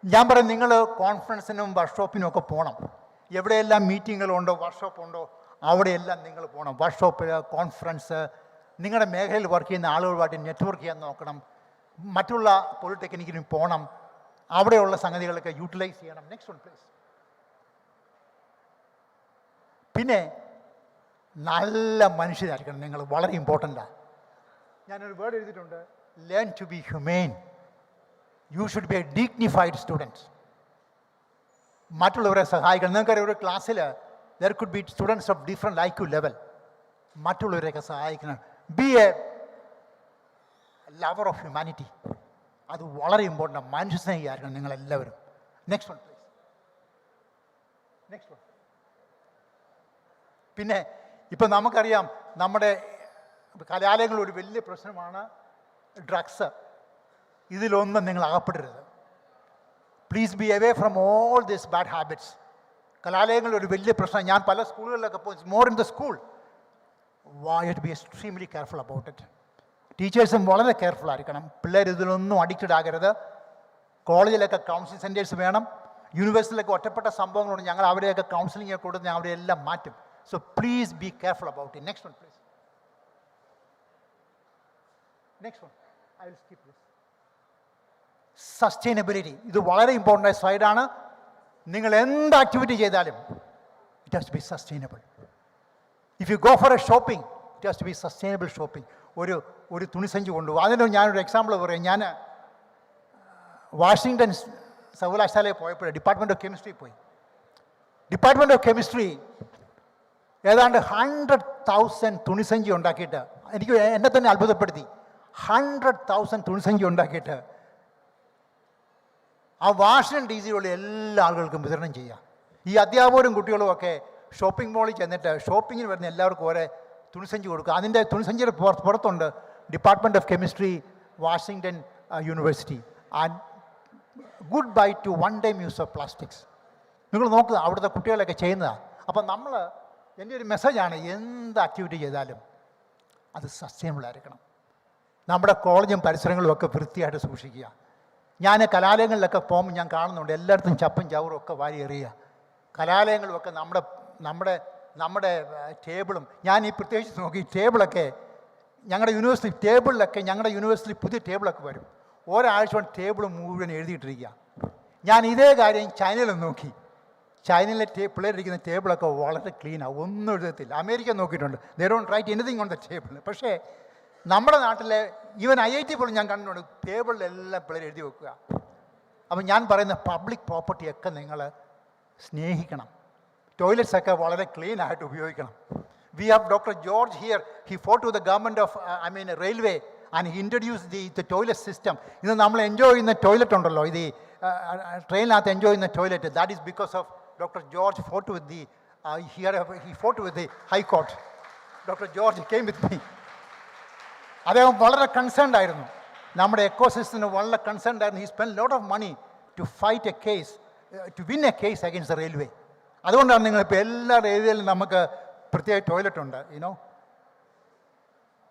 ഞാൻ പറയും, നിങ്ങൾ കോൺഫറൻസിനും വർക്ക്ഷോപ്പിനും ഒക്കെ പോകണം. എവിടെയെല്ലാം മീറ്റിങ്ങുകളുണ്ടോ, വർക്ക്ഷോപ്പുണ്ടോ, അവിടെയെല്ലാം നിങ്ങൾ പോകണം. വർക്ക്ഷോപ്പ്, കോൺഫറൻസ്, നിങ്ങളുടെ മേഖലയിൽ വർക്ക് ചെയ്യുന്ന ആളുകളുമായിട്ട് നെറ്റ്വർക്ക് ചെയ്യാൻ നോക്കണം. മറ്റുള്ള പോളിടെക്നിക്കിനും പോകണം. അവിടെയുള്ള സംഗതികളൊക്കെ യൂട്ടിലൈസ് ചെയ്യണം. Next one please. പിന്നെ നല്ല മനുഷ്യരായിരിക്കണം നിങ്ങൾ, വളരെ ഇമ്പോർട്ടൻ്റാണ്. ഞാനൊരു വേർഡ് എഴുതിയിട്ടുണ്ട്, learn to be humane. You should be a dignified students. മറ്റുള്ളവരെ സഹായിക്കണം. നിങ്ങൾക്കറിയാം, ഒരു ക്ലാസ്സിൽ there could be students of different IQ level. മറ്റുള്ളവരെയൊക്കെ സഹായിക്കണം. Be a lover of humanity. അത് വളരെ ഇമ്പോർട്ടൻ്റ്. മനുഷ്യസ്നേഹിയായിരിക്കണം നിങ്ങളെല്ലാവരും. Next one please. Next one. പിന്നെ ഇപ്പം നമുക്കറിയാം, നമ്മുടെ കലാലയങ്ങളിൽ ഒരു വലിയ പ്രശ്നമാണ് ഡ്രഗ്സ്. ഇതിലൊന്നും നിങ്ങൾ അകപ്പെടരുത്. Please be away from all this bad habits. കലാലയങ്ങളിൽ ഒരു വലിയ പ്രശ്നം. ഞാൻ പല സ്കൂളുകളിലൊക്കെ പോയി, more in the school. Why to be extremely careful about it. ടീച്ചേഴ്സും വളരെ കെയർഫുൾ ആയിരിക്കണം. പിള്ളേർ ഇതിലൊന്നും അഡിക്റ്റഡ് ആകരുത്. കോളേജിലൊക്കെ കൗൺസിലിംഗ് സെൻറ്റേഴ്സ് വേണം. യൂണിവേഴ്സിറ്റിയിലൊക്കെ ഒറ്റപ്പെട്ട സംഭവങ്ങളുണ്ട്. ഞങ്ങൾ അവിടെയൊക്കെ കൗൺസിലിംഗ് ഒക്കെ കൊടുത്ത് ഞങ്ങൾ അവിടെയെല്ലാം മാറ്റും. So please be careful about it. Next one please. Next one. I will skip this. Sustainability, ഇത് വളരെ ഇമ്പോർട്ടൻ്റ് ആയ സ്ലൈഡാണ്. നിങ്ങൾ എന്ത് ആക്ടിവിറ്റി ചെയ്താലും it has to be sustainable. If you go for a shopping, it has to be sustainable shopping. ഒരു തുണിസഞ്ചി കൊണ്ടുപോകും. അതിന് ഞാനൊരു എക്സാമ്പിൾ പറയാം. ഞാൻ വാഷിങ്ടൺ സർവകലാശാലയിൽ പോയപ്പോൾ ഡിപ്പാർട്ട്മെൻറ്റ് ഓഫ് കെമിസ്ട്രി പോയി. ഡിപ്പാർട്ട്മെൻറ്റ് ഓഫ് കെമിസ്ട്രി ഏതാണ്ട് 100,000 തുണിസഞ്ചി ഉണ്ടാക്കിയിട്ട്, എന്നെ തന്നെ അത്ഭുതപ്പെടുത്തി. 100,000 തുണിസഞ്ചി ഉണ്ടാക്കിയിട്ട് ആ വാഷിംഗ് DCയുള്ള എല്ലാ ആളുകൾക്കും വിതരണം ചെയ്യുക. ഈ അധ്യാപകരും കുട്ടികളും ഒക്കെ ഷോപ്പിംഗ് മോളിൽ ചെന്നിട്ട് ഷോപ്പിങ്ങിന് വരുന്ന എല്ലാവർക്കും ഓരോ തുണിസഞ്ചി കൊടുക്കുക. അതിൻ്റെ തുണിസഞ്ചിയുടെ പുറത്തുണ്ട് department of chemistry, Washington university, and goodbye to one time use of plastics. നിങ്ങൾ നോക്കുക, അവിടുത്തെ കുട്ടികളൊക്കെ ചെയ്യുന്നതാണ്. അപ്പം എൻ്റെ ഒരു മെസ്സേജാണ്, എന്ത് ആക്ടിവിറ്റി ചെയ്താലും അത് സസ്റ്റൈനബിൾ ആയിരിക്കണം. നമ്മുടെ കോളേജും പരിസരങ്ങളും ഒക്കെ വൃത്തിയായിട്ട് സൂക്ഷിക്കുക. ഞാൻ കലാലയങ്ങളിലൊക്കെ പോകുമ്പോൾ ഞാൻ കാണുന്നുണ്ട്, എല്ലായിടത്തും ചപ്പും ചവറും ഒക്കെ വാരി എറിയുക. കലാലയങ്ങളുമൊക്കെ നമ്മുടെ ടേബിളും, ഞാൻ ഈ പ്രത്യേകിച്ച് നോക്കി, ടേബിളൊക്കെ ഞങ്ങളുടെ യൂണിവേഴ്സിറ്റി പുതിയ ടേബിളൊക്കെ വരും. ഒരാഴ്ച കൊണ്ട് ടേബിൾ മുഴുവൻ എഴുതിയിട്ടിരിക്കുക. ഞാൻ ഇതേ കാര്യം ചൈനയിലും നോക്കി. ചൈനയിലെ പിള്ളേരിരിക്കുന്ന ടേബിളൊക്കെ വളരെ ക്ലീനാണ്, ഒന്നും എഴുതത്തില്ല. അമേരിക്ക നോക്കിയിട്ടുണ്ട്, they don't write anything on the table. പക്ഷേ നമ്മുടെ നാട്ടിലെ ഈവൻ IIT പോലും ഞാൻ കണ്ടിട്ടുണ്ട്, ടേബിളിലെല്ലാം പിള്ളേർ എഴുതി വെക്കുക. അപ്പം ഞാൻ പറയുന്ന പബ്ലിക് പ്രോപ്പർട്ടിയൊക്കെ നിങ്ങൾ സ്നേഹിക്കണം. ടോയ്ലറ്റ്സൊക്കെ വളരെ ക്ലീൻ ആയിട്ട് ഉപയോഗിക്കണം. We have Dr. George here. He fought with the government of railway and he introduced the toilet system. ഇന്ന് നമ്മൾ എൻജോയ് ചെയ്യുന്ന ടോയ്ലറ്റ് ഉണ്ടല്ലോ, ഇത് ട്രെയിനിനകത്ത് എൻജോയ് ചെയ്യുന്ന toilet, that is because of Dr. George fought with he fought with the High Court. Dr. George came with me. അദ്ദേഹം വളരെ concerned ആയിരുന്നു, നമ്മുടെ എക്കോസിസ്റ്റത്തിന് വളരെ കൺസേൺഡ് ആയിരുന്നു. He spend lot of money to fight a case, to win a case against the railway. അതുകൊണ്ടാണ് നിങ്ങളിപ്പോൾ എല്ലാ റെയിൽവേയിലും നമുക്ക് പ്രത്യേക ടോയ്ലറ്റ് ഉണ്ട്.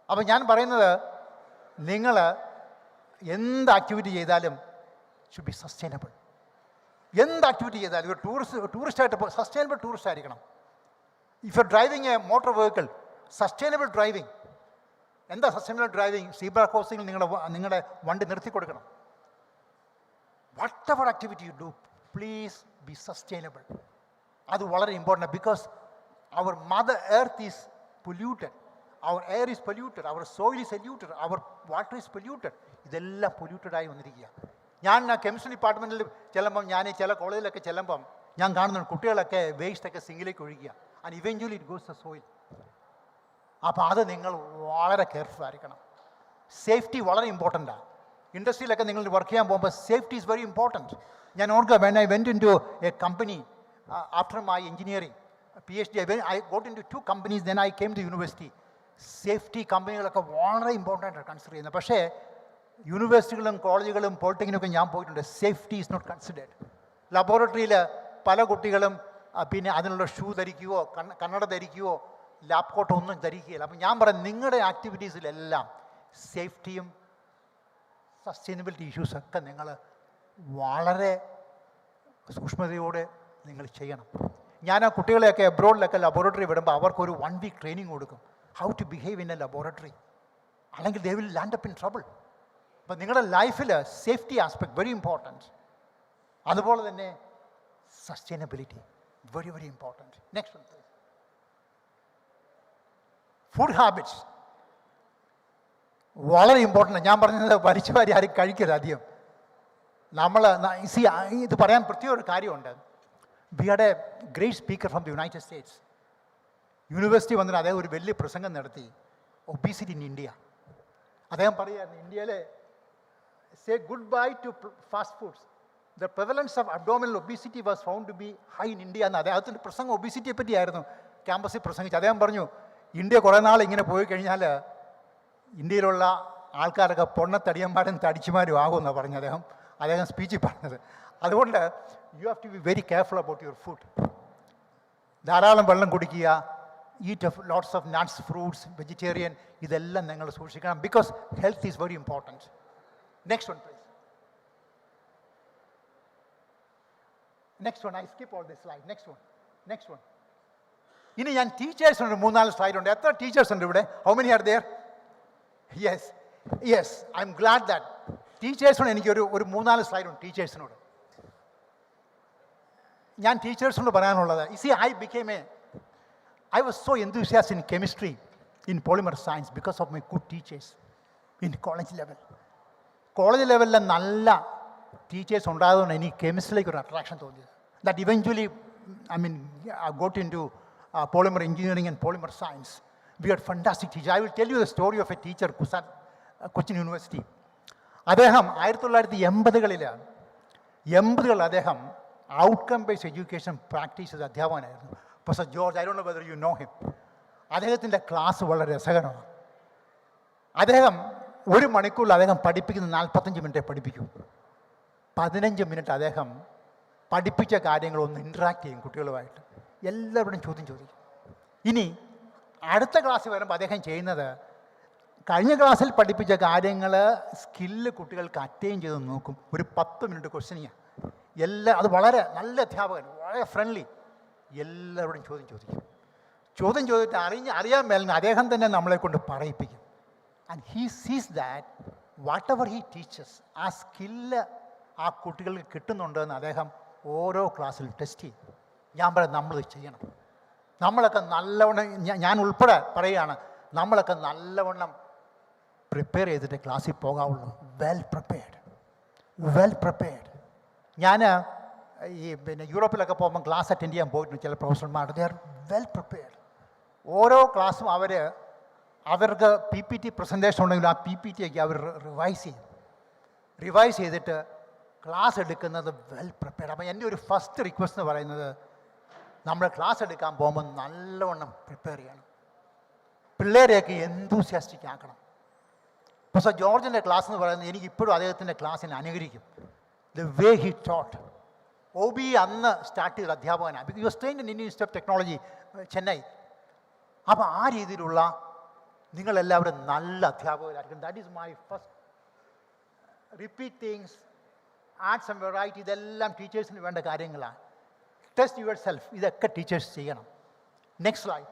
അപ്പോൾ ഞാൻ പറയുന്നത്, നിങ്ങൾ എന്ത് ആക്ടിവിറ്റി ചെയ്താലും ഷുഡ് ബി സസ്റ്റൈനബിൾ. എന്ത് ആക്ടിവിറ്റി ചെയ്താലും ഒരു ടൂറിസ്റ്റായിട്ട് സസ്റ്റൈനബിൾ ടൂറിസ്റ്റ് ആയിരിക്കണം. If you are driving a motor vehicle, sustainable driving. എന്താ സസ്റ്റൈനബിൾ ഡ്രൈവിങ്? സീബ്ര ക്രോസിംഗിൽ നിങ്ങളുടെ വണ്ടി നിർത്തി കൊടുക്കണം. Whatever activity you do, please be sustainable. അത് വളരെ important. Because our mother earth is polluted, our air is polluted, our soil is polluted, our water is polluted. ഇതെല്ലാം പൊല്യൂട്ടഡായി വന്നിരിക്കുക. ഞാൻ കെമിസ്ട്രി ഡിപ്പാർട്ട്മെൻറ്റിൽ ചെല്ലുമ്പം, ഞാൻ ചില കോളേജിലൊക്കെ ചെല്ലുമ്പം ഞാൻ കാണുന്നുണ്ട് കുട്ടികളൊക്കെ വേസ്റ്റൊക്കെ സിങ്കിലേക്ക് ഒഴിക്കുക. And eventually it goes the soil. അപ്പോൾ അത് നിങ്ങൾ വളരെ കെയർഫുൾ ആയിരിക്കണം. സേഫ്റ്റി വളരെ ഇമ്പോർട്ടൻ്റാണ്. ഇൻഡസ്ട്രിയിലൊക്കെ നിങ്ങൾ വർക്ക് ചെയ്യാൻ പോകുമ്പോൾ സേഫ്റ്റി ഈസ് വെരി ഇമ്പോർട്ടൻറ്റ്. ഞാൻ ഓർക്കുക, when I went into a company after my engineering PhD, I got into 2 companies, then I came to university. Safety കമ്പനികളൊക്കെ വളരെ ഇമ്പോർട്ടൻ്റ് കൺസിഡർ ചെയ്യുന്നത്. പക്ഷേ യൂണിവേഴ്സിറ്റികളും കോളേജുകളും പോളിടെക്നിക്കൊക്കെ ഞാൻ പോയിട്ടുണ്ട്. Safety is not considered. ലബോറട്ടറിയിൽ പല കുട്ടികളും പിന്നെ അതിനുള്ള ഷൂ ധരിക്കുകയോ കണ്ണട ധരിക്കുകയോ ലാബ് കോട്ട് ഒന്നും ധരിക്കുകയില്ല. അപ്പം ഞാൻ പറയാം, നിങ്ങളുടെ ആക്ടിവിറ്റീസിലെല്ലാം സേഫ്റ്റിയും സസ്റ്റൈനബിലിറ്റി ഇഷ്യൂസൊക്കെ നിങ്ങൾ വളരെ സൂക്ഷ്മതയോടെ നിങ്ങൾ ചെയ്യണം. ഞാൻ ആ കുട്ടികളെയൊക്കെ എബ്രോഡിലൊക്കെ ലബോറട്ടറി വിടുമ്പോൾ അവർക്കൊരു 1 വീക്ക് ട്രെയിനിങ് കൊടുക്കും, how to behave in a laboratory, അല്ലെങ്കിൽ they will land up in trouble. അപ്പം നിങ്ങളുടെ ലൈഫിൽ സേഫ്റ്റി ആസ്പെക്ട് വെരി ഇമ്പോർട്ടൻറ്റ്. അതുപോലെ തന്നെ sustainability very very important. Next one, food habits വളരെ ഇമ്പോർട്ടൻ്റ്. ഞാൻ പറഞ്ഞത് വലിച്ചു വാരി ആരും കഴിക്കരുത് അധികം. നമ്മൾ ഇത് പറയാൻ പ്രത്യേക ഒരു കാര്യമുണ്ട്. V had A great speaker from the United States. University വന്നിട്ട് അദ്ദേഹം ഒരു വലിയ പ്രസംഗം നടത്തി, ഒബീസിറ്റി ഇൻ ഇന്ത്യ. അദ്ദേഹം പറയുമായിരുന്നു, ഇന്ത്യയിലെ say goodbye to fast foods, the prevalence of abdominal obesity was found to be high in India എന്ന് അദ്ദേഹത്തിൻ്റെ പ്രസംഗം ഒബീസിറ്റിയെ പറ്റിയായിരുന്നു ക്യാമ്പസിൽ പ്രസംഗിച്ച്. അദ്ദേഹം പറഞ്ഞു, ഇന്ത്യ കുറേ നാൾ ഇങ്ങനെ പോയി കഴിഞ്ഞാൽ ഇന്ത്യയിലുള്ള ആൾക്കാരൊക്കെ പൊണ്ണത്തടിയന്മാരും തടിച്ചുമാരും ആകുമെന്നാണ് പറഞ്ഞു അദ്ദേഹം സ്പീച്ചിൽ പറഞ്ഞത്. അതുകൊണ്ട് you have to be very careful about your food. ധാരാളം വെള്ളം കുടിക്കുക, eat lots of nuts, fruits, vegetarian, ഇതെല്ലാം നിങ്ങൾ സൂക്ഷിക്കണം. Because health is very important. Next one please. Next one, I skip all this slide. Next one. ഇനി ഞാൻ ടീച്ചേഴ്സിനുണ്ട് 3-4 slide ഉണ്ട്. എത്ര ടീച്ചേഴ്സ് ഉണ്ട് ഇവിടെ? How many are there? Yes, I M glad that. ടീച്ചേഴ്സിനോട് എനിക്കൊരു 3-4 സ്ലൈഡ് ഉണ്ട് ടീച്ചേഴ്സിനോട്. ഞാൻ ടീച്ചേഴ്സിനോട് പറയാനുള്ളത്, I was so enthusiastic in chemistry, in polymer science, because of my good teachers in college level. College ലെവലിൽ നല്ല ടീച്ചേഴ്സ് ഉണ്ടായതുകൊണ്ട് എനിക്ക് കെമിസ്ട്രിയിലേക്ക് ഒരു അട്രാക്ഷൻ തോന്നിയത്. That eventually I got into polymer engineering and polymer science. We had fantastic teachers. I will tell you the story of a teacher, Cochin University. അദ്ദേഹം 1980-കളിൽ അദ്ദേഹം outcome based education practice ചെയ്ത അധ്യാപകനായിരുന്നു. Professor George, I don't know whether you know him. അദ്ദേഹത്തിൻ്റെ class വളരെ രസകരമാണ്. അദ്ദേഹം 1 മണിക്കൂറിൽ അദ്ദേഹം പഠിപ്പിക്കുന്ന 45 മിനിറ്റ് പഠിപ്പിക്കും. 15 മിനിറ്റ് അദ്ദേഹം പഠിപ്പിച്ച കാര്യങ്ങളൊന്ന് ഇൻട്രാക്ട് ചെയ്യും കുട്ടികളുമായിട്ട്. എല്ലാവരുടെയും ചോദ്യം ചോദിക്കും. ഇനി അടുത്ത ക്ലാസ്സിൽ വരുമ്പോൾ അദ്ദേഹം ചെയ്യുന്നത്, കഴിഞ്ഞ ക്ലാസ്സിൽ പഠിപ്പിച്ച കാര്യങ്ങൾ സ്കില്ല് കുട്ടികൾക്ക് അറ്റൈൻ ചെയ്ത് നോക്കും. ഒരു 10 മിനിറ്റ് ക്വസ്റ്റ്യനിങ്. അത് വളരെ നല്ല അധ്യാപകൻ, വളരെ ഫ്രണ്ട്ലി. എല്ലാവരുടെയും ചോദ്യം ചോദിച്ചിട്ട് അറിയാൻ മേലെന്ന് അദ്ദേഹം തന്നെ നമ്മളെ കൊണ്ട് പറയിപ്പിക്കും. ആൻഡ് ഹീ സീസ് that what ever he teachers, ആ സ്കില്ല് ആ കുട്ടികൾക്ക് കിട്ടുന്നുണ്ടെന്ന് അദ്ദേഹം ഓരോ ക്ലാസ്സിലും ടെസ്റ്റ് ചെയ്യും. ഞാൻ പറയാം, നമ്മളിത് ചെയ്യണം. നമ്മളൊക്കെ നല്ലവണ്ണം, ഞാൻ ഉൾപ്പെടെ പറയുകയാണ്, നമ്മളൊക്കെ നല്ലവണ്ണം പ്രിപ്പയർ ചെയ്തിട്ട് ക്ലാസ്സിൽ പോകാവുള്ളൂ. Well prepared. ഞാൻ യൂറോപ്പിലൊക്കെ പോകുമ്പോൾ ക്ലാസ് അറ്റൻഡ് ചെയ്യാൻ പോയിട്ടുണ്ട്. ചില പ്രൊഫസർമാർ, ദേ ആർ വെൽ പ്രിപ്പയർഡ്. ഓരോ ക്ലാസ്സും അവർക്ക് PPT പ്രസൻറ്റേഷൻ ഉണ്ടെങ്കിൽ ആ PPT ഒക്കെ അവർ റിവൈസ് ചെയ്തിട്ട് ക്ലാസ് എടുക്കുന്നത് വെൽ പ്രിപ്പയർഡ്. അപ്പോൾ എൻ്റെ ഒരു ഫസ്റ്റ് റിക്വസ്റ്റ് എന്ന് പറയുന്നത്, നമ്മൾ ക്ലാസ് എടുക്കാൻ പോകുമ്പോൾ നല്ലവണ്ണം പ്രിപ്പയർ ചെയ്യണം. പിള്ളേരെയൊക്കെ എന്തൂസിയാസ്റ്റിക് ആക്കണം. പ്രൊഫസർ ജോർജിൻ്റെ ക്ലാസ് എന്ന് പറയുന്നത് എനിക്കിപ്പോഴും അദ്ദേഹത്തിൻ്റെ ക്ലാസ്സിനെ അനുകരിക്കും. The way he taught. OB അന്ന് സ്റ്റാർട്ട് ചെയ്ത അധ്യാപകനാണ്. Because you was trained in Indian institute of technology, Chennai. അപ്പോൾ ആ രീതിയിലുള്ള നിങ്ങളെല്ലാവരും നല്ല അധ്യാപകരായിരിക്കും. That is my first. Repeat things, add some variety, ഇതെല്ലാം ടീച്ചേഴ്സിന് വേണ്ട കാര്യങ്ങളാണ്. ടെസ്റ്റ് യുവർ സെൽഫ്, ഇതൊക്കെ ടീച്ചേഴ്സ് ചെയ്യണം. Next slide.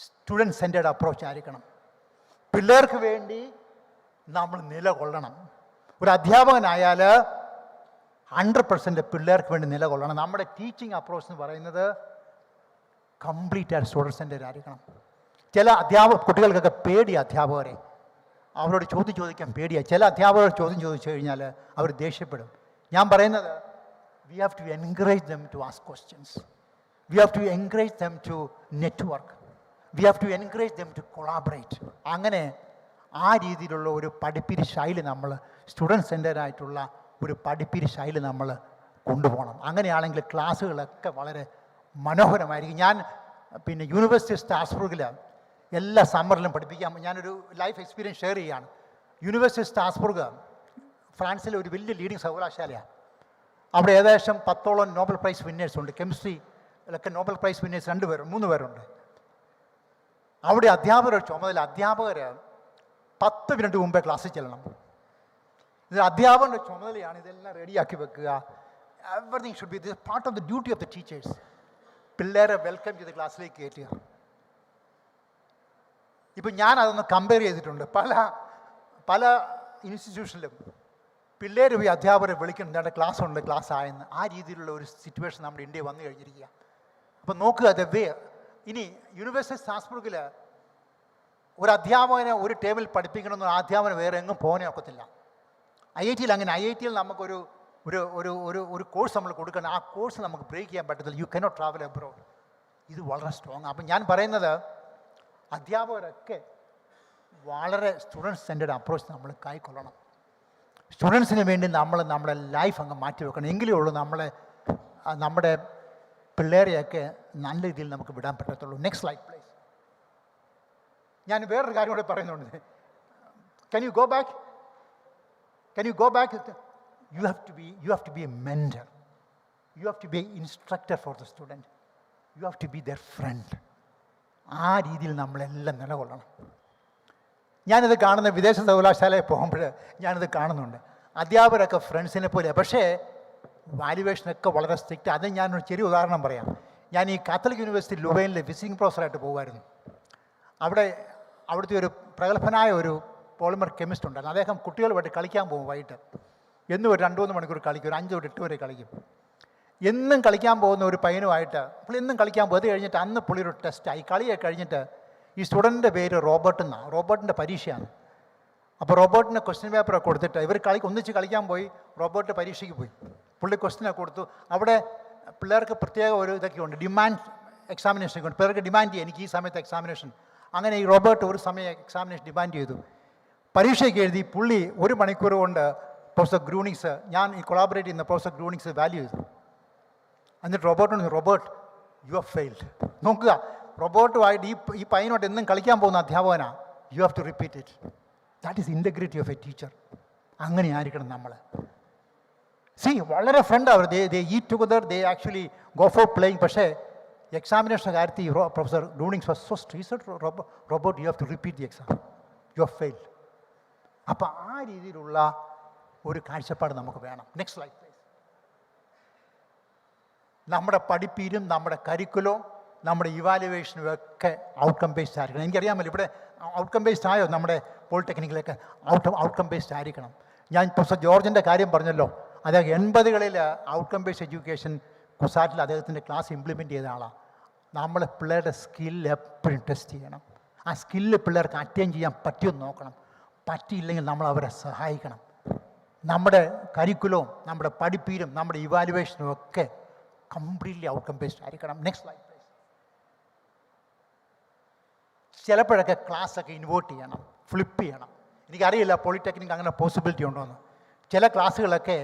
Student centred approach ആയിരിക്കണം. പിള്ളേർക്ക് വേണ്ടി നമ്മൾ നിലകൊള്ളണം. ഒരു അധ്യാപകനായാൽ 100% പിള്ളേർക്ക് വേണ്ടി നിലകൊള്ളണം. നമ്മുടെ ടീച്ചിങ് അപ്രോച്ച് എന്ന് പറയുന്നത് കംപ്ലീറ്റ് ആയിട്ട് സ്റ്റുഡൻറ് സെൻറ്റേഡ് ആയിരിക്കണം. ചില കുട്ടികൾക്കൊക്കെ പേടി അധ്യാപകരെ, അവരോട് ചോദിക്കാൻ പേടിയാണ്. ചില അധ്യാപകർ ചോദ്യം ചോദിച്ചു കഴിഞ്ഞാൽ അവർ ദേഷ്യപ്പെടും. ഞാൻ പറയുന്നത് we have to encourage them to ask questions. We have to encourage them to network. We have to encourage them to collaborate. അങ്ങനെ ആ രീതിയിലുള്ള ഒരു പഠിപ്പിരി ശൈലി നമ്മൾ സ്റ്റുഡൻറ് സെൻറ്റേഡ് ആയിട്ടുള്ള ഒരു പഠിപ്പിരി ശൈലി നമ്മൾ കൊണ്ടുപോകണം. അങ്ങനെയാണെങ്കിൽ ക്ലാസ്സുകളൊക്കെ വളരെ മനോഹരമായിരിക്കും. ഞാൻ പിന്നെ യൂണിവേഴ്സിറ്റി സ്ട്രാസ്ബർഗിൽ എല്ലാ സമ്മറിലും പഠിപ്പിക്കാൻ, ഞാനൊരു ലൈഫ് എക്സ്പീരിയൻസ് ഷെയർ ചെയ്യുകയാണ്. യൂണിവേഴ്സിറ്റി സ്ട്രാസ്ബർഗ് ഫ്രാൻസിലെ ഒരു വലിയ ലീഡിങ് സർവകലാശാലയാണ്. അവിടെ ഏകദേശം 10ഓളം നോബൽ പ്രൈസ് വിന്നേഴ്സ് ഉണ്ട്. കെമിസ്ട്രിയിലൊക്കെ നോബൽ പ്രൈസ് വിന്നേഴ്സ് 3 പേരുണ്ട്. അവിടെ അധ്യാപകരുടെ ചുമതല, അധ്യാപകർ 10 മിനിറ്റ് മുമ്പേ ക്ലാസ്സിൽ ചെല്ലണം. ഇത് അധ്യാപകരുടെ ചുമതലയാണ്. ഇതെല്ലാം റെഡിയാക്കി വെക്കുക. Everything should be this part of the duty of the teachers. പിള്ളേരെ വെൽക്കം ചെയ്ത് ക്ലാസ്സിലേക്ക് കയറ്റുക. ഇപ്പം ഞാൻ അതൊന്ന് കമ്പയർ ചെയ്തിട്ടുണ്ട്. പല ഇൻസ്റ്റിറ്റ്യൂഷനിലും പിള്ളേർ പോയി അധ്യാപകരെ വിളിക്കണം, ഞങ്ങളുടെ ക്ലാസ് ഉണ്ട്, ക്ലാസ് ആയെന്ന്. ആ രീതിയിലുള്ള ഒരു സിറ്റുവേഷൻ നമ്മുടെ ഇന്ത്യയിൽ വന്നു കഴിഞ്ഞിരിക്കുക. അപ്പം നോക്കുക അത് ഇനി യൂണിവേഴ്സിറ്റി സ്ട്രാസ്ബർഗിൽ ഒരു അധ്യാപകനെ ഒരു ടേബിൾ പഠിപ്പിക്കണമെന്ന് ആ അധ്യാപനം വേറെ എങ്ങും പോകാനേ ഒക്കത്തില്ല. IIT-യിൽ അങ്ങനെ. IIT-യിൽ നമുക്കൊരു ഒരു കോഴ്സ് നമ്മൾ കൊടുക്കണം. ആ കോഴ്സ് നമുക്ക് ബ്രേക്ക് ചെയ്യാൻ പറ്റത്തില്ല. You cannot travel abroad. ഇത് വളരെ സ്ട്രോങ്. അപ്പം ഞാൻ പറയുന്നത് അധ്യാപകരൊക്കെ വളരെ സ്റ്റുഡൻറ് സെൻറ്റേഡ് അപ്രോച്ച് നമ്മൾ കൈക്കൊള്ളണം. സ്റ്റുഡൻസിന് വേണ്ടി നമ്മൾ നമ്മുടെ ലൈഫ് അങ്ങ് മാറ്റി വെക്കണം. എങ്കിലേ ഉള്ളൂ നമ്മുടെ പിള്ളേരെയൊക്കെ നല്ല രീതിയിൽ നമുക്ക് വിടാൻ പറ്റത്തുള്ളൂ. Next slide please. ഞാൻ വേറൊരു കാര്യം കൂടെ പറയുന്നുണ്ട്. Can you go back? You have to be a mentor. You have to be an instructor for the student. You have to be their friend. ആ രീതിയിൽ നമ്മളെല്ലാം നിലകൊള്ളണം. ഞാനിത് കാണുന്ന വിദേശ സർവകലാശാലയിൽ പോകുമ്പോൾ ഞാനിത് കാണുന്നുണ്ട്. അധ്യാപകരൊക്കെ ഫ്രണ്ട്സിനെ പോലെ, പക്ഷേ വാല്യുവേഷനൊക്കെ വളരെ സ്ട്രിക്റ്റ്. അത് ഞാനൊരു ചെറിയ ഉദാഹരണം പറയാം. ഞാൻ ഈ കാത്തലിക് യൂണിവേഴ്സിറ്റി ലുവൈനിൽ വിസിറ്റിംഗ് പ്രൊഫസറായിട്ട് പോകുമായിരുന്നു. അവിടുത്തെ ഒരു പ്രഗത്ഭനായ ഒരു പോളിമർ കെമിസ്റ്റ് ഉണ്ടായിരുന്നു. അദ്ദേഹം കുട്ടികളുമായിട്ട് കളിക്കാൻ പോകും വൈകിട്ട്. എന്നും ഒരു 2-3 മണിക്കൂർ കളിക്കും. ഒരു 5 തൊട്ട് 8 വരെ കളിക്കും. എന്നും കളിക്കാൻ പോകുന്ന ഒരു പയ്യനുമായിട്ട് പുള്ളി എന്നും കളിക്കാൻ പോകും. അത് കഴിഞ്ഞിട്ട് അന്ന് പുള്ളി ഒരു ടെസ്റ്റായി. കളിയൊക്കെ കഴിഞ്ഞിട്ട് ഈ സ്റ്റുഡൻറ്റിൻ്റെ പേര് റോബർട്ട് എന്നാണ്. റോബർട്ടിൻ്റെ പരീക്ഷയാണ്. അപ്പോൾ റോബർട്ടിന് ക്വസ്റ്റ്യൻ പേപ്പറൊക്കെ കൊടുത്തിട്ട് ഇവർ ഒന്നിച്ച് കളിക്കാൻ പോയി. റോബർട്ട് പരീക്ഷയ്ക്ക് പോയി. പുള്ളി ക്വസ്റ്റ്യനൊക്കെ കൊടുത്തു. അവിടെ പിള്ളേർക്ക് പ്രത്യേക ഒരു ഇതൊക്കെ ഉണ്ട്, ഡിമാൻഡ് എക്സാമിനേഷൻ ഉണ്ട്. പിള്ളേർക്ക് ഡിമാൻഡ് ചെയ്യും, എനിക്ക് ഈ സമയത്ത് എക്സാമിനേഷൻ. അങ്ങനെ ഈ റോബർട്ട് ഒരു സമയം എക്സാമിനേഷൻ ഡിമാൻഡ് ചെയ്തു. പരീക്ഷയ്ക്ക് എഴുതി. പുള്ളി 1 മണിക്കൂർ കൊണ്ട് പ്രൊഫസർ ഗ്രൂണിങ്സ്, ഞാൻ ഈ കൊളാബറേറ്റ് ചെയ്യുന്ന പ്രൊഫസർ ഗ്രൂണിങ്സ് വാല്യൂ ചെയ്തു. എന്നിട്ട് റോബർട്ട് യു ആർ ഫെയിൽഡ്. നോക്കുക, റോബോട്ടുമായിട്ട് ഈ പയ്യനോട്ട് എന്നും കളിക്കാൻ പോകുന്ന അധ്യാപകനാണ്. You have to repeat it. That is integrity of a teacher. അങ്ങനെ ആയിരിക്കണം നമ്മൾ. വളരെ ഫ്രണ്ട് അവർ. They eat together, they actually go for playing. പക്ഷേ എക്സാമിനേഷൻ കാര്യത്തിൽ professor Dunnings was so strict. Robot, you have to repeat the exam. You are failed. അപ്പോൾ ആ രീതിയിലുള്ള ഒരു കാഴ്ചപ്പാട് നമുക്ക് വേണം. Next slide please. നമ്മുടെ പഠിപ്പീരും നമ്മുടെ കരിക്കുലവും നമ്മുടെ ഇവാലുവേഷനും ഒക്കെ ഔട്ട്കം ബേസ്ഡ് ആയിരിക്കണം. എനിക്കറിയാമല്ലോ ഇവിടെ ഔട്ട്കം ബേസ്ഡ് ആയോ നമ്മുടെ പോളിടെക്നിക്കിലൊക്കെ? ഔട്ട്കം ബേസ്ഡ് ആയിരിക്കണം. ഞാൻ പ്രൊഫസർ ജോർജിൻ്റെ കാര്യം പറഞ്ഞല്ലോ. അദ്ദേഹം 80കളിൽ ഔട്ട്കം ബേസ്ഡ് എഡ്യൂക്കേഷൻ കുസാറ്റിൽ അദ്ദേഹത്തിൻ്റെ ക്ലാസ് ഇംപ്ലിമെൻറ്റ് ചെയ്ത ആളാണ്. നമ്മൾ പിള്ളേരുടെ സ്കില്ല് എപ്പോഴും ടെസ്റ്റ് ചെയ്യണം. ആ സ്കില്ല് പിള്ളേർക്ക് അറ്റൈൻ ചെയ്യാൻ പറ്റുമെന്ന് നോക്കണം. പറ്റിയില്ലെങ്കിൽ നമ്മൾ അവരെ സഹായിക്കണം. നമ്മുടെ കരിക്കുലവും നമ്മുടെ പഠിപ്പീരും നമ്മുടെ ഇവാലുവേഷനും ഒക്കെ കംപ്ലീറ്റ്ലി ഔട്ട്കം ബേസ്ഡ് ആയിരിക്കണം. Next slide please. ചിലപ്പോഴൊക്കെ ക്ലാസ്സൊക്കെ ഇൻവേർട്ട് ചെയ്യണം, ഫ്ലിപ്പ് ചെയ്യണം. എനിക്കറിയില്ല പോളിടെക്നിക് അങ്ങനെ പോസിബിലിറ്റി ഉണ്ടോയെന്ന്. ചില ക്ലാസ്സുകളൊക്കെ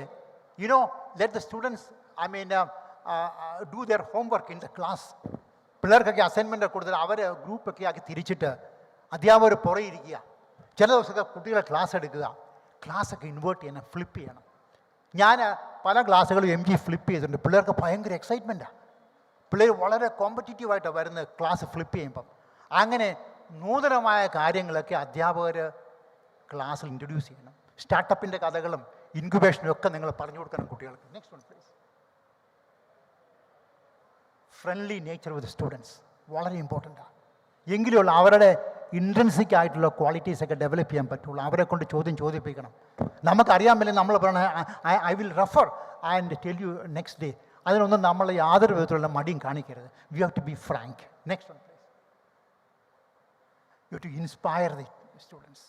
let the students do there homework in the class. പിള്ളേർക്കൊക്കെ അസൈൻമെൻറ്റ് കൊടുത്തിട്ട് അവർ ഗ്രൂപ്പൊക്കെ ആക്കി തിരിച്ചിട്ട് അധ്യാപകർ പുറകെ ഇരിക്കുക. ചില ദിവസമൊക്കെ കുട്ടികളെ ക്ലാസ് എടുക്കുക. ക്ലാസ്സൊക്കെ ഇൻവേർട്ട് ചെയ്യണം, ഫ്ലിപ്പ് ചെയ്യണം. ഞാൻ പല ക്ലാസ്സുകളും MG ഫ്ലിപ്പ് ചെയ്തിട്ടുണ്ട്. പിള്ളേർക്ക് ഭയങ്കര എക്സൈറ്റ്മെൻറ്റാണ്. പിള്ളേർ വളരെ കോമ്പറ്റീറ്റീവായിട്ടാണ് വരുന്നത് ക്ലാസ് ഫ്ലിപ്പ് ചെയ്യുമ്പം. അങ്ങനെ നൂതനമായ കാര്യങ്ങളൊക്കെ അധ്യാപകർ ക്ലാസ്സിൽ ഇൻട്രൊഡ്യൂസ് ചെയ്യണം. സ്റ്റാർട്ടപ്പിൻ്റെ കഥകളും ഇൻക്യുബേഷനും ഒക്കെ നിങ്ങൾ പറഞ്ഞു കൊടുക്കണം കുട്ടികൾക്ക്. Next one please. Friendly nature with students വളരെ ഇമ്പോർട്ടൻ്റാണ്. എങ്കിലുള്ള അവരുടെ ഇൻട്രൻസിക് ആയിട്ടുള്ള ക്വാളിറ്റീസൊക്കെ ഡെവലപ്പ് ചെയ്യാൻ പറ്റുള്ളൂ. അവരെ കൊണ്ട് ചോദിപ്പിക്കണം. നമുക്കറിയാൻ പറ്റില്ല, നമ്മൾ പറയണ I will refer and tell you next day. അതിനൊന്നും നമ്മൾ യാതൊരു വിധത്തിലുള്ള മടിയും കാണിക്കരുത്. We have to be frank. Next one please. You have to inspire the students.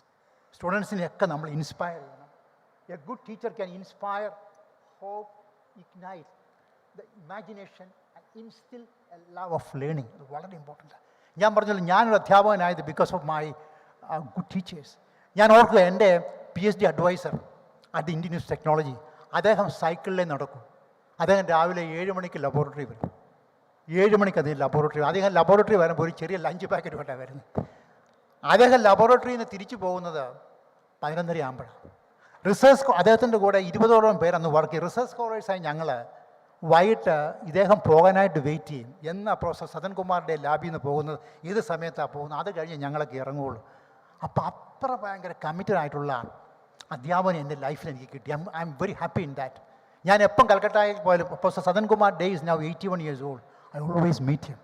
സ്റ്റുഡൻസിനെയൊക്കെ നമ്മൾ ഇൻസ്പയർ ചെയ്യണം. A good teacher can inspire, hope, ignite the imagination and instil a love of learning. അത് വളരെ ഇമ്പോർട്ടൻ്റാണ്. ഞാൻ പറഞ്ഞല്ലോ, ഞാനൊരു അധ്യാപകനായത് because of my good teachers. ഞാൻ ഓർക്കുക, എൻ്റെ PhD advisor at Indian institute of technology, അദ്ദേഹം സൈക്കിളിലേ നടക്കും. അദ്ദേഹം രാവിലെ 7 മണിക്ക് ലബോറട്ടറി വരും. 7 മണിക്ക് അദ്ദേഹം ലബോറട്ടറി. അദ്ദേഹം ലബോറട്ടറി വരുമ്പോൾ ഒരു ചെറിയ ലഞ്ച് പാക്കറ്റ് കൊണ്ടാണ് വരുന്നത്. അദ്ദേഹം ലബോറട്ടറിയിൽ നിന്ന് തിരിച്ചു പോകുന്നത് 11:30 ആകുമ്പോഴാണ്. അദ്ദേഹത്തിൻ്റെ കൂടെ 20ഓളം പേർ അന്ന് വർക്ക് ചെയ്യും. റിസർച്ച് സ്കോളേഴ്സായി ഞങ്ങൾ വൈകിട്ട് ഇദ്ദേഹം പോകാനായിട്ട് വെയിറ്റ് ചെയ്യും. എന്നാ പ്രൊഫസർ സദൻകുമാറിൻ്റെ ലാബിൽ നിന്ന് പോകുന്നത്, ഏത് സമയത്താണ് പോകുന്നത്, അത് കഴിഞ്ഞ് ഞങ്ങളൊക്കെ ഇറങ്ങുകയുള്ളൂ. അപ്പോൾ അത്ര ഭയങ്കര കമ്മിറ്റഡ് ആയിട്ടുള്ള അധ്യാപനം എൻ്റെ ലൈഫിൽ എനിക്ക് കിട്ടി. I am very happy in that. ഞാൻ എപ്പം കൽക്കട്ടയിൽ പോയാലും professor Sadankumar De is now 81 years old. I always meet him.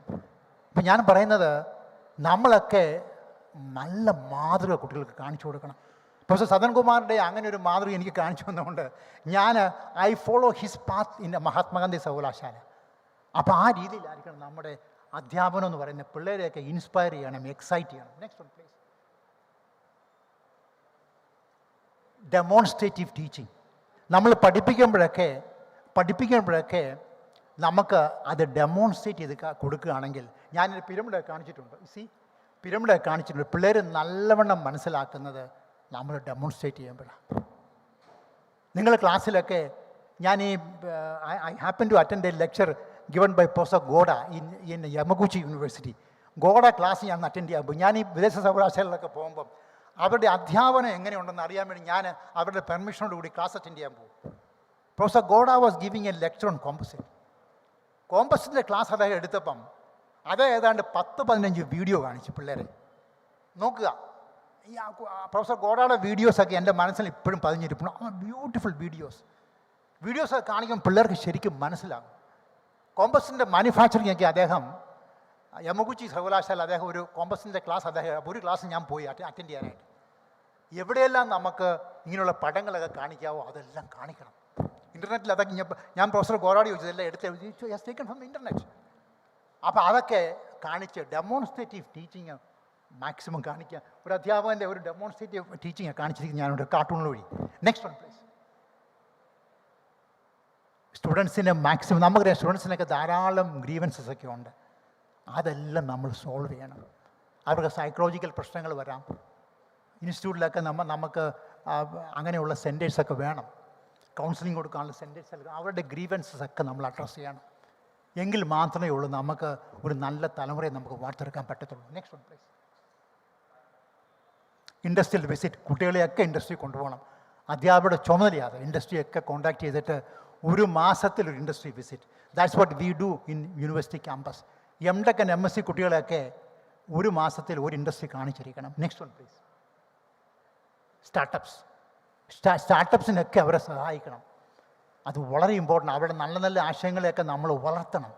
അപ്പം ഞാൻ പറയുന്നത്, നമ്മളൊക്കെ നല്ല മാതൃക കുട്ടികൾക്ക് കാണിച്ചു കൊടുക്കണം. പ്രൊഫസർ സദൻകുമാറിൻ്റെ അങ്ങനെ ഒരു മാതൃക എനിക്ക് കാണിച്ചു വന്നതുകൊണ്ട് I follow his path in Mahatma Gandhi സർവകലാശാല. അപ്പോൾ ആ രീതിയിലായിരിക്കണം നമ്മുടെ അധ്യാപനം എന്ന് പറയുന്നത്. പിള്ളേരെയൊക്കെ ഇൻസ്പയർ ചെയ്യണം, എക്സൈറ്റ് ചെയ്യണം. Next one please. Demonstrative teaching. നമ്മൾ പഠിപ്പിക്കുമ്പോഴൊക്കെ നമുക്ക് അത് ഡെമോൺസ്ട്രേറ്റ് ചെയ്ത് കൊടുക്കുകയാണെങ്കിൽ, ഞാനൊരു പിരമിഡൊക്കെ കാണിച്ചിട്ടുണ്ട്. പിരമിഡൊക്കെ കാണിച്ചിട്ടുണ്ട്. പിള്ളേർ നല്ലവണ്ണം മനസ്സിലാക്കുന്നത് നമ്മൾ ഡെമോൺസ്ട്രേറ്റ് ചെയ്യുമ്പോഴാണ്. നിങ്ങൾ ക്ലാസ്സിലൊക്കെ, ഞാൻ I happen to attend a lecture given by professor Goda in Yamaguchi university. Goda class ഞാൻ അറ്റൻഡ് ചെയ്യുമ്പോൾ, ഞാൻ ഈ വിദേശ സർവകലാശാലകളൊക്കെ പോകുമ്പം അവരുടെ അധ്യാപനം എങ്ങനെയുണ്ടെന്ന് അറിയാൻ വേണ്ടി ഞാൻ അവരുടെ പെർമിഷനോട് കൂടി ക്ലാസ് അറ്റൻഡ് ചെയ്യാൻ പോകും. Professor Goda was giving a lecture on composite. കോമ്പസിറ്റിൻ്റെ ക്ലാസ് അദ്ദേഹം എടുത്തപ്പം ഏതാണ്ട് 10-15 വീഡിയോ കാണിച്ചു പിള്ളേരെ. നോക്കുക, ഈ പ്രൊഫസർ ഗോഡയുടെ വീഡിയോസൊക്കെ എൻ്റെ മനസ്സിൽ ഇപ്പോഴും പതിഞ്ഞിരിക്കണം. ബ്യൂട്ടിഫുൾ വീഡിയോസൊക്കെ കാണിക്കുമ്പോൾ പിള്ളേർക്ക് ശരിക്കും മനസ്സിലാകും. കോമ്പസിൻ്റെ മാനുഫാക്ചറിങ് ഒക്കെ അദ്ദേഹം യമഗുച്ചി സർവകലാശാല അദ്ദേഹം ഒരു കോമ്പസിൻ്റെ ക്ലാസ് ഒരു ക്ലാസ് ഞാൻ പോയി അറ്റൻഡ് ചെയ്യാനായിട്ട്. എവിടെയെല്ലാം നമുക്ക് ഇങ്ങനെയുള്ള പടങ്ങളൊക്കെ കാണിക്കാവോ അതെല്ലാം കാണിക്കണം. ഇൻ്റർനെറ്റിൽ അതൊക്കെ ഞാൻ പ്രൊഫസർ ഗോഡയോട് ചോദിച്ചു, ഇതെല്ലാം എടുത്ത് ടേക്കൺ ഫ്രം ഇൻ്റർനെറ്റ്. അപ്പോൾ അതൊക്കെ കാണിച്ച് ഡെമോൺസ്ട്രേറ്റീവ് ടീച്ചിങ് മാക്സിമം കാണിക്കുക. ഒരു അധ്യാപകൻ്റെ ഒരു ഡെമോൺസ്ട്രേറ്റീവ് ടീച്ചിങ് കാണിച്ചിരിക്കും ഞാനൊരു കാർട്ടൂൺ വഴി. Next one please. സ്റ്റുഡൻസിന് മാക്സിമം, നമുക്കറിയാം സ്റ്റുഡൻസിനൊക്കെ ധാരാളം ഗ്രീവൻസസ് ഒക്കെ ഉണ്ട്. അതെല്ലാം നമ്മൾ സോൾവ് ചെയ്യണം. അവർക്ക് സൈക്കോളജിക്കൽ പ്രശ്നങ്ങൾ വരാം. ഇൻസ്റ്റിറ്റ്യൂട്ടിലൊക്കെ നമുക്ക് അങ്ങനെയുള്ള സെൻറ്റേഴ്സൊക്കെ വേണം. കൗൺസിലിംഗ് കൊടുക്കാനുള്ള സെൻറ്റേഴ്സ്, അവരുടെ ഗ്രീവൻസസ് ഒക്കെ നമ്മൾ അഡ്രസ്സ് ചെയ്യണം. എങ്കിൽ മാത്രമേ ഉള്ളൂ നമുക്ക് ഒരു നല്ല തലമുറയെ നമുക്ക് വാർത്തെടുക്കാൻ പറ്റത്തുള്ളൂ. Next one please. Industrial visit. കുട്ടികളെയൊക്കെ ഇൻഡസ്ട്രി കൊണ്ടുപോകണം. അധ്യാപകരുടെ ചുമതലയാണ് ഇൻഡസ്ട്രിയൊക്കെ കോൺടാക്ട് ചെയ്തിട്ട് ഒരു മാസത്തിലൊരു industry visit. That's what we do in university campus. MTech and MSc കുട്ടികളെയൊക്കെ ഒരു മാസത്തിൽ ഒരു ഇൻഡസ്ട്രി കാണിച്ചിരിക്കണം. Next one please. സ്റ്റാർട്ടപ്സിനൊക്കെ അവരെ സഹായിക്കണം. അത് വളരെ ഇമ്പോർട്ടൻ്റ്. അവരുടെ നല്ല നല്ല ആശയങ്ങളെയൊക്കെ നമ്മൾ വളർത്തണം.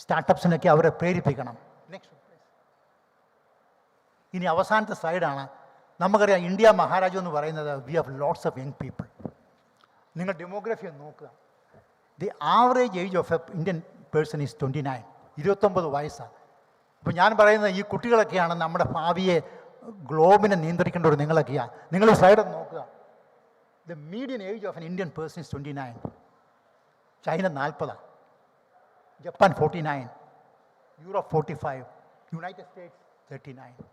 സ്റ്റാർട്ടപ്സിനൊക്കെ അവരെ പ്രേരിപ്പിക്കണം. Next one please. ഇനി അവസാനത്തെ സൈഡാണ്. നമുക്കറിയാം ഇന്ത്യ മഹാരാജ്യം എന്ന് പറയുന്നത് we have lots of young people. നിങ്ങൾ ഡെമോഗ്രഫി ഒന്ന് നോക്കുക. The average age of A Indian person is 29. 29 വയസ്സാണ്. അപ്പോൾ ഞാൻ പറയുന്നത് ഈ കുട്ടികളൊക്കെയാണ് നമ്മുടെ ഭാവിയെ, ഗ്ലോബിനെ നിയന്ത്രിക്കേണ്ടവർ നിങ്ങളൊക്കെയാണ്. നിങ്ങൾ സൈഡ് ഒന്ന് നോക്കുക. The median age of an Indian person is 29. China 40, Japan 49, Europe 45, United States 39.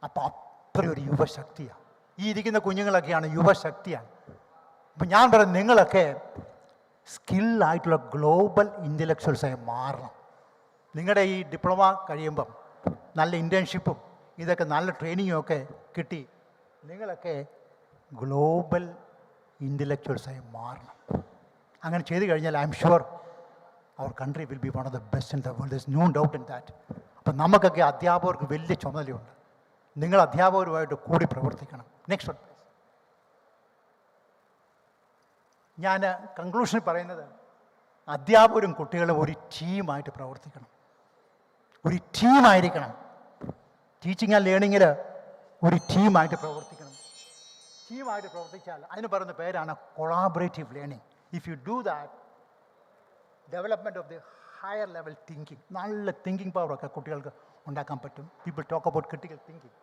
അപ്പോൾ അത്രയും ഒരു യുവശക്തിയാണ്. ഈ ഇരിക്കുന്ന കുഞ്ഞുങ്ങളൊക്കെയാണ് യുവശക്തിയാണ്. അപ്പം ഞാൻ പറയുന്നത് നിങ്ങളൊക്കെ സ്കില്ലായിട്ടുള്ള ഗ്ലോബൽ ഇൻ്റലക്ച്വൽസായി മാറണം. നിങ്ങളുടെ ഈ ഡിപ്ലോമ കഴിയുമ്പം നല്ല ഇൻറ്റേൺഷിപ്പും ഇതൊക്കെ നല്ല ട്രെയിനിങ്ങും ഒക്കെ കിട്ടി നിങ്ങളൊക്കെ ഗ്ലോബൽ ഇൻ്റലക്ച്വൽസായി മാറണം. അങ്ങനെ ചെയ്തു കഴിഞ്ഞാൽ I'm sure our country will be one of the best in the world. There is no doubt in that. അപ്പം നമുക്കൊക്കെ അധ്യാപകർക്ക് വലിയ ചുമതലയുണ്ട്. നിങ്ങൾ അധ്യാപകരുമായിട്ട് കൂടി പ്രവർത്തിക്കണം. Next one. ഞാൻ കൺക്ലൂഷൻ പറയുന്നത്, അധ്യാപകരും കുട്ടികളും ഒരു ടീമായിട്ട് പ്രവർത്തിക്കണം. ഒരു ടീമായിരിക്കണം. ടീച്ചിങ് ആൻഡ് ലേണിങ്ങിൽ ഒരു ടീമായിട്ട് പ്രവർത്തിക്കണം. ടീമായിട്ട് പ്രവർത്തിച്ചാൽ അതിന് പറയുന്ന പേരാണ് collaborative learning. If you do that, development of the higher level thinking, നല്ല തിങ്കിങ് പവറൊക്കെ കുട്ടികൾക്ക് ഉണ്ടാക്കാൻ പറ്റും. People talk about critical thinking,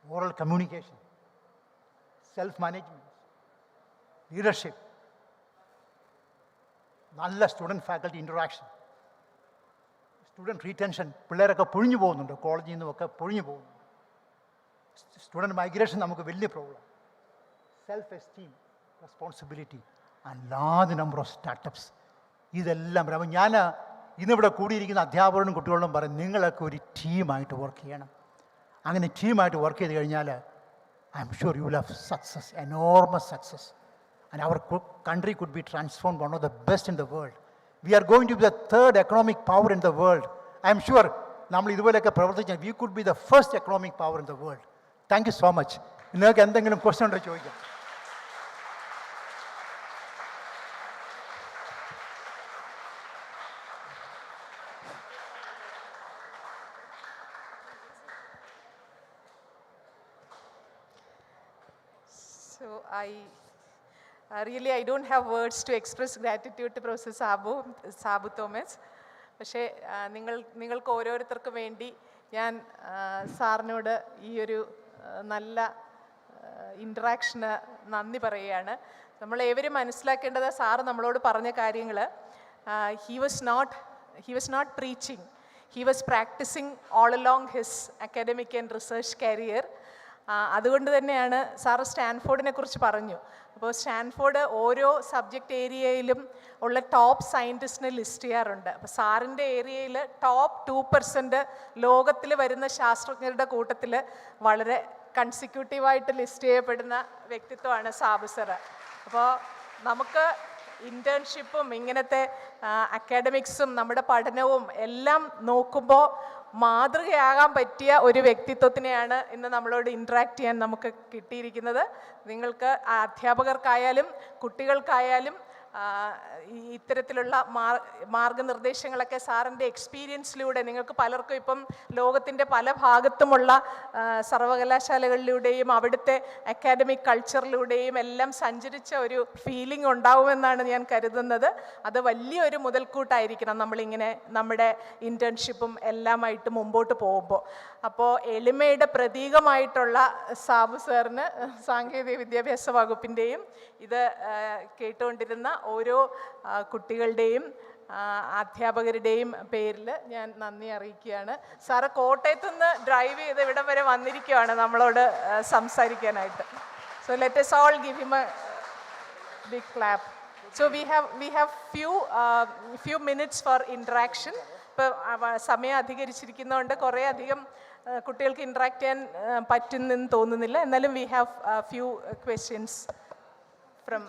oral communication, self management, leadership, നല്ല student faculty interaction, student retention. പിള്ളേരൊക്കെ പൊഴിഞ്ഞു പോകുന്നുണ്ട്, കോളേജിൽ നിന്നുമൊക്കെ പൊഴിഞ്ഞു പോകുന്നുണ്ട്. സ്റ്റുഡൻറ്റ് മൈഗ്രേഷൻ നമുക്ക് വലിയ problem. Self esteem, responsibility and large number of startups. ഇതെല്ലാം അപ്പം ഞാൻ ഇന്നിവിടെ കൂടിയിരിക്കുന്ന അധ്യാപകരും കുട്ടികളോടും പറയും, നിങ്ങളൊക്കെ ഒരു ടീമായിട്ട് വർക്ക് ചെയ്യണം. അങ്ങനെ ടീമായിട്ട് വർക്ക് ചെയ്ത് കഴിഞ്ഞാൽ I'm sure you will have success, enormous success. And our country could be transformed one of the best in the world. We are going to be the third economic power in the world. I am sure നമ്മൾ ഇതുപോലെയൊക്കെ പ്രവർത്തിച്ചാൽ we could be the first economic power in the world. Thank you so much. നിങ്ങൾക്ക് എന്തെങ്കിലും question ഉണ്ടോ ചോദിക്കാം. So really, I don't have words to express gratitude to Professor Sabu Thomas. പക്ഷേ നിങ്ങൾക്ക് ഓരോരുത്തർക്കും വേണ്ടി ഞാൻ സാറിനോട് ഈ ഒരു നല്ല ഇൻട്രാക്ഷന് നന്ദി പറയുകയാണ്. നമ്മളേവരും മനസ്സിലാക്കേണ്ടത്, സാറ് നമ്മളോട് പറഞ്ഞ കാര്യങ്ങൾ, he was not preaching, he was practicing all along his academic and research career. അതുകൊണ്ട് തന്നെയാണ് സാറ് സ്റ്റാൻഫോർഡിനെ കുറിച്ച് പറഞ്ഞു. അപ്പോൾ സ്റ്റാൻഫോർഡ് ഓരോ സബ്ജക്റ്റ് ഏരിയയിലും ഉള്ള ടോപ്പ് സയൻറ്റിസ്റ്റിനെ ലിസ്റ്റ് ചെയ്യാറുണ്ട്. അപ്പോൾ സാറിൻ്റെ ഏരിയയിൽ ടോപ്പ് 2% ലോകത്തിൽ വരുന്ന ശാസ്ത്രജ്ഞരുടെ കൂട്ടത്തിൽ വളരെ കൺസിക്യൂട്ടീവായിട്ട് ലിസ്റ്റ് ചെയ്യപ്പെടുന്ന വ്യക്തിത്വമാണ് സാബു സാറ്. അപ്പോൾ നമുക്ക് ഇൻറ്റേൺഷിപ്പും ഇങ്ങനത്തെ അക്കാഡമിക്സും നമ്മുടെ പഠനവും എല്ലാം നോക്കുമ്പോൾ മാതൃകയാകാൻ പറ്റിയ ഒരു വ്യക്തിത്വത്തിനെയാണ് ഇന്ന് നമ്മളോട് ഇൻട്രാക്ട് ചെയ്യാൻ നമുക്ക് കിട്ടിയിരിക്കുന്നത്. നിങ്ങൾക്ക് അധ്യാപകർക്കായാലും കുട്ടികൾക്കായാലും ഇത്തരത്തിലുള്ള മാർഗനിർദ്ദേശങ്ങളൊക്കെ സാറിൻ്റെ എക്സ്പീരിയൻസിലൂടെ നിങ്ങൾക്ക് പലർക്കും ഇപ്പം ലോകത്തിൻ്റെ പല ഭാഗത്തുമുള്ള സർവകലാശാലകളിലൂടെയും അവിടുത്തെ അക്കാഡമിക് കൾച്ചറിലൂടെയും എല്ലാം സഞ്ചരിച്ച ഒരു ഫീലിംഗ് ഉണ്ടാവുമെന്നാണ് ഞാൻ കരുതുന്നത്. അത് വലിയൊരു മുതൽക്കൂട്ടായിരിക്കണം നമ്മളിങ്ങനെ നമ്മുടെ ഇൻറ്റേൺഷിപ്പും എല്ലാമായിട്ട് മുമ്പോട്ട് പോകുമ്പോൾ. അപ്പോൾ എളിമയുടെ പ്രതീകമായിട്ടുള്ള സാബു സാറിന് സാങ്കേതിക വിദ്യാഭ്യാസ വകുപ്പിൻ്റെയും ഇത് കേട്ടുകൊണ്ടിരുന്ന ഓരോ കുട്ടികളുടെയും അധ്യാപകരുടെയും പേരിൽ ഞാൻ നന്ദി അറിയിക്കുകയാണ്. സാറ് കോട്ടയത്തു നിന്ന് ഡ്രൈവ് ചെയ്ത് ഇവിടം വരെ വന്നിരിക്കുകയാണ് നമ്മളോട് സംസാരിക്കാനായിട്ട്. So let us all give him a big clap. So we have few minutes for interaction. ഇപ്പോൾ സമയം അധികരിച്ചിരിക്കുന്നതുകൊണ്ട് കുറേ അധികം കുട്ടികൾക്ക് ഇൻട്രാക്ട് ചെയ്യാൻ പറ്റുന്നെന്ന് തോന്നുന്നില്ല. എന്നാലും we have few questions from